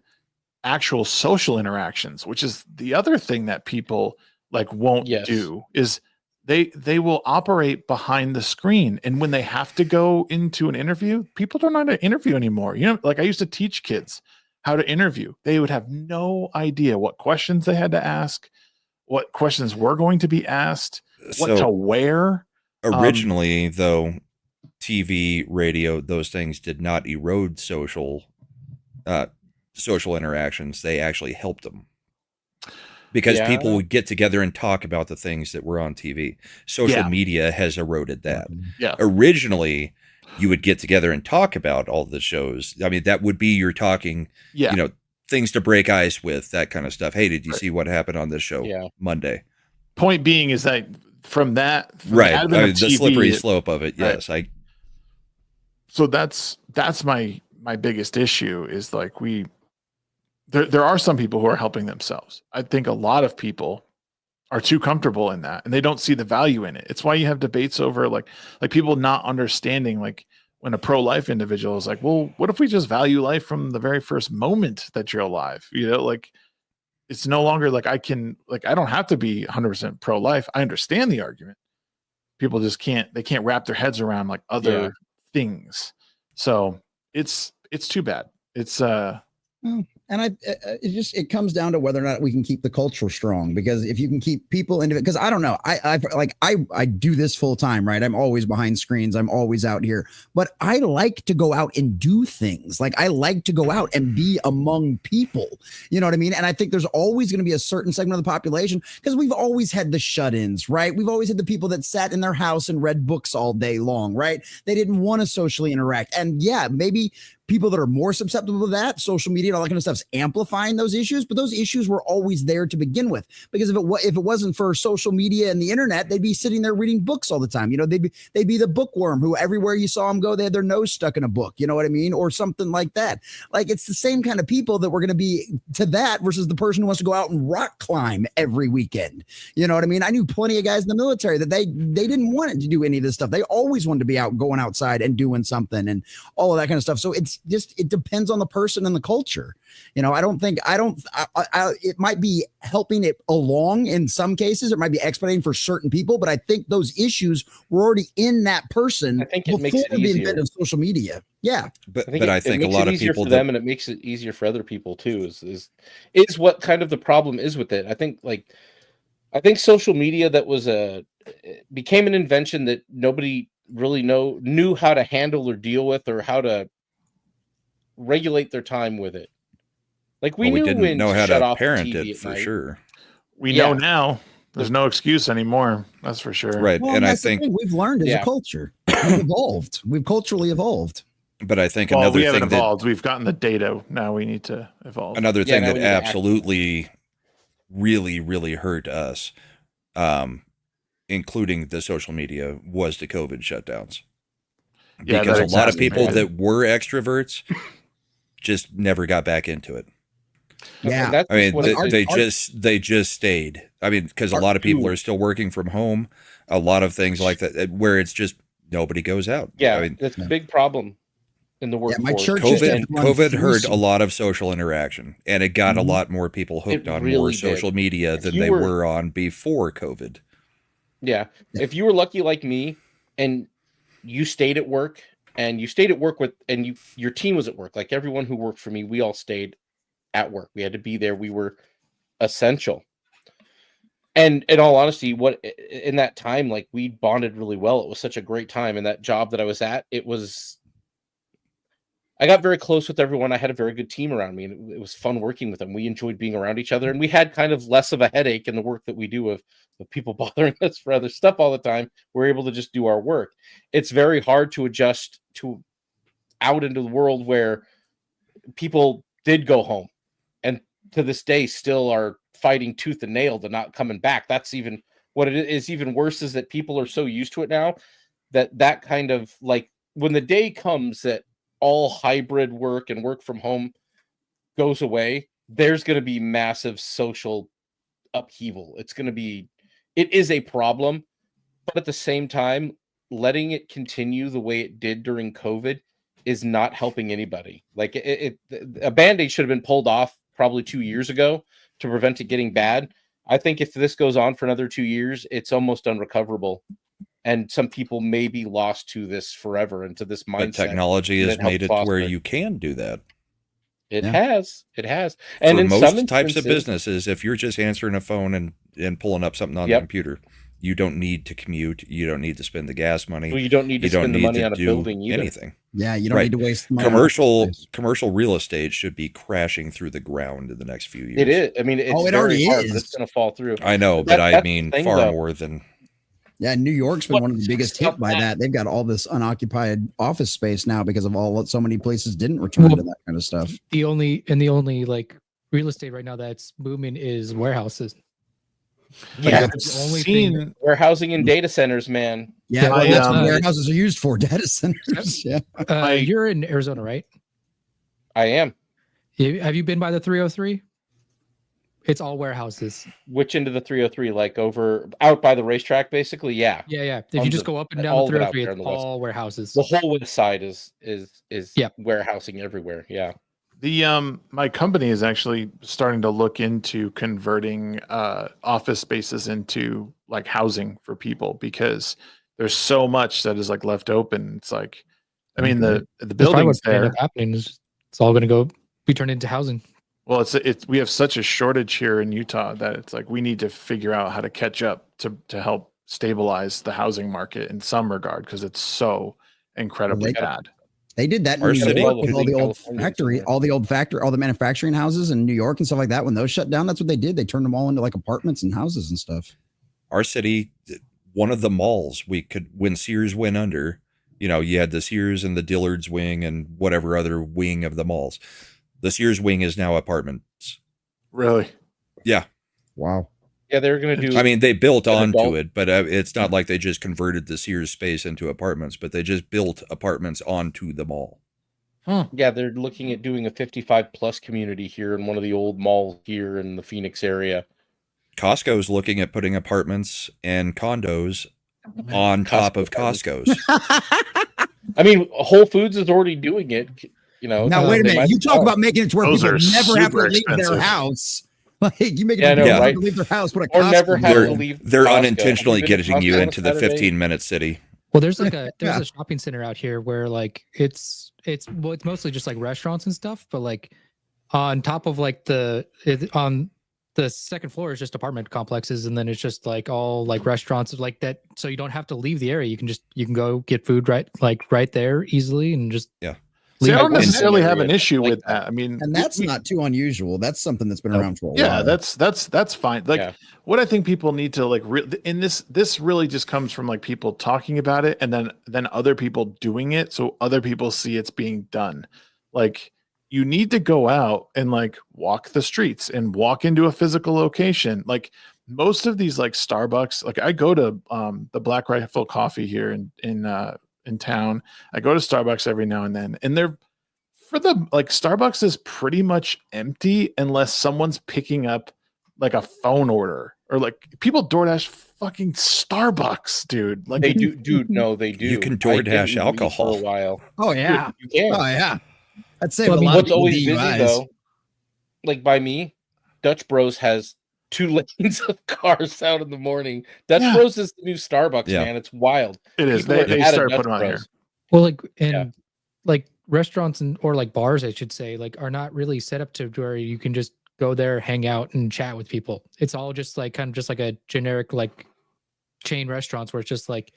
[SPEAKER 1] actual social interactions, which is the other thing that people like won't do is they will operate behind the screen. And when they have to go into an interview, people don't know how to interview anymore. You know, like I used to teach kids how to interview. They would have no idea what questions they had to ask, what questions were going to be asked, what to wear.
[SPEAKER 3] Originally, though, TV, radio, those things did not erode social interactions. They actually helped them because people would get together and talk about the things that were on TV. Social media has eroded that.
[SPEAKER 1] Yeah.
[SPEAKER 3] Originally, you would get together and talk about all the shows. I mean, that would be your talking, you know, things to break ice with, that kind of stuff. Hey, did you see what happened on this show Monday?
[SPEAKER 1] Point being is that from the
[SPEAKER 3] TV, slippery slope of it. Yes.
[SPEAKER 1] So that's my biggest issue is like there are some people who are helping themselves. I think a lot of people are too comfortable in that and they don't see the value in it. It's why you have debates over like people not understanding, like when a pro-life individual is like, well, what if we just value life from the very first moment that you're alive? You know, like it's no longer like I don't have to be 100% pro-life. I understand the argument. People just can't wrap their heads around like other things. So it's too bad. It's
[SPEAKER 4] and it comes down to whether or not we can keep the culture strong, because if you can keep people into it, because I don't know, I do this full time, right? I'm always behind screens. I'm always out here, but I like to go out and do things. Like I like to go out and be among people, you know what I mean? And I think there's always going to be a certain segment of the population, because we've always had the shut-ins, right? We've always had the people that sat in their house and read books all day long, right? They didn't want to socially interact. And maybe people that are more susceptible to that, social media and all that kind of stuff's amplifying those issues, but those issues were always there to begin with. Because if it wasn't for social media and the internet, they'd be sitting there reading books all the time. You know, they'd be the bookworm who everywhere you saw them go, they had their nose stuck in a book. You know what I mean? Or something like that. Like it's the same kind of people that we're going to be to that versus the person who wants to go out and rock climb every weekend. You know what I mean? I knew plenty of guys in the military that they didn't want to do any of this stuff. They always wanted to be out going outside and doing something and all of that kind of stuff. So it depends on the person and the culture. You know, it might be helping it along in some cases. It might be expediting for certain people, but I think those issues were already in that person.
[SPEAKER 2] I think it makes it easier.
[SPEAKER 4] The advent of social media. Yeah.
[SPEAKER 3] But I think a lot of people
[SPEAKER 2] for them, and it makes it easier for other people too, is what kind of the problem is with it. I think social media became an invention that nobody really knew how to handle or deal with, or how to regulate their time with it. Like we didn't know how to parent it for sure.
[SPEAKER 1] We know now. There's no excuse anymore. That's for sure.
[SPEAKER 3] Right.
[SPEAKER 4] Well, and I think we've learned as a culture. We've evolved. We've culturally evolved.
[SPEAKER 3] But I think
[SPEAKER 1] we haven't evolved. We've gotten the data. Now we need to evolve.
[SPEAKER 3] Another thing that absolutely really, really hurt us, including the social media, was the COVID shutdowns. Because a lot of people that were extroverts just never got back into it.
[SPEAKER 4] Yeah.
[SPEAKER 3] I mean, they just stayed. I mean, because a lot of people are still working from home, a lot of things like that, where it's just nobody goes out.
[SPEAKER 2] Yeah.
[SPEAKER 3] I mean,
[SPEAKER 2] that's a big problem in the workforce.
[SPEAKER 4] My church
[SPEAKER 3] COVID hurt a lot of social interaction, and it got a lot more people hooked on more social media than they were on before COVID.
[SPEAKER 2] Yeah. If you were lucky like me and you stayed at work, and your team was at work, like everyone who worked for me, we all stayed at work. We had to be there. We were essential. And in all honesty, in that time, like we bonded really well. It was such a great time. And that job that I was at, I got very close with everyone. I had a very good team around me, and it was fun working with them. We enjoyed being around each other, and we had kind of less of a headache in the work that we do of people bothering us for other stuff all the time. We're able to just do our work. It's very hard to adjust to out into the world where people did go home, and to this day still are fighting tooth and nail to not coming back. That's even what it is. Even worse is that people are so used to it now that kind of like when the day comes that all hybrid work and work from home goes away, there's going to be massive social upheaval. It is a problem, but at the same time, letting it continue the way it did during COVID is not helping anybody. Like a Band-Aid should have been pulled off probably 2 years ago to prevent it getting bad. I think if this goes on for another 2 years, it's almost unrecoverable. And some people may be lost to this forever and to this mindset.
[SPEAKER 3] But technology has made it where you can do that.
[SPEAKER 2] It has. And
[SPEAKER 3] for
[SPEAKER 2] in
[SPEAKER 3] most
[SPEAKER 2] some
[SPEAKER 3] types of businesses, if you're just answering a phone and pulling up something on the computer, you don't need to commute. You don't need to spend the gas money.
[SPEAKER 2] Well, you don't need to spend the money on a building either.
[SPEAKER 3] Anything.
[SPEAKER 4] Yeah, you don't need to waste money.
[SPEAKER 3] Commercial real estate should be crashing through the ground in the next few years.
[SPEAKER 2] It is. I mean, it's
[SPEAKER 4] it already
[SPEAKER 2] hard.
[SPEAKER 4] is.
[SPEAKER 2] It's going to fall through.
[SPEAKER 3] I know, but I mean far more than.
[SPEAKER 4] Yeah, New York's been one of the biggest hit by that. They've got all this unoccupied office space now because of so many places didn't return to that kind of stuff.
[SPEAKER 6] The only like real estate right now that's booming is warehouses.
[SPEAKER 2] Yeah,
[SPEAKER 6] that's the only thing.
[SPEAKER 2] Warehousing and data centers, man.
[SPEAKER 4] Yeah, that's what warehouses are used for, data centers. Yeah.
[SPEAKER 6] You're in Arizona, right?
[SPEAKER 2] I am.
[SPEAKER 6] Have you been by the 303? It's all warehouses.
[SPEAKER 2] Which end of the 303? Like out by the racetrack, basically? Yeah.
[SPEAKER 6] Yeah. If you just go up and down the 303, it's all warehouses.
[SPEAKER 2] The whole west side is warehousing everywhere. Yeah.
[SPEAKER 1] My company is actually starting to look into converting office spaces into like housing for people because there's so much that is like left open. It's like, I mean, the buildings there.
[SPEAKER 6] End up happening is it's all going to be turned into housing.
[SPEAKER 1] Well, we have such a shortage here in Utah that it's like we need to figure out how to catch up to help stabilize the housing market in some regard because it's so incredibly bad.
[SPEAKER 4] They did that in New York with all the manufacturing houses in New York and stuff like that. When those shut down, that's what they did. They turned them all into like apartments and houses and stuff.
[SPEAKER 3] Our city, one of the malls when Sears went under, you had the Sears and the Dillard's wing and whatever other wing of the malls. The Sears wing is now apartments.
[SPEAKER 1] Really?
[SPEAKER 3] Yeah.
[SPEAKER 4] Wow.
[SPEAKER 2] Yeah, they're going to do.
[SPEAKER 3] I mean, they built onto it, but it's not like they just converted the Sears space into apartments, but they just built apartments onto the mall.
[SPEAKER 2] Yeah, they're looking at doing a 55+ community here in one of the old malls here in the Phoenix area.
[SPEAKER 3] Costco's looking at putting apartments and condos on top of Costco's.
[SPEAKER 2] I mean, Whole Foods is already doing it.
[SPEAKER 4] Now wait a minute. You talk about making it to where people never have to leave their house. Like you make it
[SPEAKER 2] right?
[SPEAKER 4] to leave their house. What a
[SPEAKER 2] or never have to leave.
[SPEAKER 3] They're unintentionally getting you into the 15-minute city.
[SPEAKER 6] Well, there's a shopping center out here where like it's mostly just like restaurants and stuff, but like on top of like on the second floor is just apartment complexes, and then it's just like all like restaurants like that. So you don't have to leave the area. You can go get food right there easily and just
[SPEAKER 1] See, I don't necessarily have an issue with that. I mean,
[SPEAKER 4] and that's not too unusual. That's something that's been around for a while.
[SPEAKER 1] Yeah, that's fine. Like what I think people need to like in this really just comes from like people talking about it and then other people doing it, so other people see it's being done. Like you need to go out and like walk the streets and walk into a physical location. Like most of these like Starbucks, like I go to the Black Rifle Coffee here in town. I go to Starbucks every now and then, and Starbucks is pretty much empty unless someone's picking up like a phone order or like people DoorDash fucking Starbucks, dude. Like
[SPEAKER 2] they do, dude. No, they do.
[SPEAKER 3] You can DoorDash alcohol
[SPEAKER 2] for a while.
[SPEAKER 4] Oh yeah,
[SPEAKER 2] you can.
[SPEAKER 4] Oh yeah. I'd say
[SPEAKER 2] what's always busy though, like by me, Dutch Bros has 2 lanes of cars out in the morning. Dutch Bros is the new Starbucks, man. It's wild.
[SPEAKER 1] It is. They started putting on here.
[SPEAKER 6] Well, like like restaurants or like bars, I should say, like are not really set up to where you can just go there, hang out, and chat with people. It's all just like kind of just like a generic like chain restaurants where it's just like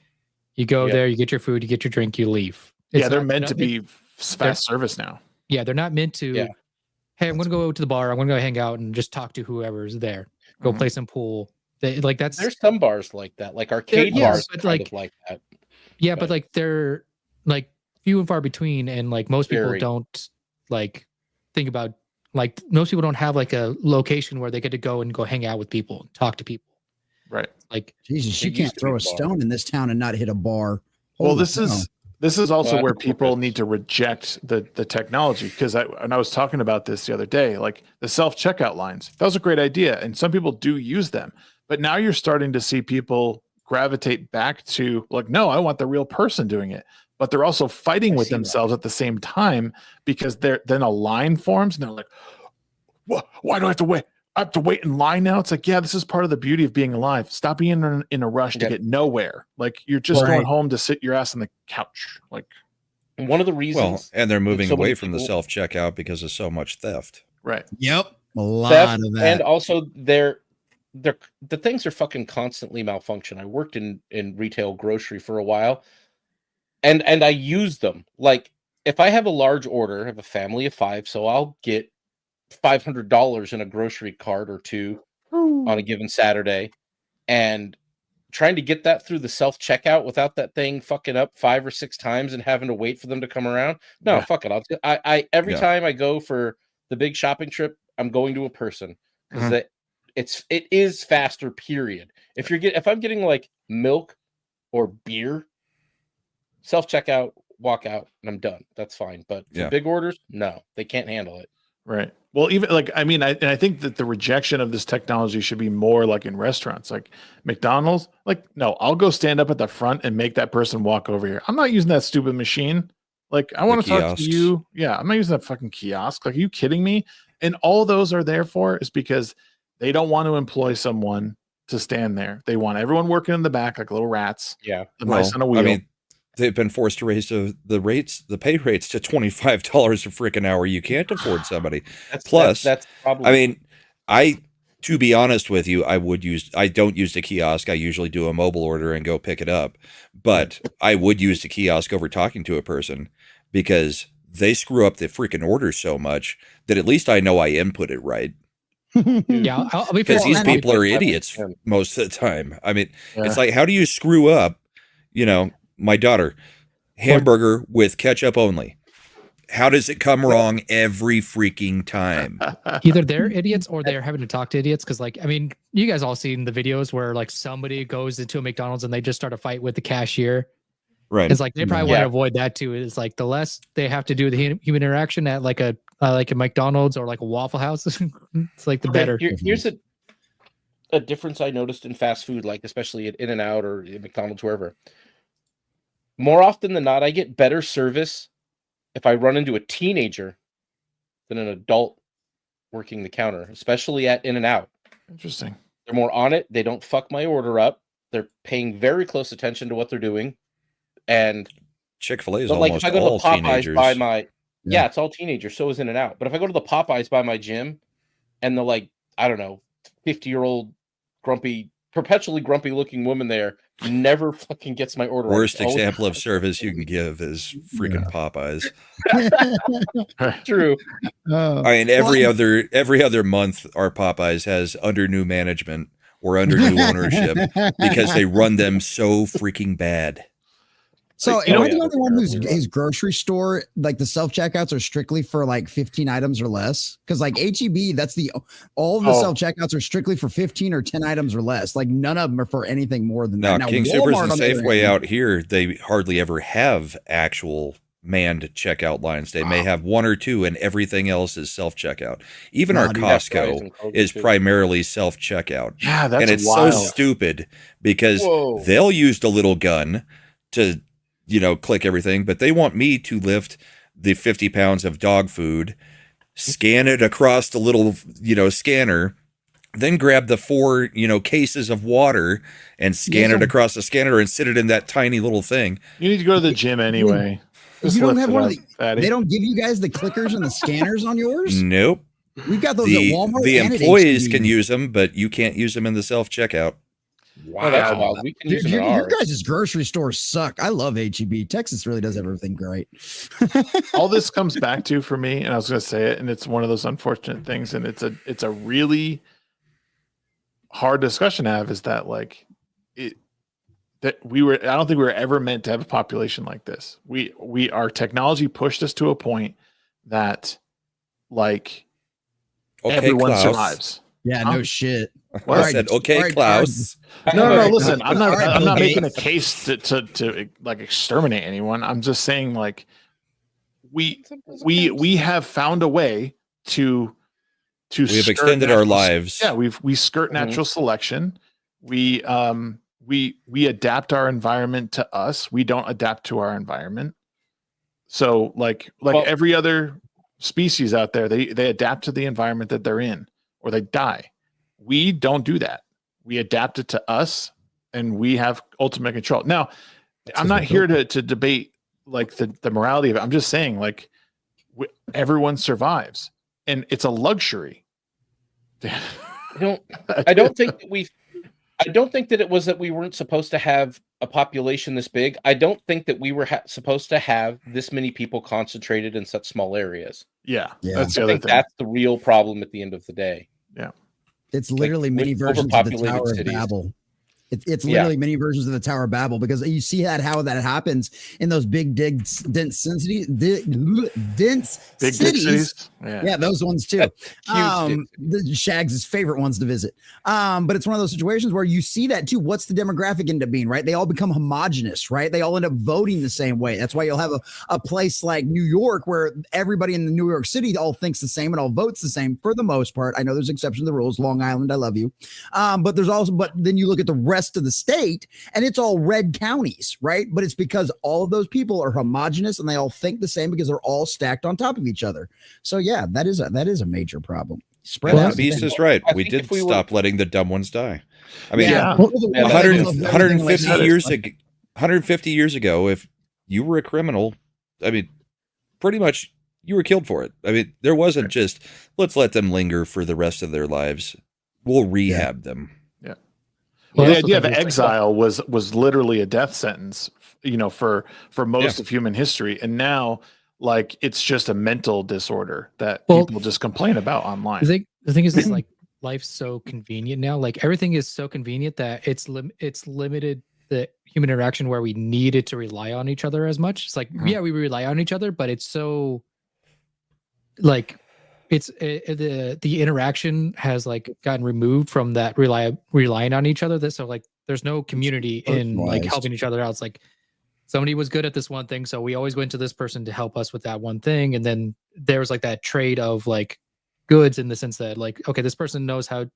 [SPEAKER 6] you go there, you get your food, you get your drink, you leave.
[SPEAKER 1] They're meant to be fast service now.
[SPEAKER 6] Yeah, they're not meant to. Hey, I'm gonna go to the bar. I'm gonna go hang out and just talk to whoever's there. Go play some pool. There's
[SPEAKER 2] some bars like that, like arcade bars, like that.
[SPEAKER 6] Yeah, but like they're like few and far between, and like most people don't like think about Like most people don't have like a location where they get to go and go hang out with people and talk to people.
[SPEAKER 1] Right.
[SPEAKER 6] Like
[SPEAKER 4] Jesus, you can't throw a stone in this town and not hit a bar.
[SPEAKER 1] Well, this is also where people need to reject the technology, because I was talking about this the other day, like the self-checkout lines. That was a great idea, and some people do use them. But now you're starting to see people gravitate back to like, no, I want the real person doing it. But they're also fighting with themselves at the same time, because then a line forms and they're like, why do I have to wait? I have to wait in line now. It's like, yeah, this is part of the beauty of being alive. Stop being in a rush to get nowhere. Like you're just going home to sit your ass on the couch. Like
[SPEAKER 2] one of the reasons.
[SPEAKER 3] Well, and they're moving away from the self-checkout because of so much theft.
[SPEAKER 1] Right.
[SPEAKER 4] Yep. A lot
[SPEAKER 2] theft,
[SPEAKER 4] of that.
[SPEAKER 2] And also the things are fucking constantly malfunction. I worked in retail grocery for a while, and I use them. Like if I have a large order, I have a family of 5, so I'll get $500 in a grocery cart or 2 on a given Saturday, and trying to get that through the self-checkout without that thing fucking up 5 or 6 times and having to wait for them to come around. No, fuck it. I every time I go for the big shopping trip, I'm going to a person, because it is faster, period. If I'm getting like milk or beer, self-checkout, walk out, and I'm done. That's fine. But for big orders, no, they can't handle it.
[SPEAKER 1] Right. Well, even like, I mean, I think that the rejection of this technology should be more like in restaurants, like McDonald's. Like, no, I'll go stand up at the front and make that person walk over here. I'm not using that stupid machine. Like, I want to talk to you. Yeah, I'm not using that fucking kiosk. Like, are you kidding me? And all those are there for is because they don't want to employ someone to stand there. They want everyone working in the back like little rats.
[SPEAKER 2] Yeah.
[SPEAKER 1] The mice on a wheel.
[SPEAKER 3] I mean, they've been forced to raise the pay rates to $25 a freaking hour. You can't afford somebody. That's probably. I mean, to be honest with you, I don't use the kiosk. I usually do a mobile order and go pick it up. But I would use the kiosk over talking to a person, because they screw up the freaking order so much that at least I know I input it right.
[SPEAKER 6] Yeah,
[SPEAKER 3] because these people are idiots most of the time. I mean, it's like, how do you screw up? You know, my daughter, hamburger with ketchup only. How does it come wrong every freaking time?
[SPEAKER 6] Either they're idiots or they're having to talk to idiots. Because, like, I mean, you guys all seen the videos where like somebody goes into a McDonald's and they just start a fight with the cashier.
[SPEAKER 3] Right.
[SPEAKER 6] It's like they probably want to avoid that too. It's like the less they have to do the human interaction at like a McDonald's or like a Waffle House, it's like the better.
[SPEAKER 2] Here's a difference I noticed in fast food, like especially at In-N-Out or at McDonald's, wherever. More often than not, I get better service if I run into a teenager than an adult working the counter, especially at In-N-Out.
[SPEAKER 1] Interesting.
[SPEAKER 2] They're more on it. They don't fuck my order up. They're paying very close attention to what they're doing. And
[SPEAKER 3] Chick-fil-A is almost all teenagers.
[SPEAKER 2] It's all teenagers. So is In-N-Out. But if I go to the Popeyes by my gym, and the 50-year-old perpetually grumpy looking woman there never fucking gets my order.
[SPEAKER 3] Worst example of service you can give is freaking Popeyes.
[SPEAKER 2] True.
[SPEAKER 3] I mean, every other month, our Popeyes has under new management or under new ownership because they run them so freaking bad.
[SPEAKER 4] So am I the only one whose grocery store, like the self-checkouts are strictly for like 15 items or less? Because like HEB, all of the self-checkouts are strictly for 15 or 10 items or less. Like none of them are for anything more than that.
[SPEAKER 3] Now King Soopers and Safeway out here, they hardly ever have actual manned checkout lines. They may have 1 or 2 and everything else is self-checkout. Even our Costco is primarily self-checkout.
[SPEAKER 1] Yeah, that's
[SPEAKER 3] and it's
[SPEAKER 1] wild.
[SPEAKER 3] so stupid because they'll use the little gun to click everything, but they want me to lift the 50 pounds of dog food, scan it across the little, scanner, then grab the 4, cases of water and scan it across the scanner and sit it in that tiny little thing.
[SPEAKER 1] You need to go to the gym anyway.
[SPEAKER 4] You don't have one of they don't give you guys the clickers and the scanners on yours?
[SPEAKER 3] Nope.
[SPEAKER 4] We've got those at Walmart.
[SPEAKER 3] The employees can use them, but you can't use them in the self-checkout.
[SPEAKER 2] Wow, that's wild. We can use
[SPEAKER 4] your guys' grocery stores suck. I love HEB. Texas really does everything great.
[SPEAKER 1] All this comes back to for me, and I was going to say it, and it's one of those unfortunate things, and it's a really hard discussion to have. Is that I don't think we were ever meant to have a population like this. Our technology pushed us to a point that
[SPEAKER 3] Okay,
[SPEAKER 1] everyone
[SPEAKER 3] Klaus.
[SPEAKER 1] survives.
[SPEAKER 4] Yeah, no shit.
[SPEAKER 3] I said, okay, Klaus.
[SPEAKER 1] No. Listen, I'm not making a case to like exterminate anyone. I'm just saying, like, we have found a way to
[SPEAKER 3] we have extended our lives.
[SPEAKER 1] Yeah, we skirt natural selection. We adapt our environment to us. We don't adapt to our environment. So like every other species out there, they adapt to the environment that they're in, or they die. We don't do that. We adapt it to us, and we have ultimate control. Now, I'm not here to debate like the morality of it. I'm just saying, like, everyone survives, and it's a luxury.
[SPEAKER 2] I don't think that it was that we weren't supposed to have a population this big. I don't think that we were supposed to have this many people concentrated in such small areas.
[SPEAKER 1] Yeah.
[SPEAKER 2] That's the other thing. That's the real problem at the end of the day.
[SPEAKER 1] Yeah.
[SPEAKER 4] It's literally many versions of the Tower of Babel. It's literally many versions of the Tower of Babel, because you see how that happens in those big, dense cities. Yeah, those ones too. The Shags' favorite ones to visit. But it's one of those situations where you see that too. What's the demographic end up being, right? They all become homogenous, right? They all end up voting the same way. That's why you'll have a place like New York where everybody in the New York City all thinks the same and all votes the same for the most part. I know there's exceptions to the rules. Long Island, I love you. But then you look at the rest of the state and it's all red counties, right? But it's because all of those people are homogenous and they all think the same because they're all stacked on top of each other. So yeah, that is a major problem. Spread out.
[SPEAKER 3] Beast is right. We did stop letting the dumb ones die. I mean, 150 years ago, if you were a criminal, I mean, pretty much you were killed for it. I mean, there wasn't just let's let them linger for the rest of their lives. We'll rehab them.
[SPEAKER 1] Yeah. Well, the idea of exile was literally a death sentence, for most of human history, and now, like, it's just a mental disorder that people just complain about online.
[SPEAKER 6] The thing is, like, life's so convenient now. Like, everything is so convenient that it's limited the human interaction where we needed to rely on each other as much. It's like, we rely on each other, but it's so, like, the interaction has, like, gotten removed from that relying on each other. That so, like, there's no community in like helping each other out. It's like somebody was good at this one thing, so we always went to this person to help us with that one thing, and then there's like that trade of like goods in the sense that, like, okay, this person is a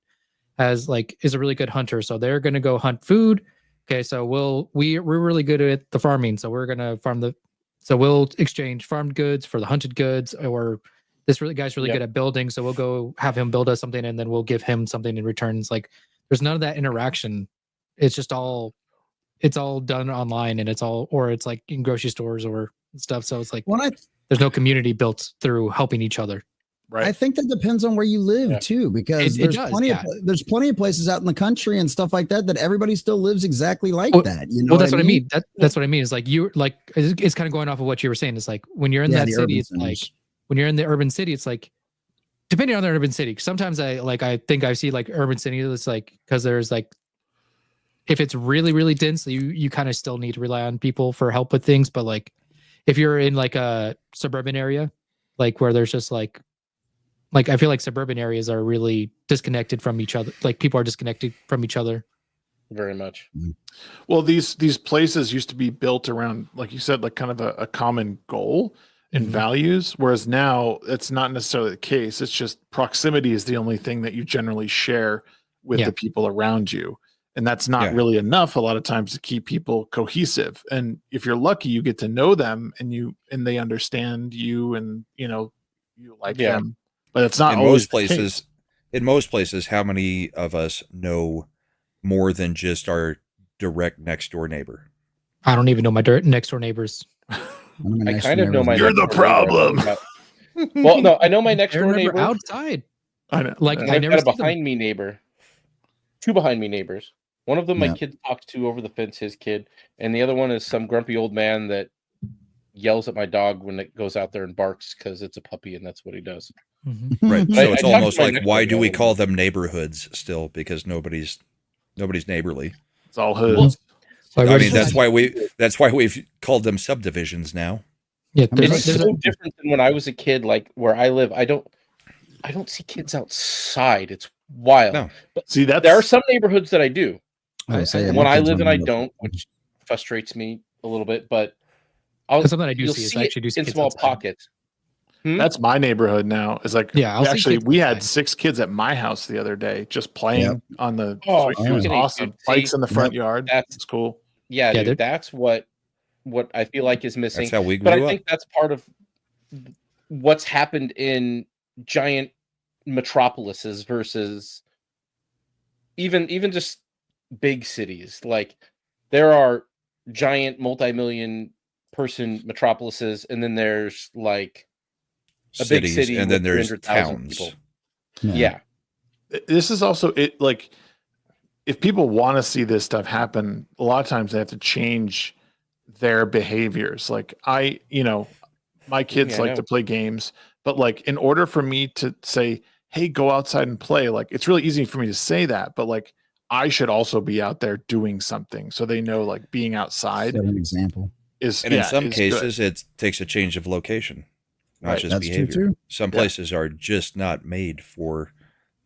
[SPEAKER 6] really good hunter, so they're gonna go hunt food. Okay, so we're really good at the farming, so we're gonna so we'll exchange farmed goods for the hunted goods, or this guy's really good at building, so we'll go have him build us something, and then we'll give him something in return. It's like there's none of that interaction. It's just all done online, and it's like in grocery stores or stuff. So it's like there's no community built through helping each other.
[SPEAKER 1] Right.
[SPEAKER 4] I think that depends on where you live too, because there's plenty of places out in the country and stuff like that everybody still lives exactly like that. You know,
[SPEAKER 6] that's what I mean. That's what I mean. Is like it's kind of going off of what you were saying. It's like when you're in that city, it's like when you're in the urban city, it's like depending on the urban city. Sometimes I think I see like urban city. It's like because there's like if it's really really dense, you kind of still need to rely on people for help with things. But like if you're in like a suburban area, like where there's just like I feel like suburban areas are really disconnected from each other. Like people are disconnected from each other.
[SPEAKER 2] Very much.
[SPEAKER 1] Well, these places used to be built around, like you said, like kind of a common goal and values. Whereas now it's not necessarily the case. It's just proximity is the only thing that you generally share with the people around you. And that's not really enough a lot of times to keep people cohesive. And if you're lucky, you get to know them and they understand you and, you like them. But it's not always
[SPEAKER 3] in most places, how many of us know more than just our direct next door neighbor?
[SPEAKER 6] I don't even know my next door neighbors.
[SPEAKER 2] I kind of know my.
[SPEAKER 1] You're the problem.
[SPEAKER 2] Well, no, I know my next door neighbor
[SPEAKER 6] outside.
[SPEAKER 1] I know.
[SPEAKER 6] Like I never
[SPEAKER 2] got a behind me neighbor. Two behind me neighbors. One of them my kid talks to over the fence, his kid, and the other one is some grumpy old man that yells at my dog when it goes out there and barks because it's a puppy and that's what he does.
[SPEAKER 3] Right. So it's almost like, why do we call them neighborhoods still? Because nobody's neighborly.
[SPEAKER 1] It's all hoods.
[SPEAKER 3] Well, I mean, that's why we've called them subdivisions now.
[SPEAKER 6] Yeah,
[SPEAKER 2] it's so different than when I was a kid. Like where I live, I don't see kids outside. It's wild.
[SPEAKER 3] No.
[SPEAKER 2] But
[SPEAKER 1] see,
[SPEAKER 2] there are some neighborhoods that I do. When I live and I don't, which frustrates me a little bit, but
[SPEAKER 6] something I do see is I actually do see
[SPEAKER 2] in
[SPEAKER 6] kids
[SPEAKER 2] small
[SPEAKER 6] outside.
[SPEAKER 2] pockets.
[SPEAKER 1] That's my neighborhood now. It's like, we had 6 kids at my house the other day just playing on the. It was awesome. Bikes in the front yard. That's cool.
[SPEAKER 2] Yeah, dude, that's what I feel like is missing.
[SPEAKER 3] That's how we grew
[SPEAKER 2] but I
[SPEAKER 3] up.
[SPEAKER 2] think that's part of what's happened in giant metropolises versus even just big cities. Like there are giant multi-million person metropolises, and then there's like a
[SPEAKER 3] cities,
[SPEAKER 2] big city,
[SPEAKER 3] and then there's
[SPEAKER 2] 300,000
[SPEAKER 3] towns.
[SPEAKER 2] people.
[SPEAKER 3] Yeah.
[SPEAKER 1] This is also it. Like, if people want to see this stuff happen, a lot of times they have to change their behaviors. Like my kids like to play games, but like in order for me to say, hey, go outside and play, like it's really easy for me to say that, but like I should also be out there doing something so they know like being outside.
[SPEAKER 4] Set an example.
[SPEAKER 3] And in some cases, it takes a change of location, not just behavior. Some places are just not made for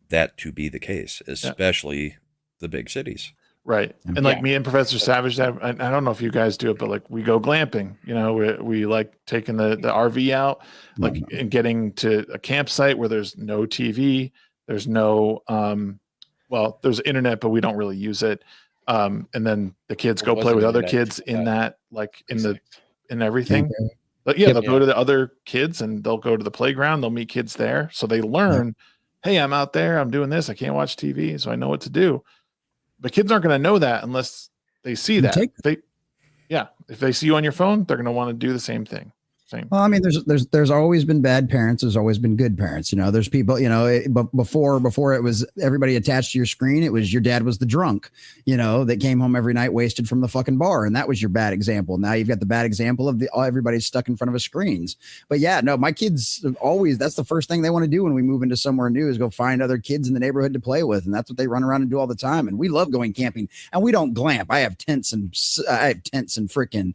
[SPEAKER 3] that to be the case, especially the big cities.
[SPEAKER 1] Right. And like me and Professor Savage, I don't know if you guys do it, but like we go glamping, we like taking the RV out, like and getting to a campsite where there's no TV, there's no, there's internet, but we don't really use it. And then the kids go play with other kids in that, like in everything. But they'll go to the other kids and they'll go to the playground. They'll meet kids there. So they learn, hey, I'm out there, I'm doing this. I can't watch TV. So I know what to do. But kids aren't going to know that unless they see that. If they see you on your phone, they're going to want to do the same thing.
[SPEAKER 4] Well, I mean, there's always been bad parents. There's always been good parents. There's people, but before it was everybody attached to your screen, it was your dad was the drunk, that came home every night wasted from the fucking bar. And that was your bad example. Now you've got the bad example of everybody's stuck in front of a screens. But my kids always, that's the first thing they want to do when we move into somewhere new is go find other kids in the neighborhood to play with. And that's what they run around and do all the time. And we love going camping, and we don't glamp. I have tents and freaking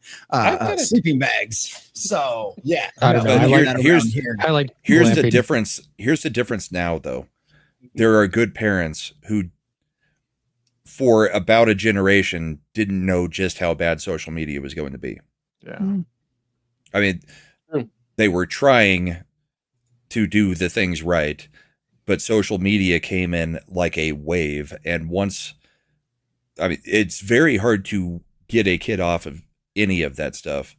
[SPEAKER 4] sleeping bags. So
[SPEAKER 3] I don't know. Here's the difference. Here's the difference now, though. There are good parents who, for about a generation, didn't know just how bad social media was going to be.
[SPEAKER 1] Yeah.
[SPEAKER 3] I mean, they were trying to do the things right, but social media came in like a wave. And it's very hard to get a kid off of any of that stuff.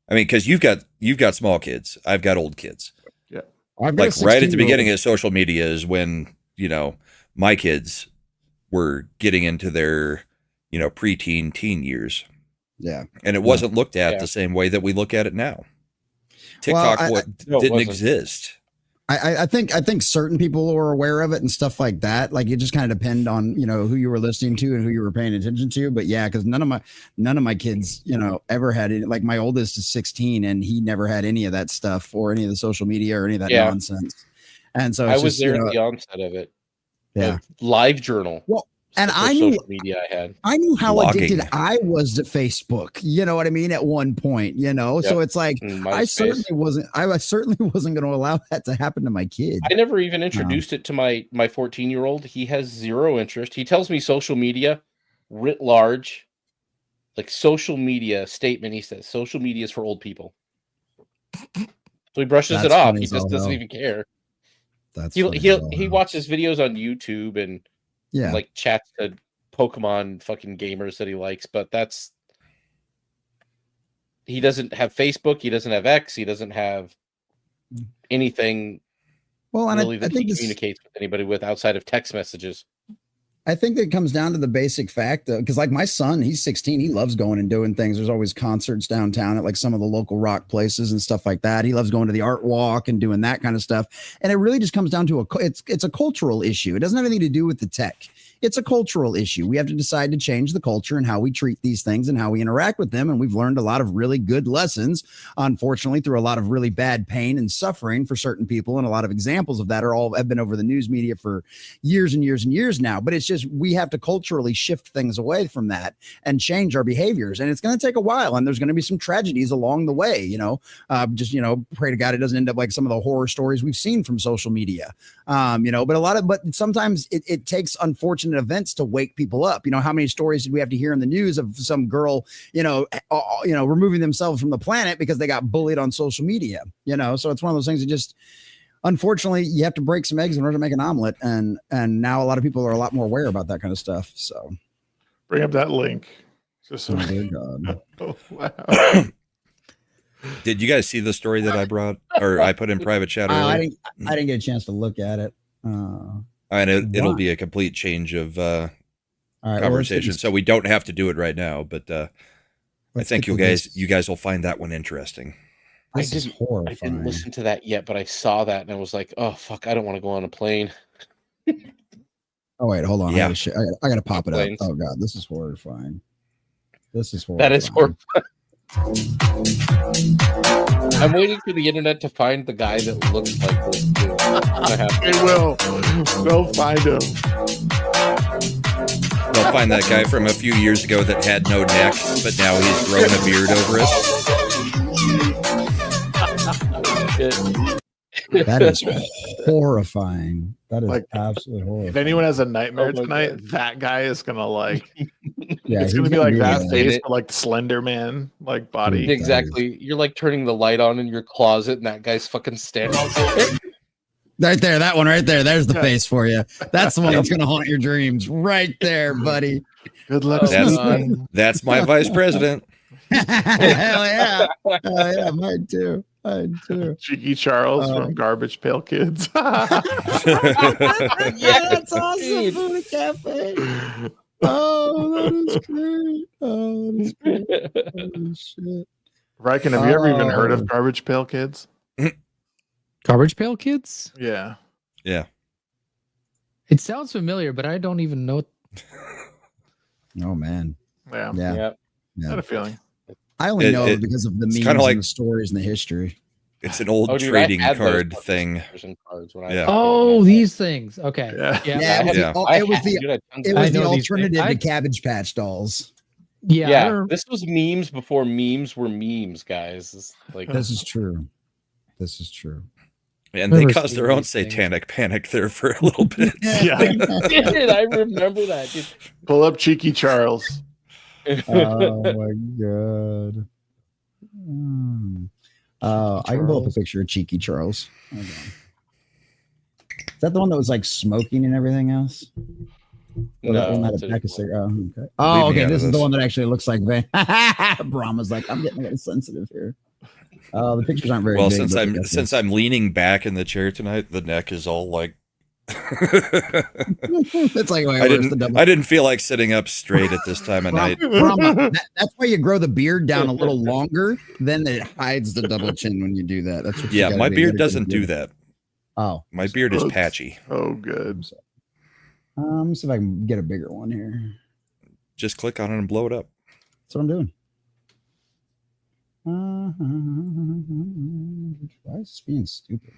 [SPEAKER 3] I mean, because you've got small kids. I've got old kids.
[SPEAKER 1] Yeah.
[SPEAKER 3] Like right at the beginning of social media is when, my kids were getting into their, preteen, teen years.
[SPEAKER 4] Yeah.
[SPEAKER 3] And it wasn't looked at the same way that we look at it now. TikTok didn't exist.
[SPEAKER 4] I think certain people are aware of it and stuff like that. Like it just kind of depend on, who you were listening to and who you were paying attention to. But because none of my kids, ever had it. Like my oldest is 16 and he never had any of that stuff or any of the social media or any of that nonsense. And so
[SPEAKER 2] I was there at the onset of it.
[SPEAKER 4] Yeah.
[SPEAKER 2] Live journal.
[SPEAKER 4] Well, and I knew
[SPEAKER 2] social media
[SPEAKER 4] I knew how
[SPEAKER 3] Blogging.
[SPEAKER 4] addicted I was to Facebook. You know what I mean? At one point, so it's like I certainly wasn't going to allow that to happen to my kid.
[SPEAKER 2] I never even introduced it to my 14-year-old. He has zero interest. He tells me social media writ large, like social media statement. He says social media is for old people. So he brushes it off. He just doesn't even care. He watches videos on YouTube and like chats to Pokemon fucking gamers that he likes, but he doesn't have Facebook, he doesn't have X, he doesn't have anything really that he communicates with anybody with outside of text messages.
[SPEAKER 4] I think that comes down to the basic fact, because like my son, he's 16. He loves going and doing things. There's always concerts downtown at like some of the local rock places and stuff like that. He loves going to the art walk and doing that kind of stuff. And it really just comes down to it's a cultural issue. It doesn't have anything to do with the tech. it's a cultural issue. We have to decide to change the culture and how we treat these things and how we interact with them. And we've learned a lot of really good lessons, unfortunately, through a lot of really bad pain and suffering for certain people. And a lot of examples of that have been over the news media for years and years and years now. But it's just, we have to culturally shift things away from that and change our behaviors. And it's going to take a while. And there's going to be some tragedies along the way, pray to God it doesn't end up like some of the horror stories we've seen from social media. But sometimes it takes unfortunate events to wake people up. How many stories did we have to hear in the news of some girl, removing themselves from the planet because they got bullied on social media, so it's one of those things that just, unfortunately, you have to break some eggs in order to make an omelet. And now a lot of people are a lot more aware about that kind of stuff. So
[SPEAKER 1] bring up that link.
[SPEAKER 4] Just oh, dear God.
[SPEAKER 1] Oh, wow.
[SPEAKER 3] Did you guys see the story that I brought or I put in private chat earlier?
[SPEAKER 4] I didn't get a chance to look at it.
[SPEAKER 3] And it'll be a complete change of conversation. So we don't have to do it right now, but I think you guys will find that one interesting.
[SPEAKER 2] I didn't listen to that yet, but I saw that and I was like, oh fuck, I don't want to go on a plane.
[SPEAKER 4] Oh wait, hold on.
[SPEAKER 3] Yeah.
[SPEAKER 4] I gotta pop it up. Oh God, this is horrifying.
[SPEAKER 2] That is horrifying. I'm waiting for the internet to find the guy that looks like this too.
[SPEAKER 1] They will. They'll find him.
[SPEAKER 3] They'll find that guy from a few years ago that had no neck, but now he's growing a beard over it.
[SPEAKER 4] That is horrifying. That is absolutely horrifying.
[SPEAKER 1] If anyone has a nightmare tonight, that guy is gonna
[SPEAKER 4] it's
[SPEAKER 1] gonna be like that face, but like Slender Man, like body.
[SPEAKER 2] Exactly. You're like turning the light on in your closet, and that guy's fucking standing
[SPEAKER 4] right there. That one right there. There's the face for you. That's the one that's gonna haunt your dreams. Right there, buddy.
[SPEAKER 1] Good luck.
[SPEAKER 3] That's my vice president.
[SPEAKER 4] Hell yeah. Oh yeah, mine too.
[SPEAKER 1] Cheeky Charles from Garbage Pail Kids.
[SPEAKER 4] Yeah, that's awesome. Food cafe. Oh, that is great. Oh, that is great. Holy shit.
[SPEAKER 1] Riken, have you ever even heard of Garbage Pail Kids?
[SPEAKER 6] Garbage Pail Kids?
[SPEAKER 1] Yeah.
[SPEAKER 3] Yeah.
[SPEAKER 6] It sounds familiar, but I don't even know.
[SPEAKER 4] Oh man.
[SPEAKER 1] Yeah.
[SPEAKER 6] Yeah.
[SPEAKER 1] I had a feeling.
[SPEAKER 4] I only know it because of the memes and the stories and the history.
[SPEAKER 3] It's an old trading card thing.
[SPEAKER 6] Yeah. Oh, these things. Okay.
[SPEAKER 4] Yeah. It was the alternative to Cabbage Patch Dolls.
[SPEAKER 2] Yeah. This was memes before memes were memes, guys.
[SPEAKER 4] This is true.
[SPEAKER 3] And they caused their own satanic panic there for a little bit.
[SPEAKER 1] Yeah.
[SPEAKER 2] I remember that. Dude.
[SPEAKER 1] Pull up Cheeky Charles.
[SPEAKER 4] Oh my God. I can pull up a picture of Cheeky Charles. Hold on. Is that the one that was like smoking and everything else?
[SPEAKER 2] No.
[SPEAKER 4] Okay. Oh, okay. This is the one that actually looks like Van. Brahma's like, I'm getting a little sensitive here. The pictures aren't very big.
[SPEAKER 3] Since I'm leaning back in the chair tonight, the neck is all like
[SPEAKER 4] it's like
[SPEAKER 3] I didn't feel like sitting up straight at this time of night.
[SPEAKER 4] That's why you grow the beard down a little longer, then it hides the double chin when you do that. That's what
[SPEAKER 3] my beard doesn't do that.
[SPEAKER 4] Oh,
[SPEAKER 3] my beard is patchy.
[SPEAKER 1] Oh, good.
[SPEAKER 4] Let me see if I can get a bigger one here.
[SPEAKER 3] Just click on it and blow it up.
[SPEAKER 4] That's what I'm doing. Why is this being stupid?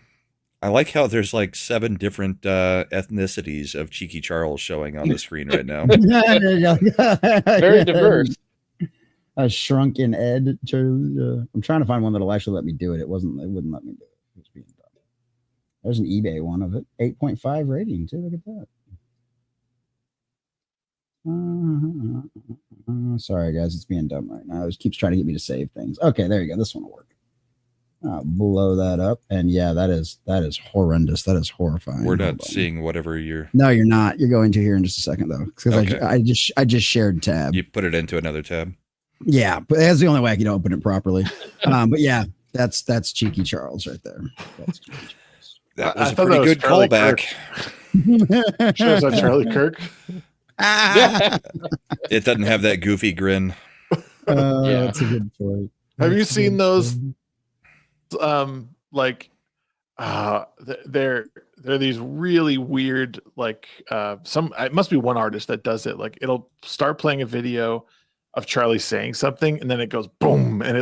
[SPEAKER 3] I like how there's like 7 different ethnicities of Cheeky Charles showing on the screen right now.
[SPEAKER 2] Very diverse.
[SPEAKER 4] A shrunken Ed. I'm trying to find one that'll actually let me do it. It wouldn't let me do it. It was being done. There's an eBay one of it. 8.5 rating too. Look at that. Sorry guys, it's being dumb right now. It just keeps trying to get me to save things. Okay, there you go. This one will work. Blow that up, and yeah, that is horrendous. That is horrifying.
[SPEAKER 3] We're not seeing whatever you're.
[SPEAKER 4] No, you're not. You're going to here in just a second though, because I just shared tab.
[SPEAKER 3] You put it into another tab.
[SPEAKER 4] Yeah, but that's the only way I can open it properly. But yeah, that's Cheeky Charles right there. That's Cheeky Charles.
[SPEAKER 3] That was a pretty good callback.
[SPEAKER 1] Shows on Charlie Kirk.
[SPEAKER 3] It doesn't have that goofy grin.
[SPEAKER 4] That's a good point.
[SPEAKER 1] Have you seen those? They're there are these really weird, like it must be one artist that does it. Like it'll start playing a video of Charlie saying something, and then it goes boom, and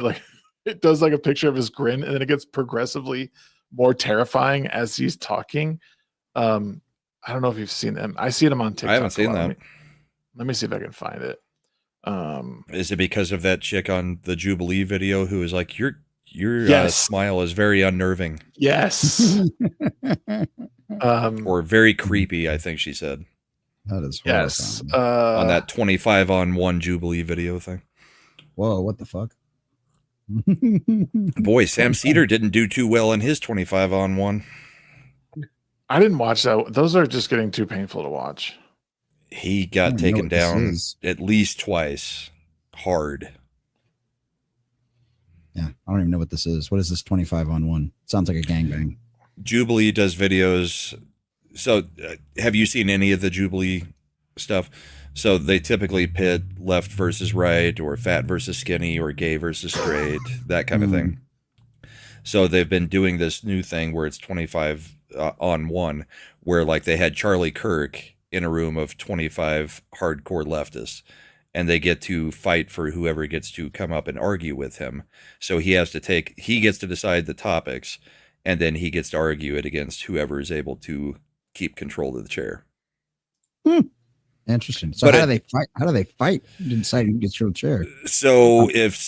[SPEAKER 1] it does like a picture of his grin, and then it gets progressively more terrifying as he's talking. I don't know if you've seen them. I see them on TikTok.
[SPEAKER 3] I haven't seen that.
[SPEAKER 1] Let me see if I can find it.
[SPEAKER 3] Is it because of that chick on the Jubilee video who is like, your
[SPEAKER 1] yes.
[SPEAKER 3] Smile is very unnerving?
[SPEAKER 1] Yes.
[SPEAKER 3] Or very creepy, I think she said.
[SPEAKER 4] That is
[SPEAKER 1] yes.
[SPEAKER 3] On that 25-on-1 Jubilee video thing.
[SPEAKER 4] Whoa, what the fuck?
[SPEAKER 3] Boy, Sam Cedar didn't do too well in his 25-on-1.
[SPEAKER 1] I didn't watch that. Those are just getting too painful to watch.
[SPEAKER 3] He got taken down at least twice. Hard.
[SPEAKER 4] Yeah, I don't even know what this is. What is this 25-on-1? Sounds like a gangbang.
[SPEAKER 3] Jubilee does videos. So have you seen any of the Jubilee stuff? So they typically pit left versus right, or fat versus skinny, or gay versus straight, that kind of thing. So they've been doing this new thing where it's 25-on-1, where like they had Charlie Kirk in a room of 25 hardcore leftists, and they get to fight for whoever gets to come up and argue with him. So he gets to decide the topics, and then he gets to argue it against whoever is able to keep control of the chair.
[SPEAKER 4] Interesting. So how do they fight? How do they fight to decide who gets your chair?
[SPEAKER 3] So if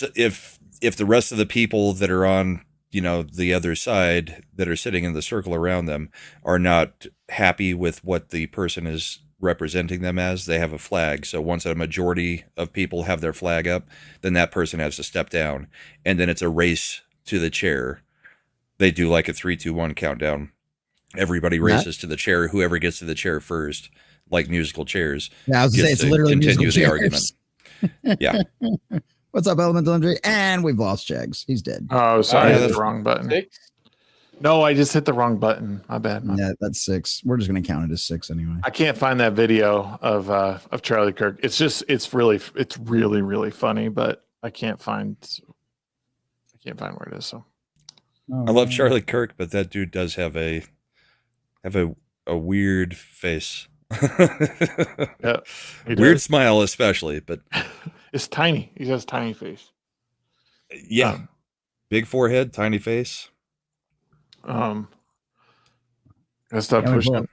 [SPEAKER 3] the rest of the people that are on, the other side that are sitting in the circle around them are not happy with what the person is representing them as, they have a flag. So once a majority of people have their flag up, then that person has to step down, and then it's a race to the chair. They do like a 3, 2, 1 countdown. Everybody races to the chair. Whoever gets to the chair first, like musical chairs.
[SPEAKER 4] Yeah, I was gonna say it's literally
[SPEAKER 3] continue the
[SPEAKER 4] chairs.
[SPEAKER 3] argument. Yeah.
[SPEAKER 4] What's up, Elemental Injury? And we've lost Shags. He's dead.
[SPEAKER 1] Oh, sorry, I hit the wrong button. 6? No, I just hit the wrong button. My bad.
[SPEAKER 4] Yeah, that's 6. We're just gonna count it as 6 anyway.
[SPEAKER 1] I can't find that video of Charlie Kirk. It's really, really funny, but I can't find where it is. So
[SPEAKER 3] I love Charlie Kirk, but that dude does have a weird face.
[SPEAKER 1] Yeah,
[SPEAKER 3] weird smile, especially, but
[SPEAKER 1] it's tiny. He has a tiny face.
[SPEAKER 3] Yeah, big forehead, tiny face.
[SPEAKER 1] I stop using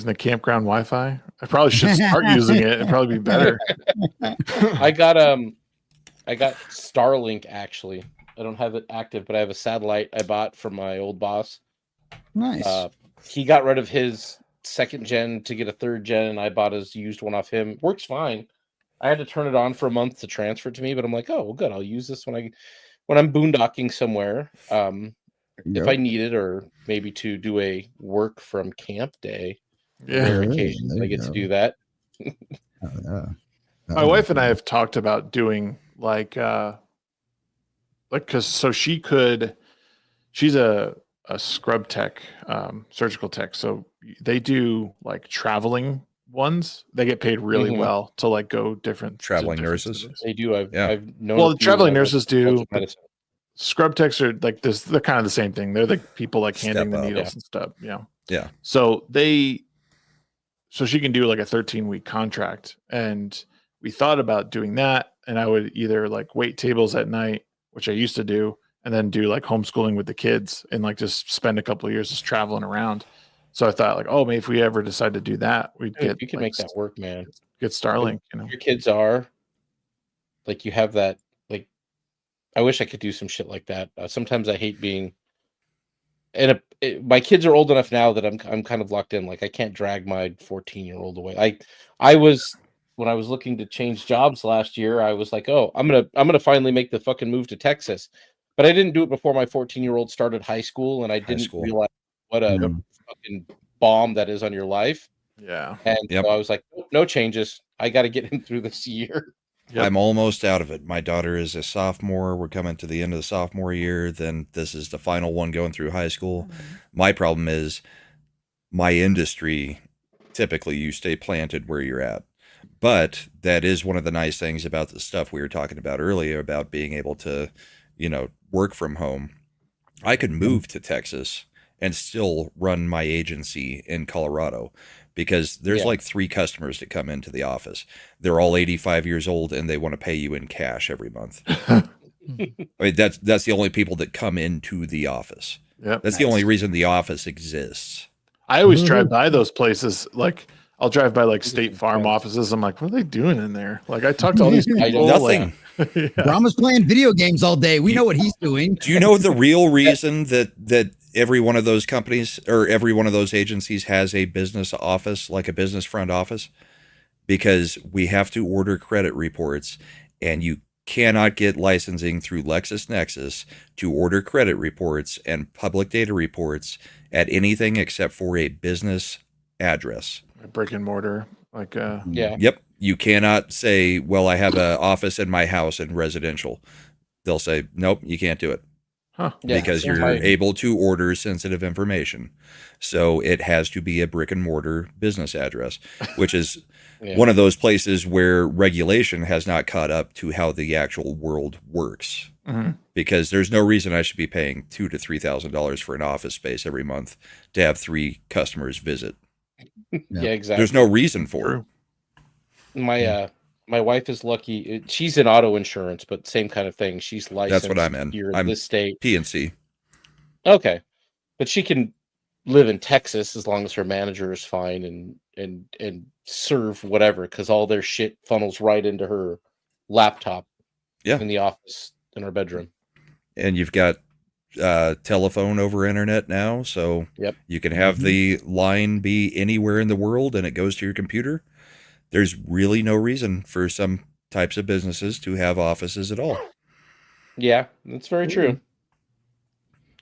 [SPEAKER 1] the campground Wi-Fi. I probably should start using it. It'd probably be better.
[SPEAKER 2] I got Starlink actually. I don't have it active, but I have a satellite I bought from my old boss.
[SPEAKER 4] Nice.
[SPEAKER 2] He got rid of his 2nd gen to get a 3rd gen, and I bought his used one off him. Works fine. I had to turn it on for a month to transfer it to me, but I'm like, oh, well, good. I'll use this when I'm boondocking somewhere. If I need it, or maybe to do a work from camp day.
[SPEAKER 1] Yeah,
[SPEAKER 2] I get to do that.
[SPEAKER 1] My wife and I have talked about doing because she's a scrub tech, surgical tech. So they do like traveling ones. They get paid really well to like go different
[SPEAKER 3] traveling nurses.
[SPEAKER 1] Cities.
[SPEAKER 2] They do. I've known.
[SPEAKER 1] Well, the traveling nurses do.
[SPEAKER 2] Medicine.
[SPEAKER 1] Scrub techs are like this. They're kind of the same thing. They're the people like handing the needles and stuff. Yeah.
[SPEAKER 3] Yeah.
[SPEAKER 1] So she can do like a 13-week contract, and we thought about doing that. And I would either like wait tables at night, which I used to do, and then do like homeschooling with the kids, and like just spend a couple of years just traveling around. So I thought like, oh, maybe if we ever decide to do that,
[SPEAKER 2] you can make that work, man.
[SPEAKER 1] Get Starlink.
[SPEAKER 2] Your kids are like, you have that. Like, I wish I could do some shit like that. Sometimes I hate being. And my kids are old enough now that I'm kind of locked in. Like, I can't drag my 14-year-old away. I was, when I was looking to change jobs last year, I was like, oh, I'm gonna finally make the fucking move to Texas. But I didn't do it before my 14-year-old started high school, and I didn't realize what a fucking bomb that is on your life.
[SPEAKER 1] Yeah.
[SPEAKER 2] And so I was like, no changes. I got to get him through this year.
[SPEAKER 3] Yep. I'm almost out of it. My daughter is a sophomore. We're coming to the end of the sophomore year. Then this is the final one going through high school. Mm-hmm. My problem is my industry, typically you stay planted where you're at. But that is one of the nice things about the stuff we were talking about earlier about being able to, work from home. I could move to Texas and still run my agency in Colorado, because there's like 3 customers that come into the office. They're all 85 years old and they want to pay you in cash every month. I mean, that's the only people that come into the office.
[SPEAKER 1] Yep.
[SPEAKER 3] That's the only reason the office exists.
[SPEAKER 1] I always drive by those places. Like, I'll drive by like State Farm offices. I'm like, what are they doing in there? Like, I talked to all these people.
[SPEAKER 3] Nothing.
[SPEAKER 4] Brahma's playing video games all day. We know what he's doing.
[SPEAKER 3] Do you know the real reason that every one of those companies or every one of those agencies has a business office, like a business front office? Because we have to order credit reports, and you cannot get licensing through LexisNexis to order credit reports and public data reports at anything except for a business address.
[SPEAKER 1] A brick and mortar, like
[SPEAKER 3] Yep. You cannot say, well, I have an office in my house and residential. They'll say, nope, you can't do it.
[SPEAKER 1] Huh.
[SPEAKER 3] Because you're able to order sensitive information. So it has to be a brick and mortar business address, which is one of those places where regulation has not caught up to how the actual world works. Because there's no reason I should be paying $2,000 to $3,000 for an office space every month to have 3 customers visit.
[SPEAKER 2] Yeah, exactly.
[SPEAKER 3] There's no reason for it.
[SPEAKER 2] My wife is lucky. She's in auto insurance, but same kind of thing. She's licensed.
[SPEAKER 3] That's what I'm in.
[SPEAKER 2] Here in this state.
[SPEAKER 3] PNC.
[SPEAKER 2] Okay, but she can live in Texas as long as her manager is fine and serve whatever, because all their shit funnels right into her laptop. In the office in her bedroom.
[SPEAKER 3] And you've got telephone over internet now, so you can have the line be anywhere in the world and it goes to your computer. There's really no reason for some types of businesses to have offices at all.
[SPEAKER 2] Yeah, that's very true.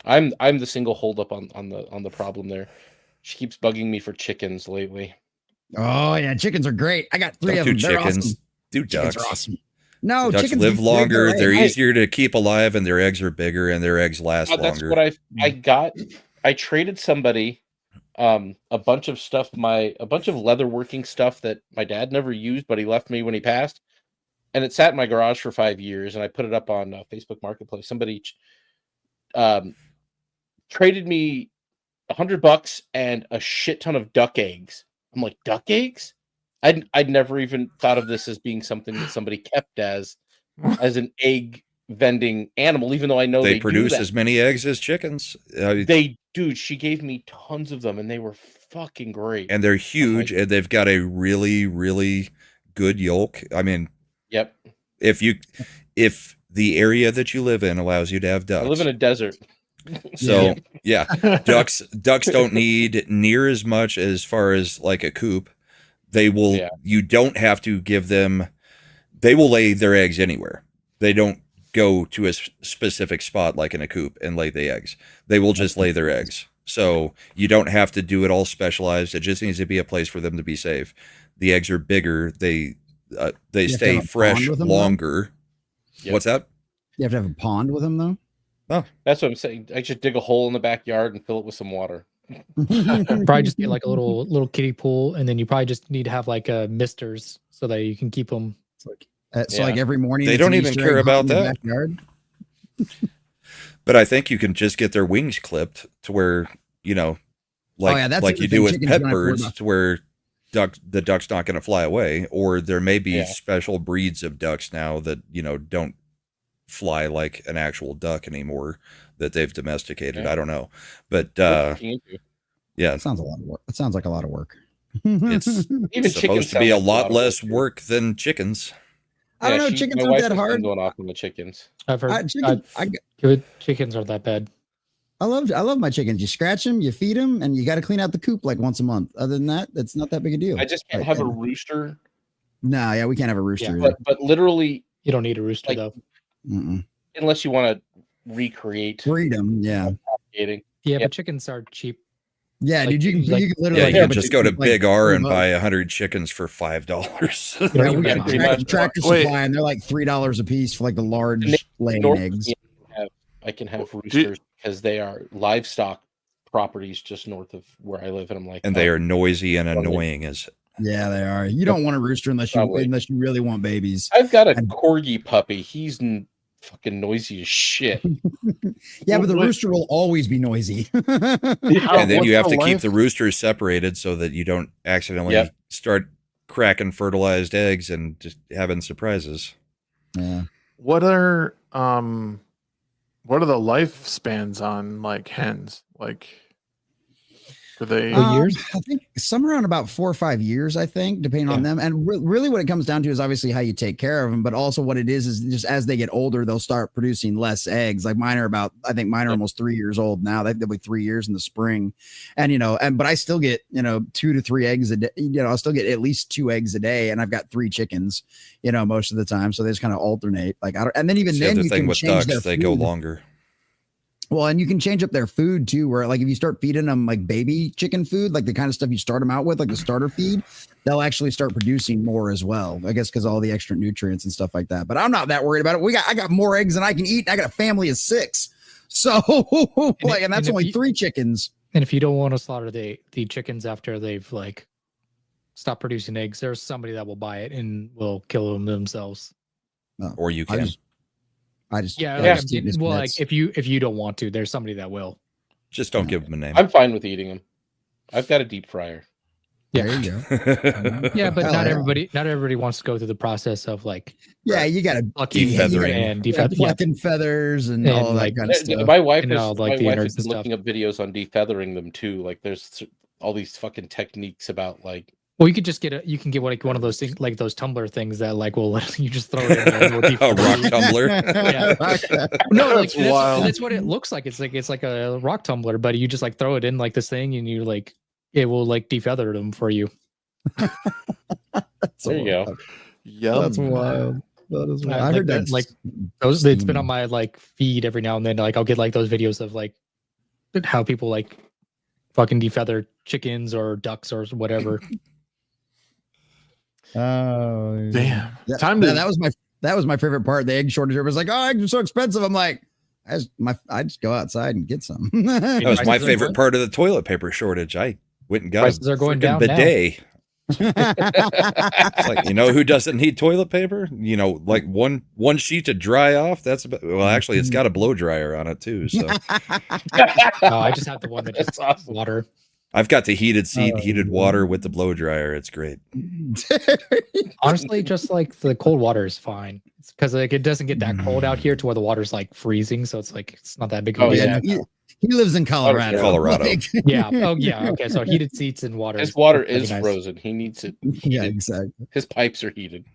[SPEAKER 2] I'm the single holdup on the problem there. She keeps bugging me for chickens lately.
[SPEAKER 4] Oh yeah, chickens are great. I got 3 of them. They're
[SPEAKER 3] chickens.
[SPEAKER 4] awesome.
[SPEAKER 3] Do ducks.
[SPEAKER 4] Chickens are awesome. No,
[SPEAKER 3] ducks
[SPEAKER 4] chickens
[SPEAKER 3] live longer. They're
[SPEAKER 4] right.
[SPEAKER 3] easier to keep alive, and their eggs are bigger, and their eggs last longer.
[SPEAKER 2] That's what I got. I traded somebody a bunch of stuff, a bunch of leatherworking stuff that my dad never used, but he left me when he passed, and it sat in my garage for 5 years. And I put it up on Facebook Marketplace. Somebody traded me $100 and a shit ton of duck eggs. I'm like, duck eggs? I'd never even thought of this as being something that somebody kept as an egg vending animal, even though I know
[SPEAKER 3] they produce as many eggs as chickens.
[SPEAKER 2] She gave me tons of them, and they were fucking great.
[SPEAKER 3] And they're huge, and they've got a really, really good yolk. I mean, if the area that you live in allows you to have ducks.
[SPEAKER 2] I live in a desert.
[SPEAKER 3] So ducks don't need near as much as far as like a coop. They will, you don't have to give them, they will lay their eggs anywhere. They don't go to a specific spot like in a coop and lay the eggs. They will just lay their eggs. So you don't have to do it all specialized. It just needs to be a place for them to be safe. The eggs are bigger. They stay fresh longer. What's that?
[SPEAKER 4] You have to have a pond with them though?
[SPEAKER 3] Oh,
[SPEAKER 2] that's what I'm saying. I should dig a hole in the backyard and fill it with some water.
[SPEAKER 6] Probably just get like a little kiddie pool, and then you probably just need to have like misters so that you can keep them.
[SPEAKER 4] Like every morning
[SPEAKER 3] they don't even care about that. But I think you can just get their wings clipped to where like you do with pet birds, to where the duck's not going to fly away. Or there may be special breeds of ducks now that don't fly like an actual duck anymore, that they've domesticated. I don't know, but it
[SPEAKER 4] sounds a lot of work. It sounds like a lot of work.
[SPEAKER 3] It's even supposed to be a lot less work than chickens.
[SPEAKER 4] I don't know. Chickens aren't that hard.
[SPEAKER 2] Going off on the chickens.
[SPEAKER 6] I've heard chickens aren't that bad.
[SPEAKER 4] I love my chickens. You scratch them, you feed them, and you got to clean out the coop like once a month. Other than that, it's not that big a deal.
[SPEAKER 2] I just can't have a rooster.
[SPEAKER 4] No, we can't have a rooster.
[SPEAKER 2] But literally,
[SPEAKER 6] you don't need a rooster though.
[SPEAKER 2] Unless you want to recreate
[SPEAKER 4] freedom.
[SPEAKER 6] But chickens are cheap.
[SPEAKER 4] Yeah, dude, you can literally
[SPEAKER 3] just go to Big R and buy 100 chickens for $5.
[SPEAKER 4] We got Tractor Supply, and they're like $3 a piece for like the large laying eggs.
[SPEAKER 2] I can have roosters because they are livestock properties just north of where I live, and I'm like,
[SPEAKER 3] and they are noisy and annoying as.
[SPEAKER 4] Yeah, they are. You don't want a rooster unless you really want babies.
[SPEAKER 2] I've got a corgi puppy. He's fucking noisy as shit.
[SPEAKER 4] Yeah, but the rooster will always be noisy.
[SPEAKER 3] And then you have to keep the roosters separated so that you don't accidentally start cracking fertilized eggs and just having surprises.
[SPEAKER 4] Yeah.
[SPEAKER 1] What are the lifespans on like hens? Like, do they
[SPEAKER 4] years? I think somewhere around about 4 or 5 years, I think, depending on them. And really what it comes down to is obviously how you take care of them, but also what it is just as they get older, they'll start producing less eggs. Like mine are almost 3 years old now. They'll be 3 years in the spring. And, but I still get, 2 to 3 eggs a day. I'll still get at least 2 eggs a day. And I've got 3 chickens, most of the time. So they just kind of alternate. And then even then you can change their food.
[SPEAKER 3] They go longer.
[SPEAKER 4] Well, and you can change up their food too, where like if you start feeding them like baby chicken food, like the kind of stuff you start them out with, like the starter feed, they'll actually start producing more as well. I guess because all the extra nutrients and stuff like that. But I'm not that worried about it. I got more eggs than I can eat. And I got a family of 6. So and that's only 3 chickens.
[SPEAKER 6] And if you don't want to slaughter the chickens after they've like stopped producing eggs, there's somebody that will buy it and will kill them themselves.
[SPEAKER 3] Or you can.
[SPEAKER 6] Well, like if you don't want to, there's somebody that will.
[SPEAKER 3] Just don't give them a name.
[SPEAKER 2] I'm fine with eating them. I've got a deep fryer.
[SPEAKER 4] Yeah, there you go.
[SPEAKER 6] Yeah, but not everybody wants to go through the process of like.
[SPEAKER 4] Yeah, you got to
[SPEAKER 3] defeathering
[SPEAKER 6] and
[SPEAKER 4] plucking feathers and all that kind of stuff.
[SPEAKER 2] My wife is looking up videos on defeathering them too. Like there's all these fucking techniques about like.
[SPEAKER 6] Well, you could just get like one of those things, like those tumbler things that like will let you just throw it in.
[SPEAKER 3] A rock tumbler.
[SPEAKER 6] Yeah. No, like that's what it looks like. It's like a rock tumbler, but you just like throw it in like this thing, and you like it will like defeather them for you.
[SPEAKER 2] There you go.
[SPEAKER 1] Yum.
[SPEAKER 4] That's wild. That is wild.
[SPEAKER 6] I heard that like those. It's been on my like feed every now and then. Like I'll get like those videos of like how people like fucking defeather chickens or ducks or whatever.
[SPEAKER 4] Oh
[SPEAKER 1] damn!
[SPEAKER 4] That was my favorite part. The egg shortage. Everybody's like, "Oh, eggs are so expensive." I'm like, I just go outside and get some.
[SPEAKER 3] That was my favorite part of the toilet paper shortage. I went and got
[SPEAKER 6] prices are going down
[SPEAKER 3] bidet. It's like, who doesn't need toilet paper? Like one sheet to dry off. That's actually it's got a blow dryer on it too. So
[SPEAKER 6] I just have the one that just water.
[SPEAKER 3] I've got the heated water with the blow dryer. It's great.
[SPEAKER 6] Honestly, just like the cold water is fine. It's because like it doesn't get that cold out here to where the water's like freezing, so it's like it's not that big.
[SPEAKER 4] He lives in Colorado.
[SPEAKER 3] Like,
[SPEAKER 6] yeah. Oh yeah. Okay. So heated seats and water.
[SPEAKER 2] His water is frozen. He needs it heated.
[SPEAKER 4] Yeah, exactly.
[SPEAKER 2] His pipes are heated.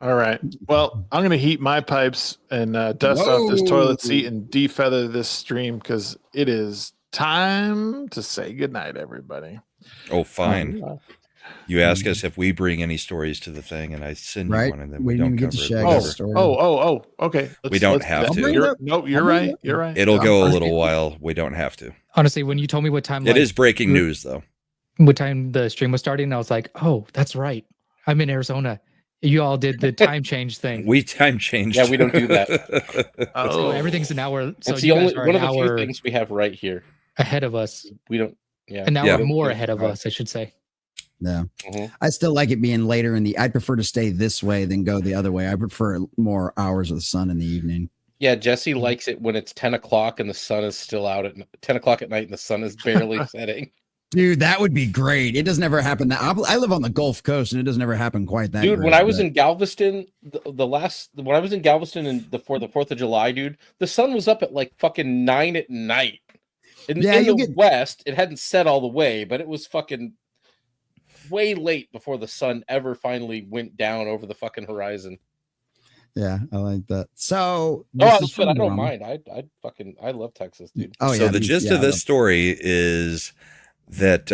[SPEAKER 1] All right. Well, I'm gonna heat my pipes and dust off this toilet seat and defeather this stream because it is time to say goodnight, everybody.
[SPEAKER 3] Oh, fine. You ask us if we bring any stories to the thing, and I send you one, and then we don't cover it.
[SPEAKER 1] Okay.
[SPEAKER 3] We don't have to.
[SPEAKER 1] You're right. You're right.
[SPEAKER 3] It'll go a little while. We don't have to.
[SPEAKER 6] Honestly, when you told me what time,
[SPEAKER 3] it is breaking news, though.
[SPEAKER 6] What time the stream was starting, I was like, "Oh, that's right. I'm in Arizona. You all did the time change thing.
[SPEAKER 3] We time changed.
[SPEAKER 2] Yeah, we don't do that.
[SPEAKER 6] So everything's an hour. So
[SPEAKER 2] it's the only one of the few things we have right here
[SPEAKER 6] ahead of us.
[SPEAKER 2] We don't. Yeah,
[SPEAKER 6] an hour more ahead of us, I should say.
[SPEAKER 4] Yeah, I still like it being later in the. I prefer to stay this way than go the other way. I prefer more hours of the sun in the evening.
[SPEAKER 2] Yeah, Jesse likes it when it's 10 o'clock and the sun is still out at 10 o'clock at night and the sun is barely setting.
[SPEAKER 4] Dude, that would be great. It doesn't ever happen. I live on the Gulf Coast and it doesn't ever happen quite that.
[SPEAKER 2] Dude, when I was in Galveston, when I was in Galveston for the 4th of July, dude, the sun was up at like fucking 9 at night. In the west, it hadn't set all the way, but it was fucking way late before the sun ever finally went down over the fucking horizon.
[SPEAKER 4] Yeah, I like that. So
[SPEAKER 2] I don't mind. I love Texas, dude.
[SPEAKER 3] Oh, so the gist of this story is that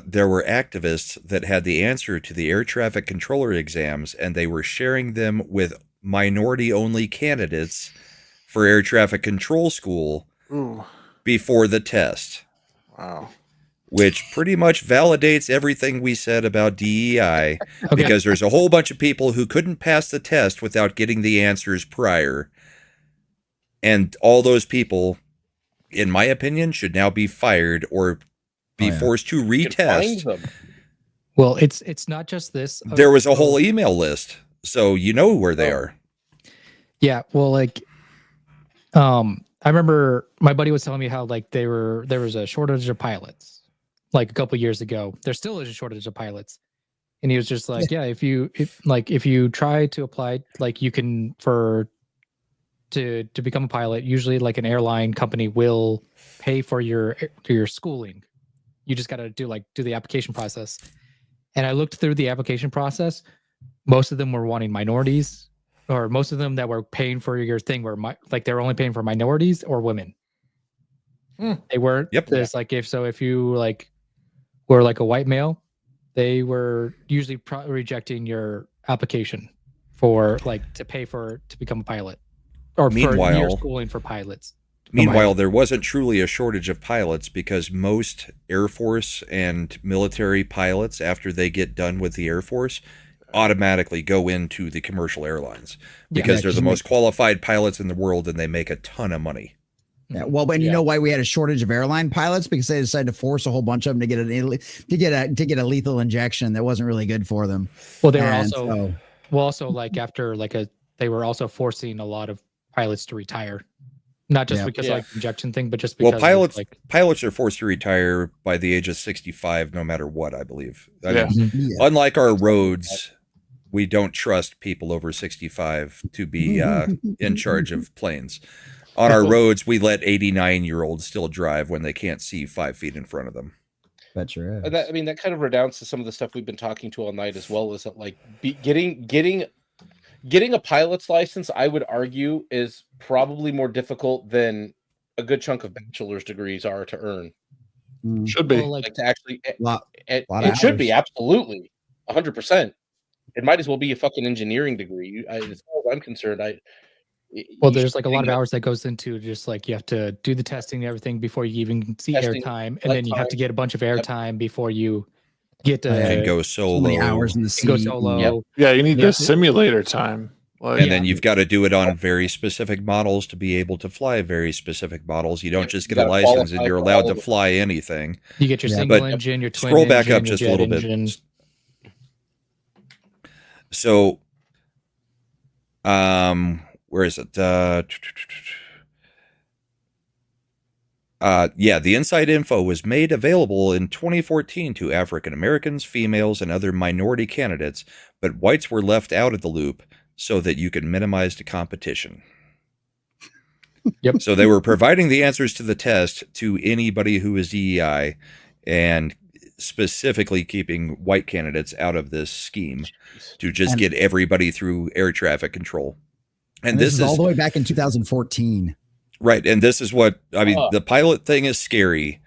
[SPEAKER 3] there were activists that had the answer to the air traffic controller exams, and they were sharing them with minority-only candidates for air traffic control school before the test.
[SPEAKER 1] Wow.
[SPEAKER 3] Which pretty much validates everything we said about DEI, because there's a whole bunch of people who couldn't pass the test without getting the answers prior. And all those people, in my opinion, should now be fired or be forced to retest.
[SPEAKER 6] Well, it's not just this.
[SPEAKER 3] There was a whole email list, so you know where they are.
[SPEAKER 6] Yeah, well, like I remember my buddy was telling me how like there was a shortage of pilots like a couple years ago. There still is a shortage of pilots. And he was just like, yeah, if you try to apply, like you can to become a pilot, usually like an airline company will pay for your schooling. You just got to do the application process. And I looked through the application process. Most of them were wanting minorities, or most of them that were paying for your thing were they were only paying for minorities or women. They weren't.
[SPEAKER 3] Yep.
[SPEAKER 6] There's if you were like a white male, they were usually rejecting your application for to pay to become a pilot, or for year schooling for pilots.
[SPEAKER 3] Meanwhile, there wasn't truly a shortage of pilots because most Air Force and military pilots, after they get done with the Air Force, automatically go into the commercial airlines because they're the most qualified pilots in the world and they make a ton of money.
[SPEAKER 4] Yeah, well, and you know why we had a shortage of airline pilots? Because they decided to force a whole bunch of them to get a lethal injection that wasn't really good for them.
[SPEAKER 6] Well, they were they were also forcing a lot of pilots to retire, not just because injection thing, but just because
[SPEAKER 3] pilots are forced to retire by the age of 65, no matter what. I believe. Unlike our roads, we don't trust people over 65 to be in charge of planes. On our roads, we let 89-year-olds still drive when they can't see 5 feet in front of them.
[SPEAKER 4] Bet your ass.
[SPEAKER 2] That kind of redounds to some of the stuff we've been talking to all night as well. Is that getting a pilot's license? I would argue is probably more difficult than a good chunk of bachelor's degrees are to earn.
[SPEAKER 1] Should be
[SPEAKER 2] to actually. It should be absolutely 100%. It might as well be a fucking engineering degree. As far as I'm concerned,
[SPEAKER 6] there's a lot of hours that goes into just you have to do the testing and everything before you even see airtime, and then you have to get a bunch of airtime before you get to
[SPEAKER 3] and go solo.
[SPEAKER 4] So many hours in the seat.
[SPEAKER 6] Go solo.
[SPEAKER 1] Yeah, you need the simulator time.
[SPEAKER 3] And then you've got to do it on very specific models to be able to fly very specific models. You don't just get a license and you're allowed to fly anything.
[SPEAKER 6] You get your single engine, your twin
[SPEAKER 3] scroll back
[SPEAKER 6] engine,
[SPEAKER 3] up just a little
[SPEAKER 6] engine.
[SPEAKER 3] bit. So, where is it? The inside info was made available in 2014 to African Americans, females, and other minority candidates, but whites were left out of the loop so that you could minimize the competition.
[SPEAKER 6] Yep.
[SPEAKER 3] So they were providing the answers to the test to anybody who is DEI and specifically keeping white candidates out of this scheme to just get everybody through air traffic control.
[SPEAKER 4] And this is all the way back in 2014.
[SPEAKER 3] Right. And this is what I mean. The pilot thing is scary,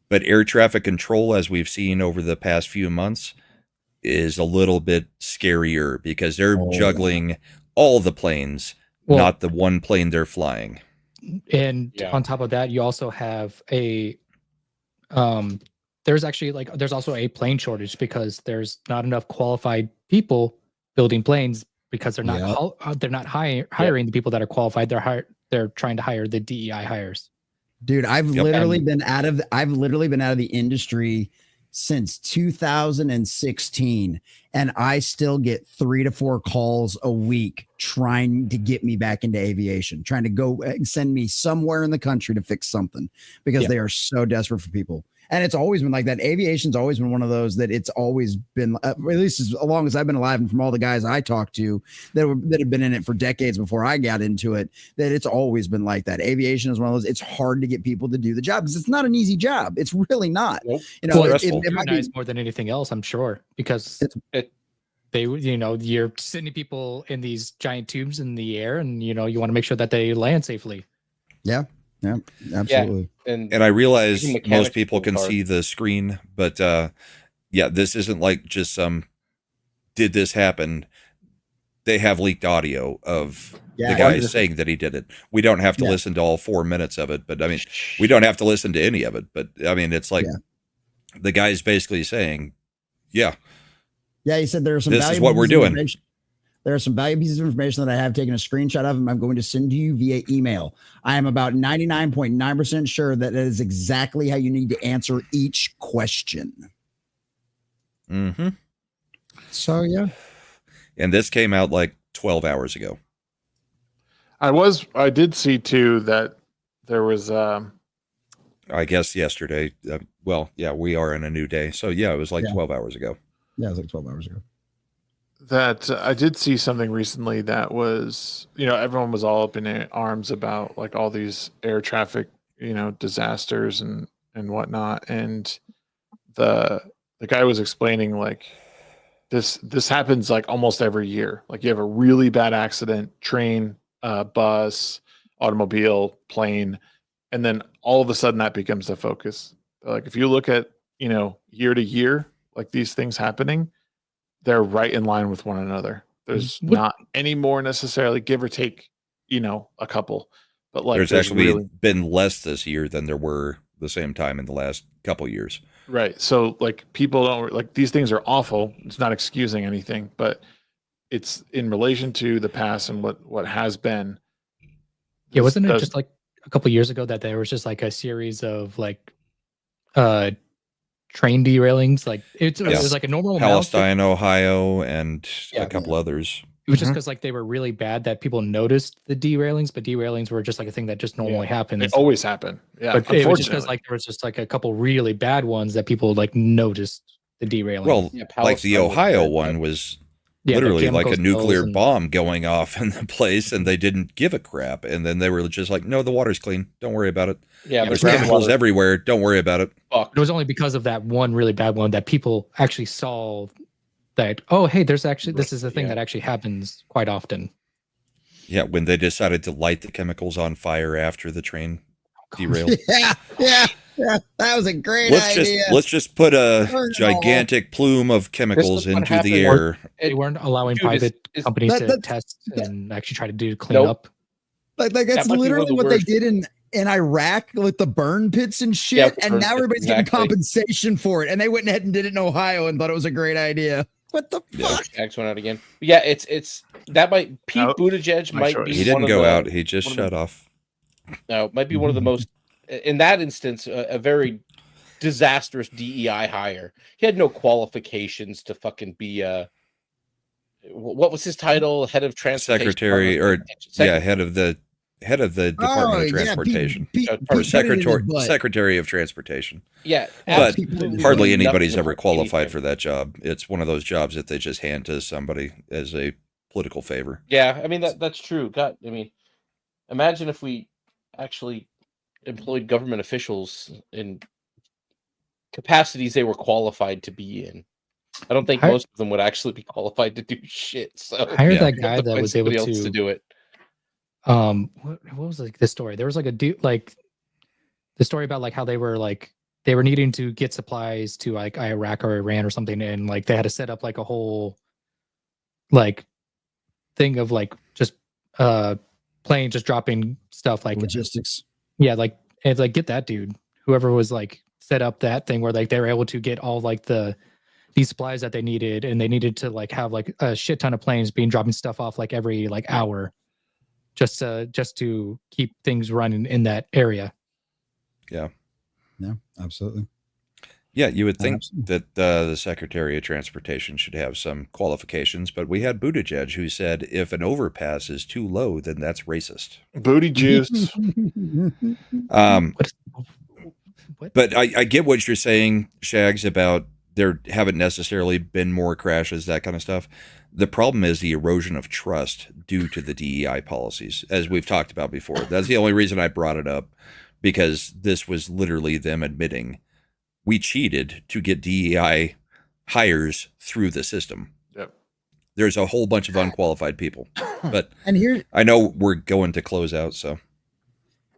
[SPEAKER 3] but air traffic control, as we've seen over the past few months, is a little bit scarier because they're juggling all the planes, not the one plane they're flying.
[SPEAKER 6] And on top of that, you also have there's also a plane shortage because there's not enough qualified people building planes because they're not hiring the people that are qualified. They're trying to hire the DEI hires.
[SPEAKER 4] Dude, I've literally been out of the industry since 2016, and I still get 3 to 4 calls a week trying to get me back into aviation, trying to go and send me somewhere in the country to fix something because they are so desperate for people. And it's always been like that. Aviation's always been one of those that it's always been, at least as long as I've been alive, and from all the guys I talked to that have been in it for decades before I got into it, that it's always been like that. Aviation is one of those. It's hard to get people to do the job because it's not an easy job. It's really not.
[SPEAKER 6] Nope. You know, it might be more than anything else, I'm sure, because you're sending people in these giant tubes in the air, and you want to make sure that they land safely.
[SPEAKER 4] Yeah. Yeah, absolutely.
[SPEAKER 2] Yeah.
[SPEAKER 3] And I realize most people can see the screen, but this isn't like just some did this happen. They have leaked audio of the guy saying that he did it. We don't have to listen to all 4 minutes of it, but I mean, we don't have to listen to any of it. But I mean, it's like the guy's basically saying, he said there are some. This is what we're doing.
[SPEAKER 4] There are some valuable pieces of information that I have taken a screenshot of, and I'm going to send to you via email. I am about 99.9% sure that is exactly how you need to answer each question.
[SPEAKER 3] Mm-hmm.
[SPEAKER 4] So, yeah.
[SPEAKER 3] And this came out like 12 hours ago.
[SPEAKER 1] I did see too that there was
[SPEAKER 3] I guess yesterday. Well, yeah, we are in a new day. So yeah, it was like 12 hours ago.
[SPEAKER 4] Yeah, it was like 12 hours ago.
[SPEAKER 1] That I did see something recently that was, everyone was all up in arms about like all these air traffic, disasters and whatnot. And the guy was explaining like this happens like almost every year. Like you have a really bad accident, train, bus, automobile, plane, and then all of a sudden that becomes the focus. Like if you look at, year to year, like these things happening, they're right in line with one another. There's not any more necessarily, give or take, a couple. But like
[SPEAKER 3] there's actually been less this year than there were the same time in the last couple years.
[SPEAKER 1] Right. So like people don't like these things are awful. It's not excusing anything, but it's in relation to the past and what has been.
[SPEAKER 6] Yeah, wasn't it just like a couple years ago that there was just like a series of like train derailings? Like it was like a normal
[SPEAKER 3] Palestine, Ohio, and a couple others.
[SPEAKER 6] It was just because like they were really bad that people noticed the derailings, but derailings were just like a thing that just normally happens.
[SPEAKER 1] They always happen. Yeah,
[SPEAKER 6] but it was just because like there was just like a couple really bad ones that people like noticed the derailing.
[SPEAKER 3] Well, like the Ohio one was literally like a nuclear bomb going off in the place, and they didn't give a crap. And then they were just like, "No, the water's clean. Don't worry about it.
[SPEAKER 2] Yeah,
[SPEAKER 3] there's chemicals everywhere. Don't worry about it."
[SPEAKER 6] It was only because of that one really bad one that people actually saw. That hey, there's actually this is a thing that actually happens quite often.
[SPEAKER 3] Yeah, when they decided to light the chemicals on fire after the train derailed.
[SPEAKER 4] Yeah, that was a great idea.
[SPEAKER 3] Let's just put a gigantic plume of chemicals into the air.
[SPEAKER 6] They weren't allowing private companies to test and actually try to clean up.
[SPEAKER 4] Like that's literally what they did in Iraq with the burn pits and shit, and now everybody's getting compensation for it. And they went ahead and did it in Ohio and thought it was a great idea. What the fuck?
[SPEAKER 2] X went out again. Yeah, it's that might Pete Buttigieg might be.
[SPEAKER 3] He didn't go out. He just shut off.
[SPEAKER 2] No, it might be one of the most, in that instance, a very disastrous DEI hire. He had no qualifications to fucking be what was his title? Head of transportation,
[SPEAKER 3] secretary, head of the Department of Transportation, or Secretary of Transportation.
[SPEAKER 2] Yeah,
[SPEAKER 3] but hardly anybody's ever qualified for that job. It's one of those jobs that they just hand to somebody as a political favor.
[SPEAKER 2] Yeah, I mean that's true. God, I mean, imagine if we actually employed government officials in capacities they were qualified to be in. I don't think most of them would actually be qualified to do shit. So
[SPEAKER 6] I heard that guy that was able
[SPEAKER 2] to do it.
[SPEAKER 6] What was like this story? There was like a dude, like the story about like how they were needing to get supplies to like Iraq or Iran or something, and like they had to set up like a whole like thing of like just plane just dropping stuff like
[SPEAKER 4] logistics.
[SPEAKER 6] Yeah, like and like get that dude, whoever was like set up that thing where like they were able to get all like these supplies that they needed, and they needed to like have like a shit ton of planes dropping stuff off like every like hour. Just to keep things running in that area.
[SPEAKER 3] Yeah,
[SPEAKER 4] absolutely.
[SPEAKER 3] Yeah, you would think that the Secretary of Transportation should have some qualifications, but we had Buttigieg who said if an overpass is too low, then that's racist.
[SPEAKER 1] Booty juice.
[SPEAKER 3] But I get what you're saying, Shags, about there haven't necessarily been more crashes, that kind of stuff. The problem is the erosion of trust due to the DEI policies, as we've talked about before. That's the only reason I brought it up, because this was literally them admitting we cheated to get DEI hires through the system.
[SPEAKER 1] Yep.
[SPEAKER 3] There's a whole bunch of unqualified people, but
[SPEAKER 4] and here
[SPEAKER 3] I know we're going to close out, so.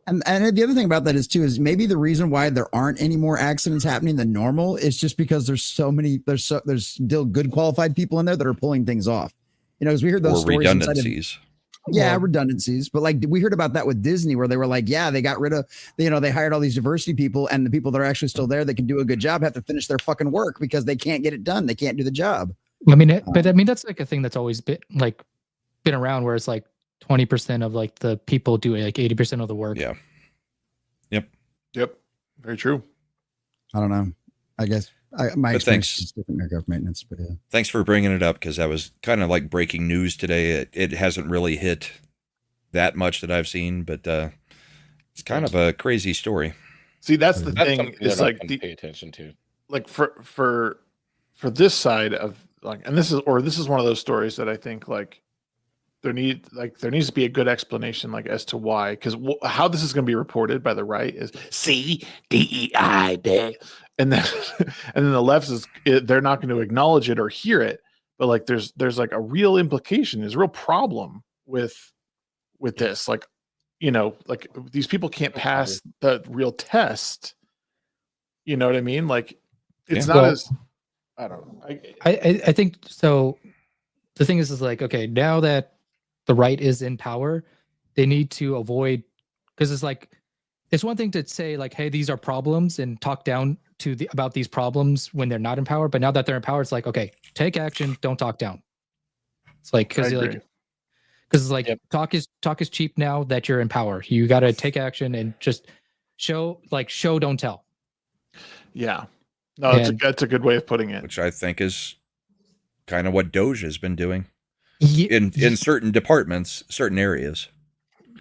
[SPEAKER 4] And the other thing about that is maybe the reason why there aren't any more accidents happening than normal is just because there's still good qualified people in there that are pulling things off. Because we heard those stories
[SPEAKER 3] redundancies.
[SPEAKER 4] Redundancies. But like we heard about that with Disney, where they were like, they got rid of, they hired all these diversity people, and the people that are actually still there that can do a good job have to finish their fucking work because they can't get it done. They can't do the job.
[SPEAKER 6] I mean, that's like a thing that's always been around, where it's like 20% of like the people do like 80% of the work.
[SPEAKER 3] Yeah.
[SPEAKER 1] Yep. Very true.
[SPEAKER 4] I don't know. I guess my experience is different aircraft maintenance, but yeah.
[SPEAKER 3] Thanks for bringing it up, because that was kind of like breaking news today. It hasn't really hit that much that I've seen, but it's kind of a crazy story.
[SPEAKER 1] See, that's the thing. Is like
[SPEAKER 2] pay attention to,
[SPEAKER 1] like for this side of like, and this is one of those stories that I think like there needs to be a good explanation like as to why, because how this is going to be reported by the right is CDEI, and then and then the left is they're not going to acknowledge it or hear it, but like there's like a real implication, there's a real problem with this, like, you know, like these people can't pass the real test. You know what I mean? Like it's not as, I don't know.
[SPEAKER 6] I think so. The thing is like, okay, now that the right is in power, they need to avoid, because it's like, it's one thing to say like, hey, these are problems and talk down to about these problems when they're not in power. But now that they're in power, it's like, okay, take action, don't talk down. It's like, because it's like talk is cheap now that you're in power. You got to take action and just show, don't tell.
[SPEAKER 1] Yeah, no, that's a good way of putting it.
[SPEAKER 3] Which I think is kind of what Doge has been doing in certain departments, certain areas.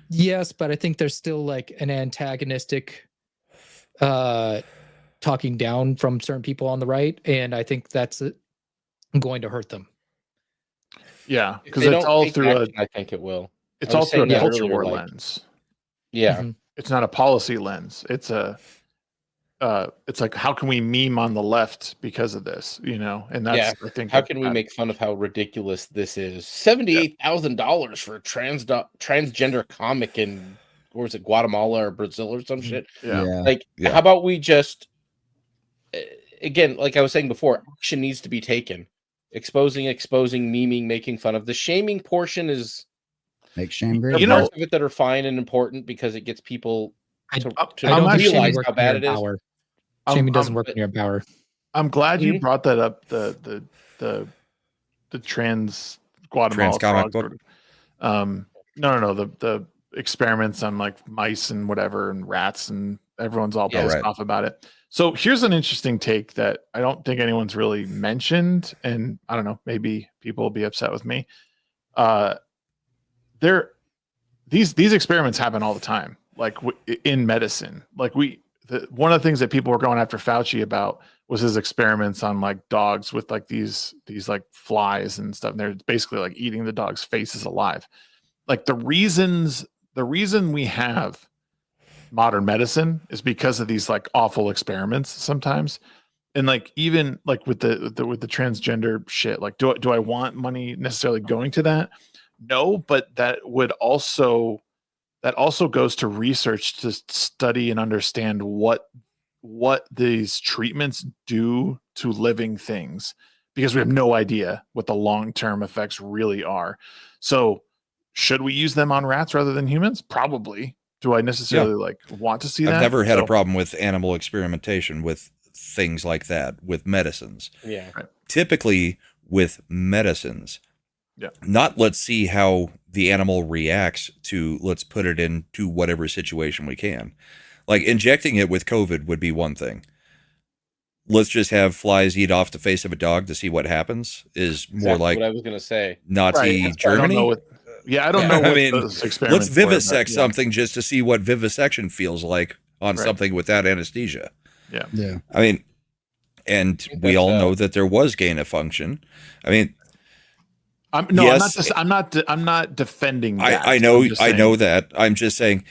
[SPEAKER 6] Yes, but I think there's still like an antagonistic talking down from certain people on the right, and I think that's going to hurt them.
[SPEAKER 1] Yeah, because it's all through
[SPEAKER 2] I think it will.
[SPEAKER 1] It's all through a culture war lens.
[SPEAKER 2] Yeah.
[SPEAKER 1] It's not a policy lens. It's it's like, how can we meme on the left because of this, you know? And that's, I think,
[SPEAKER 2] how can we make fun of how ridiculous this is? $78,000 for a transgender comic in, or is it Guatemala or Brazil or some shit? How about we just, again, like I was saying before, action needs to be taken. Exposing, memeing, making fun of. The shaming portion is
[SPEAKER 4] make shame great.
[SPEAKER 2] You know, parts of it that are fine and important because it gets people to realize how bad it is.
[SPEAKER 6] Shaming doesn't work when you're in power.
[SPEAKER 1] I'm glad you brought that up. The trans Guatemala
[SPEAKER 3] comic book.
[SPEAKER 1] No. The experiments on like mice and whatever and rats, and everyone's all pissed off about it. So here's an interesting take that I don't think anyone's really mentioned, and I don't know, maybe people will be upset with me. These experiments happen all the time, like in medicine. Like one of the things that people were going after Fauci about was his experiments on like dogs with like these like flies and stuff. And they're basically like eating the dog's faces alive. Like the reason we have modern medicine is because of these like awful experiments sometimes. And like even like with the transgender shit, like do I want money necessarily going to that? No, but that also goes to research to study and understand what these treatments do to living things, because we have no idea what the long-term effects really are. So should we use them on rats rather than humans? Probably. Do I necessarily want to see that?
[SPEAKER 3] I've never had a problem with animal experimentation with things like that, with medicines.
[SPEAKER 2] Yeah.
[SPEAKER 1] Right.
[SPEAKER 3] Typically with medicines.
[SPEAKER 1] Yeah.
[SPEAKER 3] Not let's see how the animal reacts to, let's put it into whatever situation we can. Like injecting it with COVID would be one thing. Let's just have flies eat off the face of a dog to see what happens is more like
[SPEAKER 2] what I was going to say.
[SPEAKER 3] Nazi Germany.
[SPEAKER 1] I don't know.
[SPEAKER 3] I mean, let's vivisect something just to see what vivisection feels like on something without anesthesia.
[SPEAKER 1] Yeah.
[SPEAKER 3] I mean, and we all know that there was gain of function. I mean,
[SPEAKER 1] I'm not defending that.
[SPEAKER 3] I know that. I'm just saying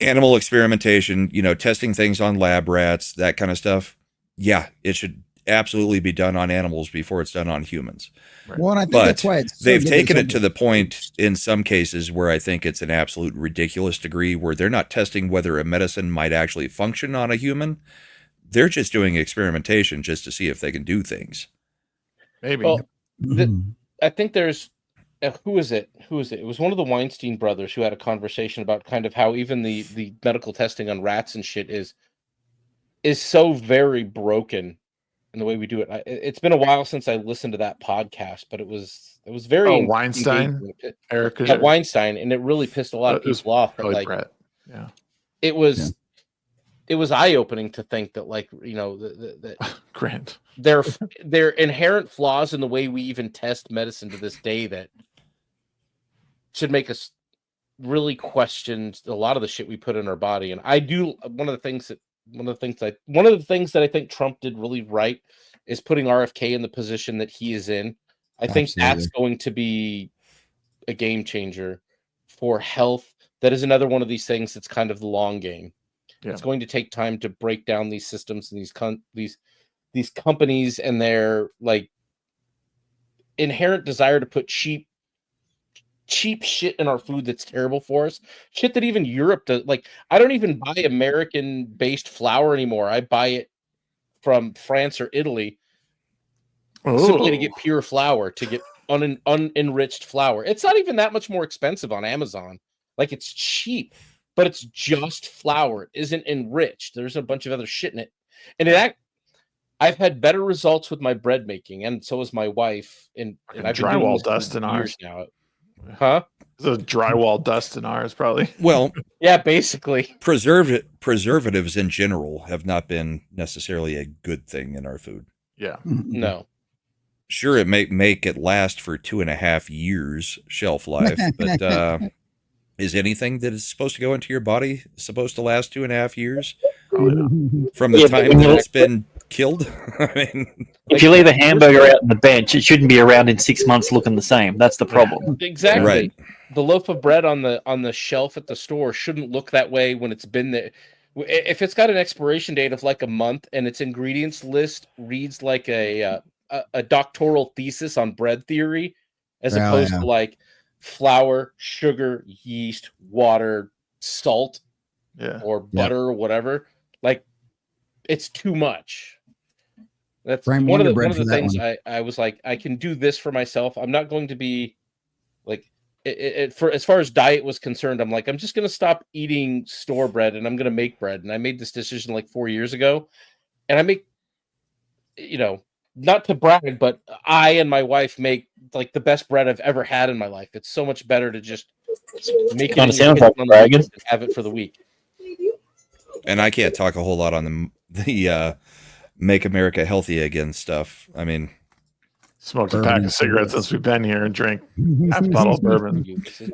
[SPEAKER 3] animal experimentation, testing things on lab rats, that kind of stuff. Yeah, it should absolutely be done on animals before it's done on humans.
[SPEAKER 4] Right. Well, and I think that's why
[SPEAKER 3] they've taken it to the point in some cases where I think it's an absolute ridiculous degree where they're not testing whether a medicine might actually function on a human. They're just doing experimentation just to see if they can do things.
[SPEAKER 1] Maybe.
[SPEAKER 2] Well, I think there's who is it? It was one of the Weinstein brothers who had a conversation about kind of how even the medical testing on rats and shit is so very broken in the way we do it. It's been a while since I listened to that podcast, but it was very
[SPEAKER 1] Weinstein, Erica,
[SPEAKER 2] Weinstein, and it really pissed a lot of people off. But like,
[SPEAKER 1] Brett. Yeah,
[SPEAKER 2] it was eye opening to think that that
[SPEAKER 1] Grant,
[SPEAKER 2] their inherent flaws in the way we even test medicine to this day that should make us really questioned a lot of the shit we put in our body. And I do one of the things that I think Trump did really right is putting RFK in the position that he is in. I think that's going to be a game changer for health. That is another one of these things that's kind of the long game. Yeah. It's going to take time to break down these systems and these companies and their like inherent desire to put cheap shit in our food that's terrible for us. Shit that even Europe does. Like, I don't even buy American-based flour anymore. I buy it from France or Italy simply to get pure flour, to get unenriched flour. It's not even that much more expensive on Amazon. Like, it's cheap, but it's just flour. It isn't enriched. There's a bunch of other shit in it. And I've had better results with my bread making, and so has my wife. And I've been
[SPEAKER 1] drywall dust in ours
[SPEAKER 2] now. Huh?
[SPEAKER 1] The drywall dust in ours, probably.
[SPEAKER 3] Well,
[SPEAKER 2] yeah, basically.
[SPEAKER 3] Preservatives in general have not been necessarily a good thing in our food.
[SPEAKER 1] Yeah.
[SPEAKER 2] No.
[SPEAKER 3] Sure, it may make it last for 2.5 years shelf life, but is anything that is supposed to go into your body supposed to last 2.5 years from the time that it's been killed? I mean,
[SPEAKER 7] if you leave a hamburger out on the bench, it shouldn't be around in 6 months looking the same. That's the problem.
[SPEAKER 2] Exactly.
[SPEAKER 3] Right.
[SPEAKER 2] The loaf of bread on the shelf at the store shouldn't look that way when it's been there. If it's got an expiration date of like a month and its ingredients list reads like a doctoral thesis on bread theory, as opposed to like flour, sugar, yeast, water, salt, or butter or whatever, like it's too much. That's one of the things I was like, I can do this for myself. I'm not going to be like for as far as diet was concerned. I'm like, I'm just going to stop eating store bread and I'm going to make bread. And I made this decision like 4 years ago, and I make, not to brag, but I and my wife make like the best bread I've ever had in my life. It's so much better to just make it and have it for the week.
[SPEAKER 3] And I can't talk a whole lot on the Make America Healthy Again stuff. I mean,
[SPEAKER 1] smoked a pack of cigarettes since we've been here and drank half a bottle of bourbon.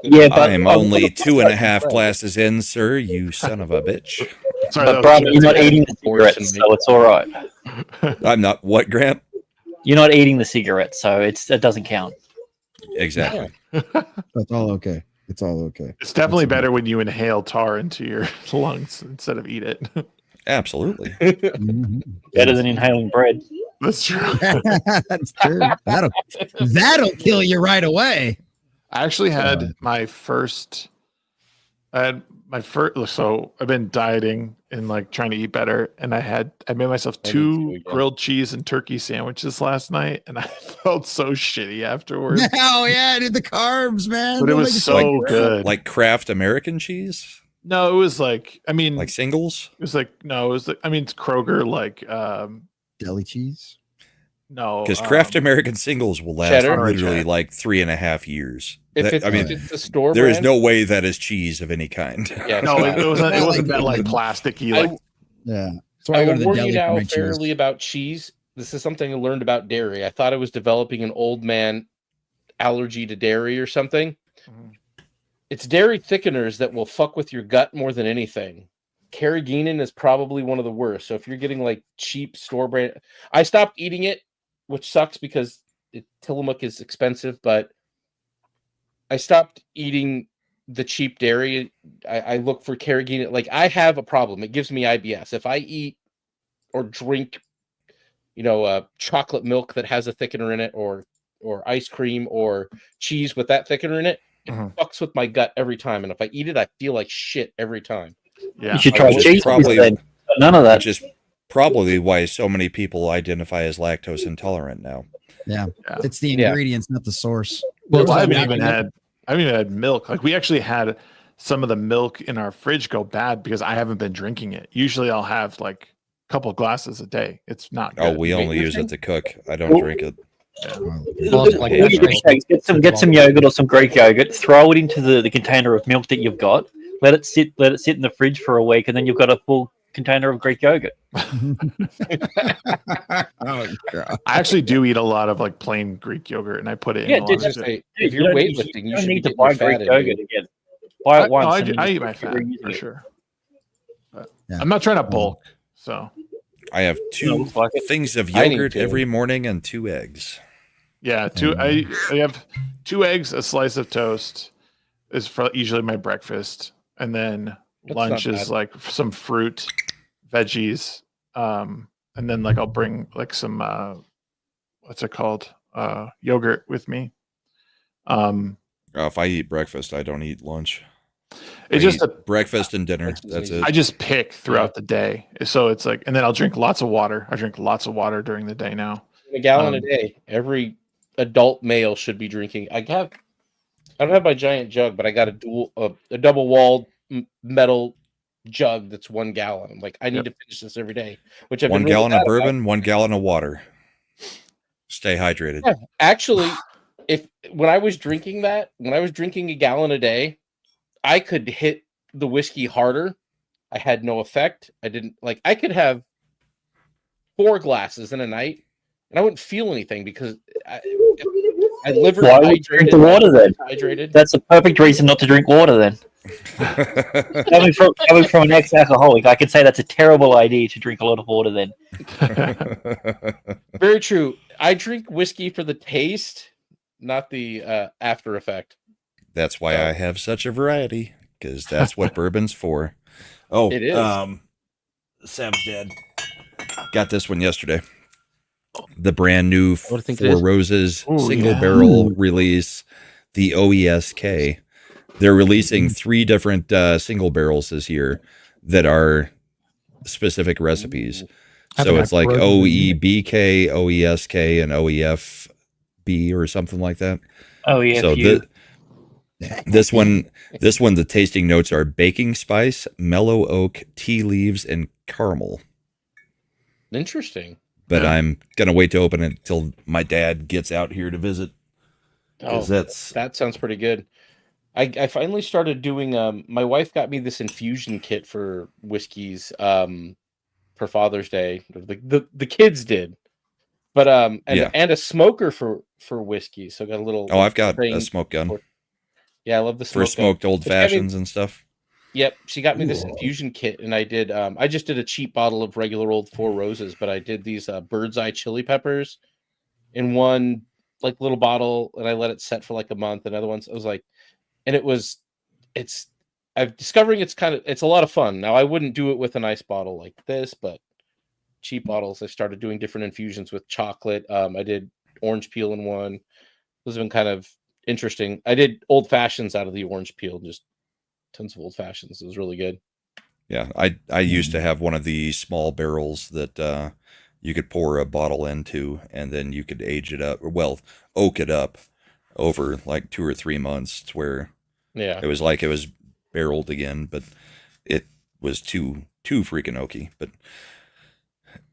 [SPEAKER 7] Yeah, but
[SPEAKER 3] I'm only 2.5 glasses in, sir. You son of a bitch.
[SPEAKER 7] Sorry, but Brian, you're not eating the cigarettes, so it's all right.
[SPEAKER 3] I'm not what, Grant?
[SPEAKER 7] You're not eating the cigarettes, so it doesn't count.
[SPEAKER 3] Exactly.
[SPEAKER 4] That's all okay. It's all okay.
[SPEAKER 1] It's definitely better when you inhale tar into your lungs instead of eat it.
[SPEAKER 3] Absolutely.
[SPEAKER 7] Better than inhaling bread.
[SPEAKER 1] That's true.
[SPEAKER 4] That's true. That'll kill you right away.
[SPEAKER 1] I actually had my first. So I've been dieting and like trying to eat better, and I made myself 2 grilled cheese and turkey sandwiches last night, and I felt so shitty afterwards.
[SPEAKER 4] Hell yeah, dude, the carbs, man.
[SPEAKER 1] But it was so good.
[SPEAKER 3] Like Kraft American cheese?
[SPEAKER 1] No, it was like, I mean,
[SPEAKER 3] like singles?
[SPEAKER 1] It was like, no, it was like, I mean, it's Kroger, like
[SPEAKER 4] deli cheese.
[SPEAKER 1] No,
[SPEAKER 3] because Kraft American singles will last literally like 3.5 years.
[SPEAKER 2] If it's the store
[SPEAKER 3] there
[SPEAKER 2] brand,
[SPEAKER 3] is no way that is cheese of any kind.
[SPEAKER 2] Yeah,
[SPEAKER 1] no, it wasn't that like plasticky. Like,
[SPEAKER 4] yeah.
[SPEAKER 2] So I will warn you now fairly about cheese. This is something I learned about dairy. I thought I was developing an old man allergy to dairy or something. Mm-hmm. It's dairy thickeners that will fuck with your gut more than anything. Carrageenan is probably one of the worst. So if you're getting like cheap store brand, I stopped eating it, which sucks because Tillamook is expensive, but I stopped eating the cheap dairy. I look for carrageenan. Like, I have a problem. It gives me IBS. If I eat or drink, chocolate milk that has a thickener in it, or ice cream or cheese with that thickener in it, it fucks with my gut every time. And if I eat it, I feel like shit every time.
[SPEAKER 7] Yeah. You should try cheese. None of that.
[SPEAKER 3] Which is probably why so many people identify as lactose intolerant now.
[SPEAKER 4] Yeah. It's the ingredients, not the source.
[SPEAKER 1] Well, I haven't even had milk. Like, we actually had some of the milk in our fridge go bad because I haven't been drinking it. Usually I'll have like a couple glasses a day. It's not good.
[SPEAKER 3] Oh, we only use it to cook. I don't drink it.
[SPEAKER 7] Yeah. Get some yogurt or some Greek yogurt, throw it into the container of milk that you've got, let it sit in the fridge for a week, and then you've got a full container of Greek yogurt.
[SPEAKER 4] Oh, God.
[SPEAKER 1] I actually do eat a lot of like plain Greek yogurt, and I put it in.
[SPEAKER 2] If you're weightlifting, you should need to buy Greek yogurt again.
[SPEAKER 7] buy it once.
[SPEAKER 1] I eat my fat for
[SPEAKER 7] it.
[SPEAKER 1] sure. I'm not trying to bulk, so
[SPEAKER 3] I have two things of yogurt every morning and 2 eggs.
[SPEAKER 1] Yeah, I have 2 eggs, a slice of toast is for usually my breakfast, and then lunch is like some fruit, veggies, and then like I'll bring like some what's it called, yogurt with me.
[SPEAKER 3] If I eat breakfast, I don't eat lunch.
[SPEAKER 1] It's just a
[SPEAKER 3] breakfast and dinner. That's it.
[SPEAKER 1] I just pick throughout the day, so it's like, and then I'll drink lots of water. I drink lots of water during the day now.
[SPEAKER 2] A gallon a day. Every adult male should be drinking. I don't have my giant jug, but I got a double walled metal jug that's 1 gallon. I'm like, I need to finish this every day. Which I've
[SPEAKER 3] 1 gallon of bourbon, 1 gallon of water. Stay hydrated.
[SPEAKER 2] Yeah, actually, when I was drinking a gallon a day, I could hit the whiskey harder. I had no effect. I could have 4 glasses in a night and I wouldn't feel anything because I liver
[SPEAKER 7] Why would you drink the water then?
[SPEAKER 2] Hydrated.
[SPEAKER 7] That's a perfect reason not to drink water then. coming from an ex-alcoholic, I could say that's a terrible idea to drink a lot of water then.
[SPEAKER 2] Very true. I drink whiskey for the taste, not the after effect.
[SPEAKER 3] That's why I have such a variety, because that's what bourbon's for. Oh,
[SPEAKER 2] it is.
[SPEAKER 3] Sam's dad got this one yesterday. The brand new Four Roses single barrel release, the OESK. They're releasing 3 different single barrels this year that are specific recipes. So it's like OEBK, OESK, and OEFB or something like that.
[SPEAKER 7] Oh yeah.
[SPEAKER 3] So this one, the tasting notes are baking spice, mellow oak, tea leaves, and caramel.
[SPEAKER 2] Interesting.
[SPEAKER 3] But I'm gonna wait to open it until my dad gets out here to visit.
[SPEAKER 2] Oh, that sounds pretty good. I finally started doing. My wife got me this infusion kit for whiskeys for Father's Day. The kids did, but and a smoker for whiskey. So I got a little.
[SPEAKER 3] Oh, I've got a smoke gun.
[SPEAKER 2] Yeah, I love the smoke
[SPEAKER 3] for smoked old fashions and stuff.
[SPEAKER 2] Yep, she got me this infusion kit, and I did. I just did a cheap bottle of regular old Four Roses, but I did these bird's eye chili peppers in one like little bottle, and I let it set for like a month. And other ones, I was like, and I'm discovering it's a lot of fun. Now I wouldn't do it with a nice bottle like this, but cheap bottles. I started doing different infusions with chocolate. I did orange peel in one. Those have been kind of interesting. I did old fashions out of the orange peel, just tons of old fashions. It was really good.
[SPEAKER 3] Yeah, I used to have one of the small barrels that you could pour a bottle into, and then you could age it up, oak it up over like 2 or 3 months, to where it was like it was barreled again, but it was too freaking oaky. But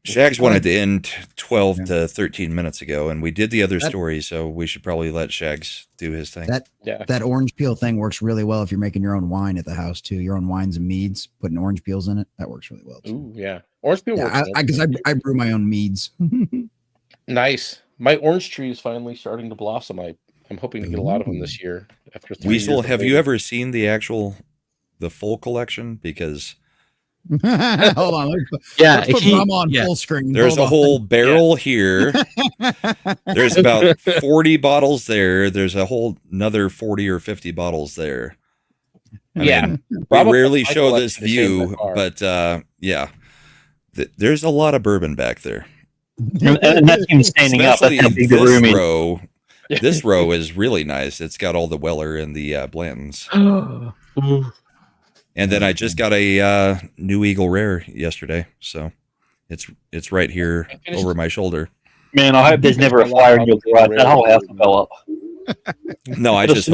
[SPEAKER 3] Shags wanted to end 12 to 13 minutes ago, and we did the other story, so we should probably let Shags do his thing.
[SPEAKER 4] That orange peel thing works really well if you're making your own wine at the house too. Your own wines and meads, putting orange peels in it, that works really well too.
[SPEAKER 2] Ooh, yeah, orange peel works.
[SPEAKER 4] Because I brew my own meads.
[SPEAKER 2] Nice. My orange tree is finally starting to blossom. I'm hoping to get a lot of them this year. After 3
[SPEAKER 3] Weasel,
[SPEAKER 2] years
[SPEAKER 3] have you ever seen the full collection? Because
[SPEAKER 4] hold on, let's put Brahma on full screen.
[SPEAKER 3] There's a whole barrel here. There's about 40 bottles there. There's a whole another 40 or 50 bottles there. I mean, we rarely show this view, but there's a lot of bourbon back there.
[SPEAKER 7] And that's him standing up. That's how big the room is.
[SPEAKER 3] This row is really nice. It's got all the Weller and the Blantons. And then I just got a new Eagle Rare yesterday, so it's right here over my shoulder.
[SPEAKER 7] Man, I hope there's never a fire in your garage. That whole house will go up.
[SPEAKER 3] No, I just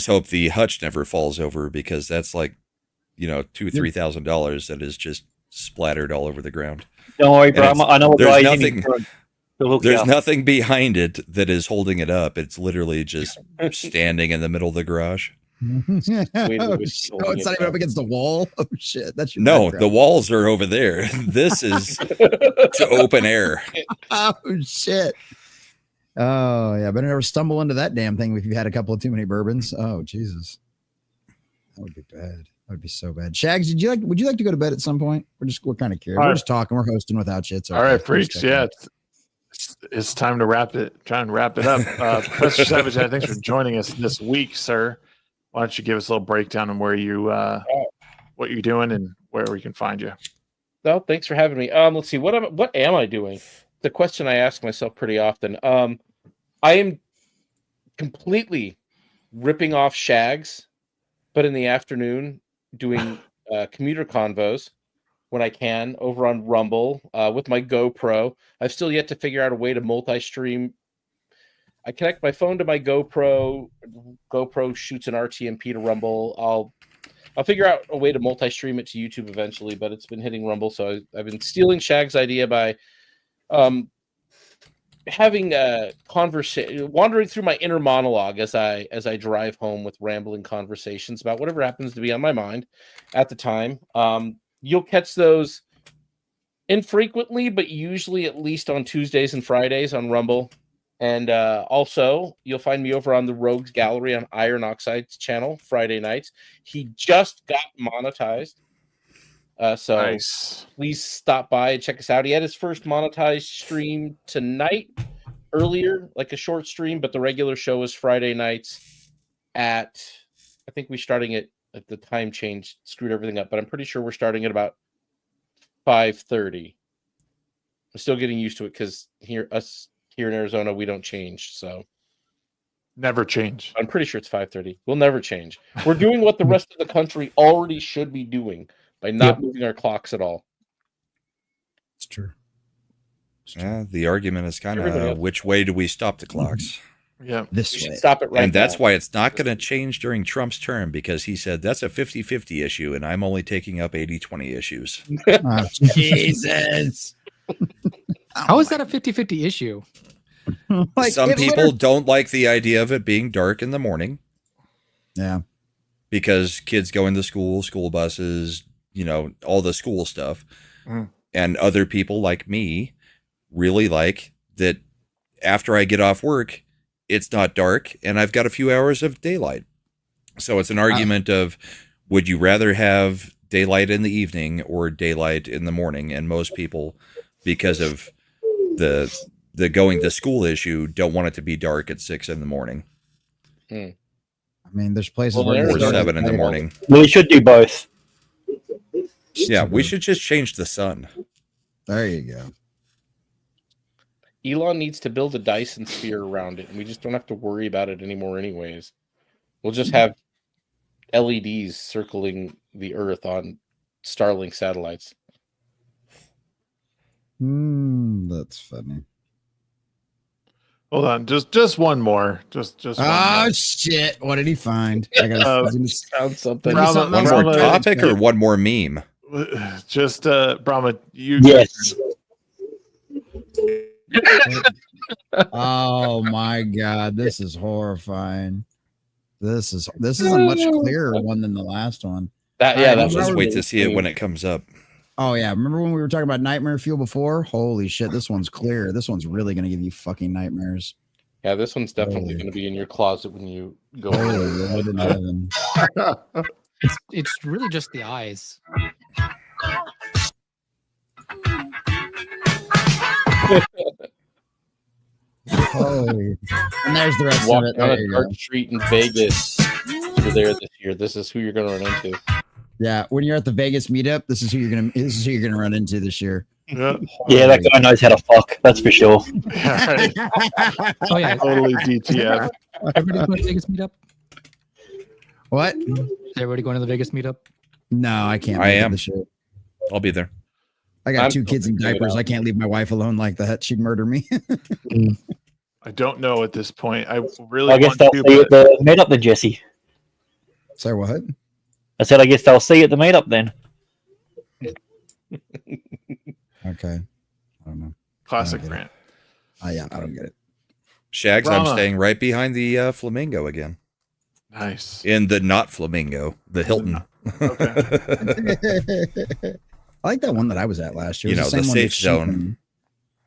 [SPEAKER 3] hope the hutch never falls over, because that's like, $2,000-$3,000 that is just splattered all over the ground.
[SPEAKER 7] Don't worry, bro. I know what guy
[SPEAKER 3] there's nothing behind it that is holding it up. It's literally just standing in the middle of the garage.
[SPEAKER 4] It's not even up against the wall. Oh shit! That's your
[SPEAKER 3] no. The walls are over there. This is to open air.
[SPEAKER 4] Oh shit! Oh yeah, better never stumble into that damn thing if you've had a couple of too many bourbons. Oh Jesus! would be bad. That would be so bad. Shags, would you like to go to bed at some point? We're kind of curious. We're just talking. We're hosting without you. It's okay.
[SPEAKER 1] All right, freaks. Yeah, it's time to wrap it. Try and wrap it up. Professor Savage, thanks for joining us this week, sir. Why don't you give us a little breakdown on where you, what you're doing and where we can find you?
[SPEAKER 2] Well, thanks for having me. Let's see. What am I doing? The question I ask myself pretty often. I am completely ripping off Shags, but in the afternoon doing commuter convos when I can over on Rumble with my GoPro. I've still yet to figure out a way to multi-stream. I connect my phone to my GoPro. GoPro shoots an RTMP to Rumble. I'll figure out a way to multi-stream it to YouTube eventually, but it's been hitting Rumble. So I've been stealing Shag's idea by having a conversation, wandering through my inner monologue as I drive home with rambling conversations about whatever happens to be on my mind at the time. You'll catch those infrequently, but usually at least on Tuesdays and Fridays on Rumble. And also, you'll find me over on the Rogues Gallery on Iron Oxide's channel Friday nights. He just got monetized. So nice. Please stop by and check us out. He had his first monetized stream tonight, earlier, like a short stream, but the regular show is Friday nights at, I think we're starting at the time change screwed everything up, but I'm pretty sure we're starting at about 5:30. I'm still getting used to it because here in Arizona, we don't change. So
[SPEAKER 1] never change.
[SPEAKER 2] I'm pretty sure it's 5:30. We'll never change. We're doing what the rest of the country already should be doing by not moving our clocks at all.
[SPEAKER 4] It's true.
[SPEAKER 3] Yeah, the argument is kind of which way do we stop the clocks?
[SPEAKER 1] Yeah,
[SPEAKER 4] this
[SPEAKER 2] we
[SPEAKER 4] way.
[SPEAKER 2] should stop it right
[SPEAKER 3] and that's
[SPEAKER 2] now.
[SPEAKER 3] why it's not going to change during Trump's term, because he said that's a 50-50 issue, and I'm only taking up 80-20 issues.
[SPEAKER 4] Oh, Jesus.
[SPEAKER 6] How is that a 50-50 issue?
[SPEAKER 3] Like, some people don't like the idea of it being dark in the morning.
[SPEAKER 4] Yeah.
[SPEAKER 3] Because kids go into school buses, all the school stuff. And other people like me really like that after I get off work, it's not dark and I've got a few hours of daylight. So it's an argument of, would you rather have daylight in the evening or daylight in the morning? And most people, because of the going to school issue, don't want it to be dark at 6 in the morning.
[SPEAKER 4] I mean, there's places
[SPEAKER 3] or 7 in the morning.
[SPEAKER 7] We should do both.
[SPEAKER 3] Yeah, we should just change the sun.
[SPEAKER 4] There you go.
[SPEAKER 2] Elon needs to build a Dyson sphere around it, and we just don't have to worry about it anymore anyways. We'll just have LEDs circling the Earth on Starlink satellites.
[SPEAKER 4] That's funny.
[SPEAKER 1] Hold on, just one more. Just one more.
[SPEAKER 4] Shit! What did he find? I gotta
[SPEAKER 2] found something.
[SPEAKER 3] One more topic or one more meme?
[SPEAKER 1] Just Brahma, you.
[SPEAKER 7] Yes.
[SPEAKER 4] Oh my God, this is horrifying. This is a much clearer one than the last one.
[SPEAKER 3] Let's just wait to see it when it comes up.
[SPEAKER 4] Oh yeah, remember when we were talking about nightmare fuel before? Holy shit, this one's clear. This one's really gonna give you fucking nightmares.
[SPEAKER 2] Yeah, this one's definitely gonna be in your closet when you go.
[SPEAKER 6] It's really just the eyes.
[SPEAKER 4] Holy. And there's the rest
[SPEAKER 2] Walk
[SPEAKER 4] of it.
[SPEAKER 2] down
[SPEAKER 4] There
[SPEAKER 2] a
[SPEAKER 4] you
[SPEAKER 2] dark
[SPEAKER 4] go.
[SPEAKER 2] street in Vegas. You're there this year. This is who you're gonna run into.
[SPEAKER 4] Yeah, when you're at the Vegas meetup, this is who you're gonna run into this year.
[SPEAKER 1] Yeah,
[SPEAKER 7] that guy knows how to fuck. That's for sure.
[SPEAKER 6] Oh yeah,
[SPEAKER 1] totally DTF.
[SPEAKER 6] Everybody going to the Vegas meetup?
[SPEAKER 4] What?
[SPEAKER 6] Is everybody going to the Vegas meetup?
[SPEAKER 4] No, I can't.
[SPEAKER 3] I
[SPEAKER 4] make it
[SPEAKER 3] am.
[SPEAKER 4] this year.
[SPEAKER 3] I'll be there.
[SPEAKER 4] I got
[SPEAKER 2] I'm
[SPEAKER 4] 2 kids in diapers. I can't leave my wife alone like that. She'd murder me.
[SPEAKER 1] I don't know at this point. I really
[SPEAKER 7] I guess
[SPEAKER 1] want
[SPEAKER 7] they'll
[SPEAKER 1] to.
[SPEAKER 7] see you at the meetup then, Jesse.
[SPEAKER 4] Sorry, what?
[SPEAKER 7] I said, I guess they'll see you at the meetup then.
[SPEAKER 4] Okay. I don't know.
[SPEAKER 1] Classic
[SPEAKER 4] I don't get
[SPEAKER 1] rant.
[SPEAKER 4] Yeah, I don't get it.
[SPEAKER 3] Shags,
[SPEAKER 1] Brahma.
[SPEAKER 3] I'm staying right behind the Flamingo again.
[SPEAKER 1] Nice.
[SPEAKER 3] In the not Flamingo, the Hilton.
[SPEAKER 4] I like that one that I was at last year. It was
[SPEAKER 3] the
[SPEAKER 4] same one
[SPEAKER 3] safe
[SPEAKER 4] that
[SPEAKER 3] zone.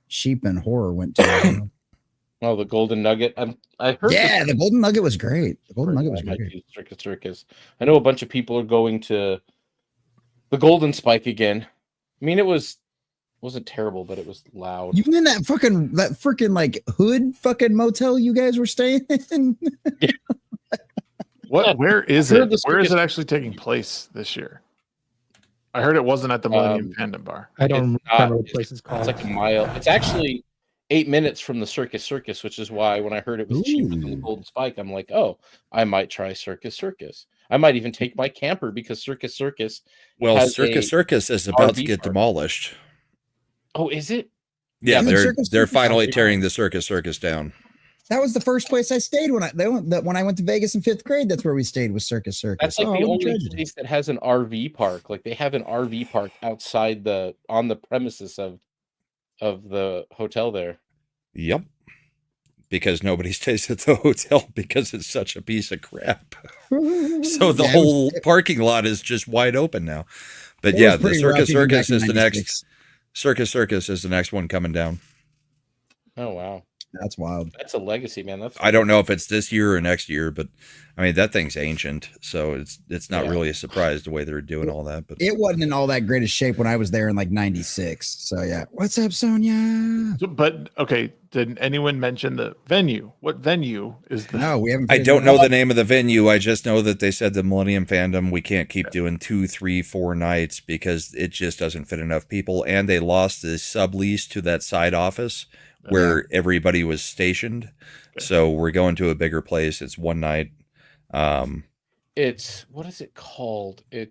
[SPEAKER 4] Sheep and Horror went to.
[SPEAKER 2] Oh, the Golden Nugget. I heard.
[SPEAKER 4] Yeah, the Golden Nugget was great. The Golden Nugget was great.
[SPEAKER 2] Circus. I know a bunch of people are going to the Golden Spike again. I mean, wasn't terrible, but it was loud.
[SPEAKER 4] You in that freaking like hood fucking motel you guys were staying in?
[SPEAKER 1] Where is it? Where is it actually taking place this year? I heard it wasn't at the Millennium Fandom Bar.
[SPEAKER 6] I don't remember what the place is called.
[SPEAKER 2] It's like a mile. It's actually 8 minutes from the Circus, which is why when I heard it was cheaper than the Golden Spike, I'm like, oh, I might try Circus. I might even take my camper because Circus.
[SPEAKER 3] Well, Circus is about RV to get demolished.
[SPEAKER 2] Oh, is it?
[SPEAKER 3] Yeah, they're finally tearing the Circus down.
[SPEAKER 4] That was the first place I stayed when I went to Vegas in 5th grade. That's where we stayed, with Circus.
[SPEAKER 2] That's like the only place that has an RV park. Like they have an RV park outside on the premises of the hotel there.
[SPEAKER 3] Yep. Because nobody stays at the hotel because it's such a piece of crap. So the whole parking lot is just wide open now. But yeah, the Circus is the next. Circus is the next one coming down.
[SPEAKER 2] Oh wow.
[SPEAKER 4] That's wild.
[SPEAKER 2] That's a legacy, man.
[SPEAKER 3] I don't know if it's this year or next year, but I mean that thing's ancient, so it's not really a surprise the way they're doing all that. But
[SPEAKER 4] it wasn't in all that great a shape when I was there in like '96. So yeah, what's up, Sonia?
[SPEAKER 1] But okay, did anyone mention the venue? What venue is the?
[SPEAKER 4] No, we haven't.
[SPEAKER 3] I don't know the name of the venue. I just know that they said the Millennium Fandom we can't keep doing 2, 3, 4 nights because it just doesn't fit enough people, and they lost the sublease to that side office where everybody was stationed. So we're going to a bigger place. It's one night.
[SPEAKER 2] It's what is it called?
[SPEAKER 4] I'm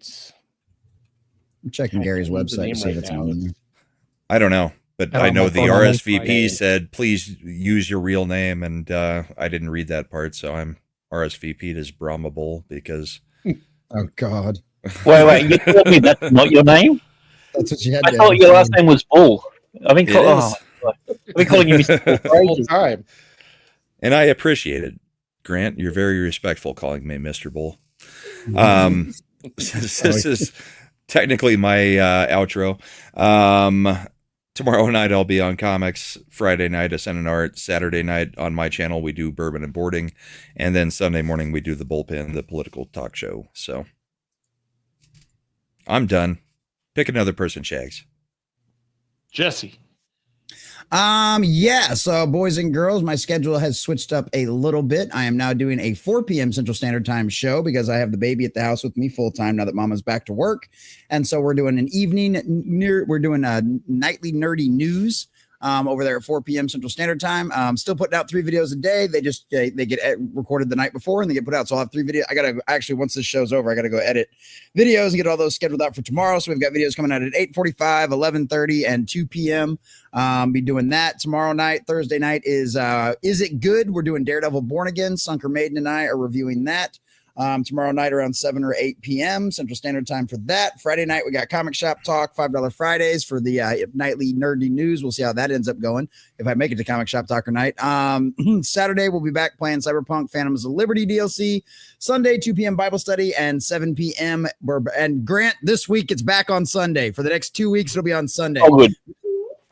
[SPEAKER 4] checking Gary's website to see if it's on there.
[SPEAKER 3] I don't know, but I know the RSVP said, please use your real name. And I didn't read that part. So I'm RSVP'd as Brahmabull because.
[SPEAKER 4] Oh, God.
[SPEAKER 7] Wait, you told me that's not your name?
[SPEAKER 4] That's what you had.
[SPEAKER 7] I thought your last name was Bull. I've been calling you Mr. Bull for ages.
[SPEAKER 2] Time.
[SPEAKER 3] And I appreciate it. Grant, you're very respectful calling me Mr. Bull. This is technically my outro. Tomorrow night I'll be on comics. Friday night Ascend and Art. Saturday night on my channel we do Bourbon and Boarding, and then Sunday morning we do the Bullpen, the political talk show. So I'm done. Pick another person, Shags.
[SPEAKER 1] Jesse.
[SPEAKER 4] Yeah. So boys and girls, my schedule has switched up a little bit. I am now doing a 4 p.m. Central Standard Time show because I have the baby at the house with me full time now that Mama's back to work. And so we're doing an we're doing a nightly nerdy news over there at 4 p.m. Central Standard Time. Still putting out 3 videos a day. They get recorded the night before and they get put out. So I'll have 3 videos. I got to actually, once this show's over, I got to go edit videos and get all those scheduled out for tomorrow. So we've got videos coming out at 8:45, 11:30, and 2 p.m. Be doing that tomorrow night. Thursday night is It Good? We're doing Daredevil Born Again. Sunker Maiden and I are reviewing that. Tomorrow night around 7 or 8 p.m. Central Standard Time for that. Friday night, we got Comic Shop Talk, $5 Fridays for the nightly nerdy news. We'll see how that ends up going if I make it to Comic Shop Talk or night. Saturday, we'll be back playing Cyberpunk Phantoms of Liberty DLC. Sunday, 2 p.m. Bible study and 7 p.m. And Grant, this week, it's back on Sunday. For the next 2 weeks, it'll be on Sunday.
[SPEAKER 7] Oh, good.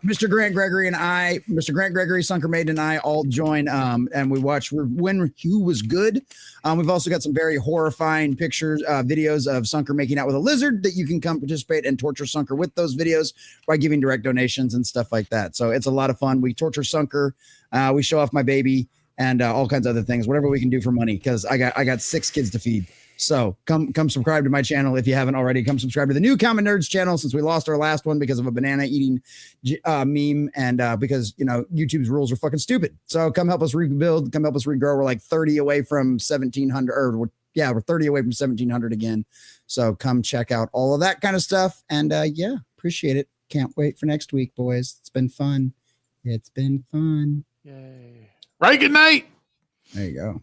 [SPEAKER 4] Mr. Grant Gregory, Sunker Maiden, and I all join and we watch When Hugh Was Good. We've also got some very horrifying pictures, videos of Sunker making out with a lizard that you can come participate and torture Sunker with those videos by giving direct donations and stuff like that. So it's a lot of fun. We torture Sunker, we show off my baby and all kinds of other things, whatever we can do for money because I got 6 kids to feed. So come subscribe to my channel if you haven't already. Come subscribe to the new Common Nerds channel since we lost our last one because of a banana eating meme and because YouTube's rules are fucking stupid. So come help us rebuild. Come help us regrow. We're like 30 away from 1,700. We're 30 away from 1,700 again. So come check out all of that kind of stuff. And appreciate it. Can't wait for next week, boys. It's been fun. Yay!
[SPEAKER 1] RaikenNight.
[SPEAKER 4] There you go.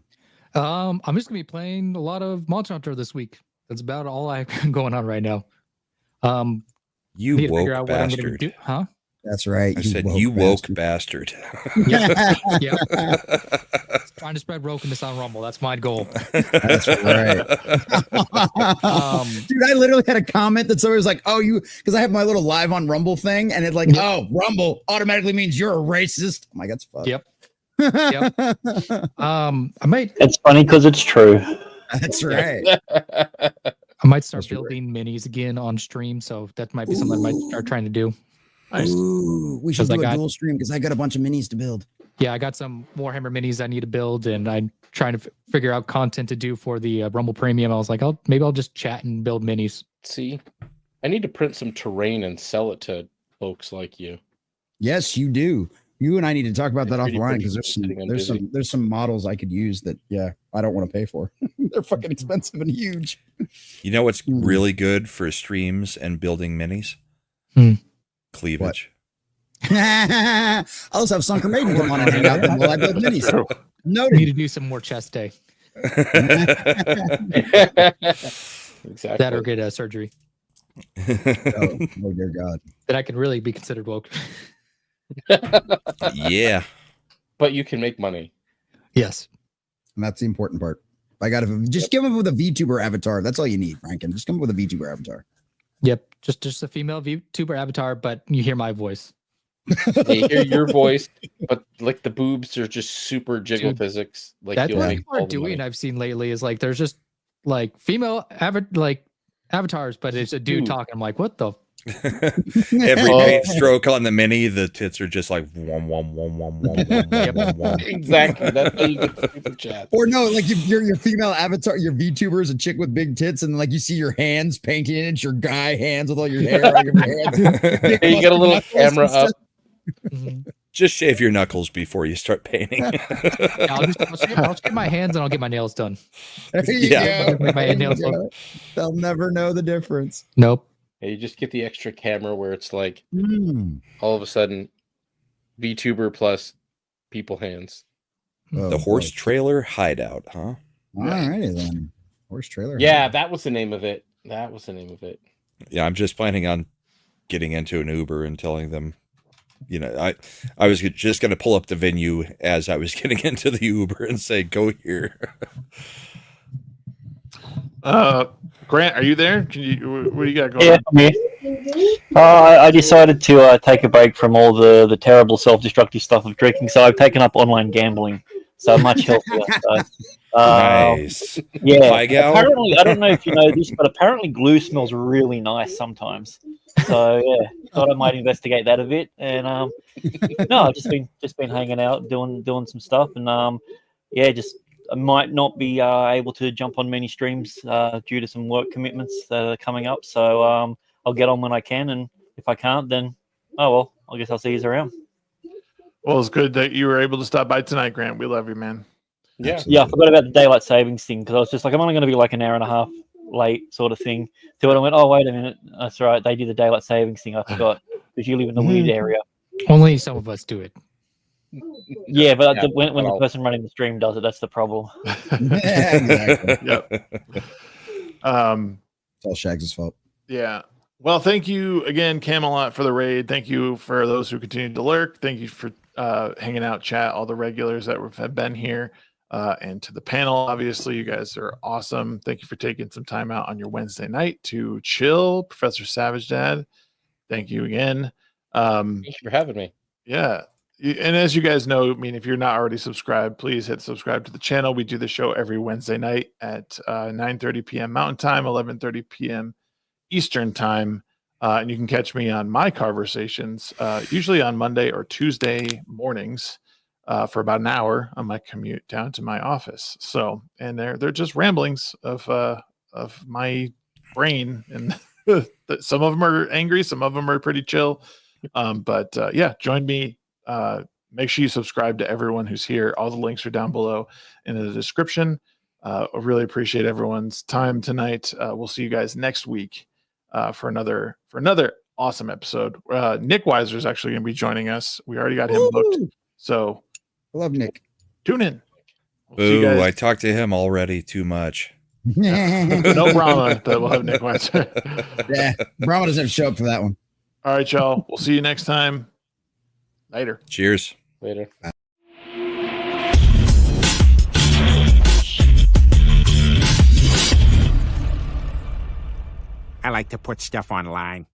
[SPEAKER 6] I'm just gonna be playing a lot of Monster Hunter this week. That's about all I have going on right now.
[SPEAKER 3] You woke bastard.
[SPEAKER 6] Huh?
[SPEAKER 4] That's right.
[SPEAKER 3] I said you woke bastard.
[SPEAKER 6] Yeah. Trying to spread wokeness on Rumble. That's my goal.
[SPEAKER 4] That's right. Dude, I literally had a comment that somebody was like, "Oh, because I have my little live on Rumble thing, and it's like, oh, Rumble automatically means you're a racist." I'm like, that's fucked.
[SPEAKER 6] Yep. Yep. I might.
[SPEAKER 7] It's funny because it's true.
[SPEAKER 4] That's right.
[SPEAKER 6] I might start
[SPEAKER 4] That's right.
[SPEAKER 6] building minis again on stream, so that might be something I might start trying to do.
[SPEAKER 1] Nice.
[SPEAKER 4] Ooh, we should
[SPEAKER 6] 'Cause
[SPEAKER 4] do
[SPEAKER 6] I
[SPEAKER 4] a
[SPEAKER 6] got-
[SPEAKER 4] dual stream because I got a bunch of minis to build.
[SPEAKER 6] Yeah, I got some Warhammer minis I need to build, and I'm trying to figure out content to do for the Rumble Premium. I was like, maybe I'll just chat and build minis.
[SPEAKER 2] See, I need to print some terrain and sell it to folks like you.
[SPEAKER 4] Yes, you do. You and I need to talk about that
[SPEAKER 2] 3D
[SPEAKER 4] offline because
[SPEAKER 2] printing
[SPEAKER 4] there's some models I could use that I don't want to pay for. They're fucking expensive and huge.
[SPEAKER 3] You know what's really good for streams and building minis? Cleavage.
[SPEAKER 4] I'll also have Sunker Maiden come on and hang out while I build minis.
[SPEAKER 6] I need
[SPEAKER 4] Noted.
[SPEAKER 6] to do some more chest day.
[SPEAKER 2] Exactly.
[SPEAKER 6] That or get surgery.
[SPEAKER 4] Oh dear God.
[SPEAKER 6] Then I could really be considered woke.
[SPEAKER 3] Yeah.
[SPEAKER 2] But you can make money.
[SPEAKER 6] Yes.
[SPEAKER 4] And that's the important part. I got to just give him with a VTuber avatar. That's all you need, Rankin. Just come up with a VTuber avatar.
[SPEAKER 6] Yep. Just a female VTuber avatar, but you hear my voice.
[SPEAKER 2] They hear your voice, but like the boobs are just super jiggle
[SPEAKER 6] Dude,
[SPEAKER 2] physics. Like
[SPEAKER 6] That's
[SPEAKER 2] you'll
[SPEAKER 6] what
[SPEAKER 2] make
[SPEAKER 6] people are
[SPEAKER 2] all the
[SPEAKER 6] doing.
[SPEAKER 2] money.
[SPEAKER 6] I've seen lately is like there's just like female avatars, but it's a dude talking. I'm like, what the?
[SPEAKER 3] Every paint stroke on the mini, the tits are just like wom, wom, wom, wom, wom, wom, wom, wom, wom.
[SPEAKER 2] Exactly. That's how you get the super chat.
[SPEAKER 4] Or no, like your female avatar, your VTuber is a chick with big tits, and like you see your hands painting it. It's your guy hands with all your hair on your hands.
[SPEAKER 2] Hey, you get a little camera up.
[SPEAKER 3] Just shave your knuckles before you start painting.
[SPEAKER 6] I'll shave my hands and I'll get my nails done.
[SPEAKER 4] There you
[SPEAKER 3] Yeah.
[SPEAKER 4] go.
[SPEAKER 6] Make my nails
[SPEAKER 4] There you
[SPEAKER 6] look-
[SPEAKER 4] go. They'll never know the difference.
[SPEAKER 6] Nope.
[SPEAKER 2] Yeah, you just get the extra camera where it's like
[SPEAKER 4] Mm.
[SPEAKER 2] all of a sudden VTuber plus people hands.
[SPEAKER 4] Oh,
[SPEAKER 3] The horse
[SPEAKER 4] boy.
[SPEAKER 3] trailer hideout, huh?
[SPEAKER 4] All righty then. Horse trailer.
[SPEAKER 2] Yeah, that was the name of it. That was the name of it.
[SPEAKER 3] Yeah, I'm just planning on getting into an Uber and telling them, you know, I was just going to pull up the venue as I was getting into the Uber and say, go here.
[SPEAKER 1] Grant, are you there? Can you? What do you got going?
[SPEAKER 7] Yeah,
[SPEAKER 1] on?
[SPEAKER 7] I'm here. I decided to take a break from all the terrible self-destructive stuff of drinking, so I've taken up online gambling. So much healthier. So,
[SPEAKER 3] Nice.
[SPEAKER 7] yeah.
[SPEAKER 3] Bye, gal.
[SPEAKER 7] Apparently, I don't know if you know this, but apparently glue smells really nice sometimes. So yeah, thought I might investigate that a bit. And no, I've just been hanging out, doing some stuff, and yeah, just I might not be able to jump on many streams due to some work commitments that are coming up. So I'll get on when I can, and if I can't, then oh well, I guess I'll see you around.
[SPEAKER 1] Well, it's good that you were able to stop by tonight, Grant. We love you, man.
[SPEAKER 2] Yeah.
[SPEAKER 7] Yeah, I forgot about the daylight savings thing because I was just like, I'm only going to be like an hour and a half late, sort of thing. To it, I went, oh wait a minute, that's right, they do the daylight savings thing. I forgot because you live in the weird area.
[SPEAKER 6] Only some of us do it.
[SPEAKER 7] Yeah, but
[SPEAKER 2] Yeah,
[SPEAKER 7] when the
[SPEAKER 2] well-
[SPEAKER 7] person running the stream does it, that's the problem.
[SPEAKER 4] Exactly.
[SPEAKER 1] Yep.
[SPEAKER 4] It's all Shags' fault.
[SPEAKER 1] Yeah. Well, thank you again, Camelot, for the raid. Thank you for those who continue to lurk. Thank you for hanging out, chat, all the regulars that have been here, and to the panel. Obviously, you guys are awesome. Thank you for taking some time out on your Wednesday night to chill, Professor Savage Dad. Thank you again.
[SPEAKER 2] Thank you for having me.
[SPEAKER 1] Yeah. And as you guys know, I mean, if you're not already subscribed, please hit subscribe to the channel. We do the show every Wednesday night at 9:30 p.m. Mountain Time, 11:30 p.m. Eastern Time. And you can catch me on my conversations, usually on Monday or Tuesday mornings for about an hour on my commute down to my office. So, and they're just ramblings of my brain, and some of them are angry, some of them are pretty chill. But yeah, join me. Make sure you subscribe to everyone who's here. All the links are down below in the description. I really appreciate everyone's time tonight. We'll see you guys next week for another awesome episode. Nick Weiser is actually going to be joining us. We already got him booked, so
[SPEAKER 4] I love Nick.
[SPEAKER 1] tune in. We'll see you
[SPEAKER 3] Boo,
[SPEAKER 1] guys.
[SPEAKER 3] I talked to him already too much.
[SPEAKER 1] No Brahma, but we'll have Nick Weiser.
[SPEAKER 4] Yeah, Brahma doesn't have to show up for that one.
[SPEAKER 1] All right, y'all. We'll see you next time. Later.
[SPEAKER 3] Cheers.
[SPEAKER 2] Later.
[SPEAKER 8] I like to put stuff online.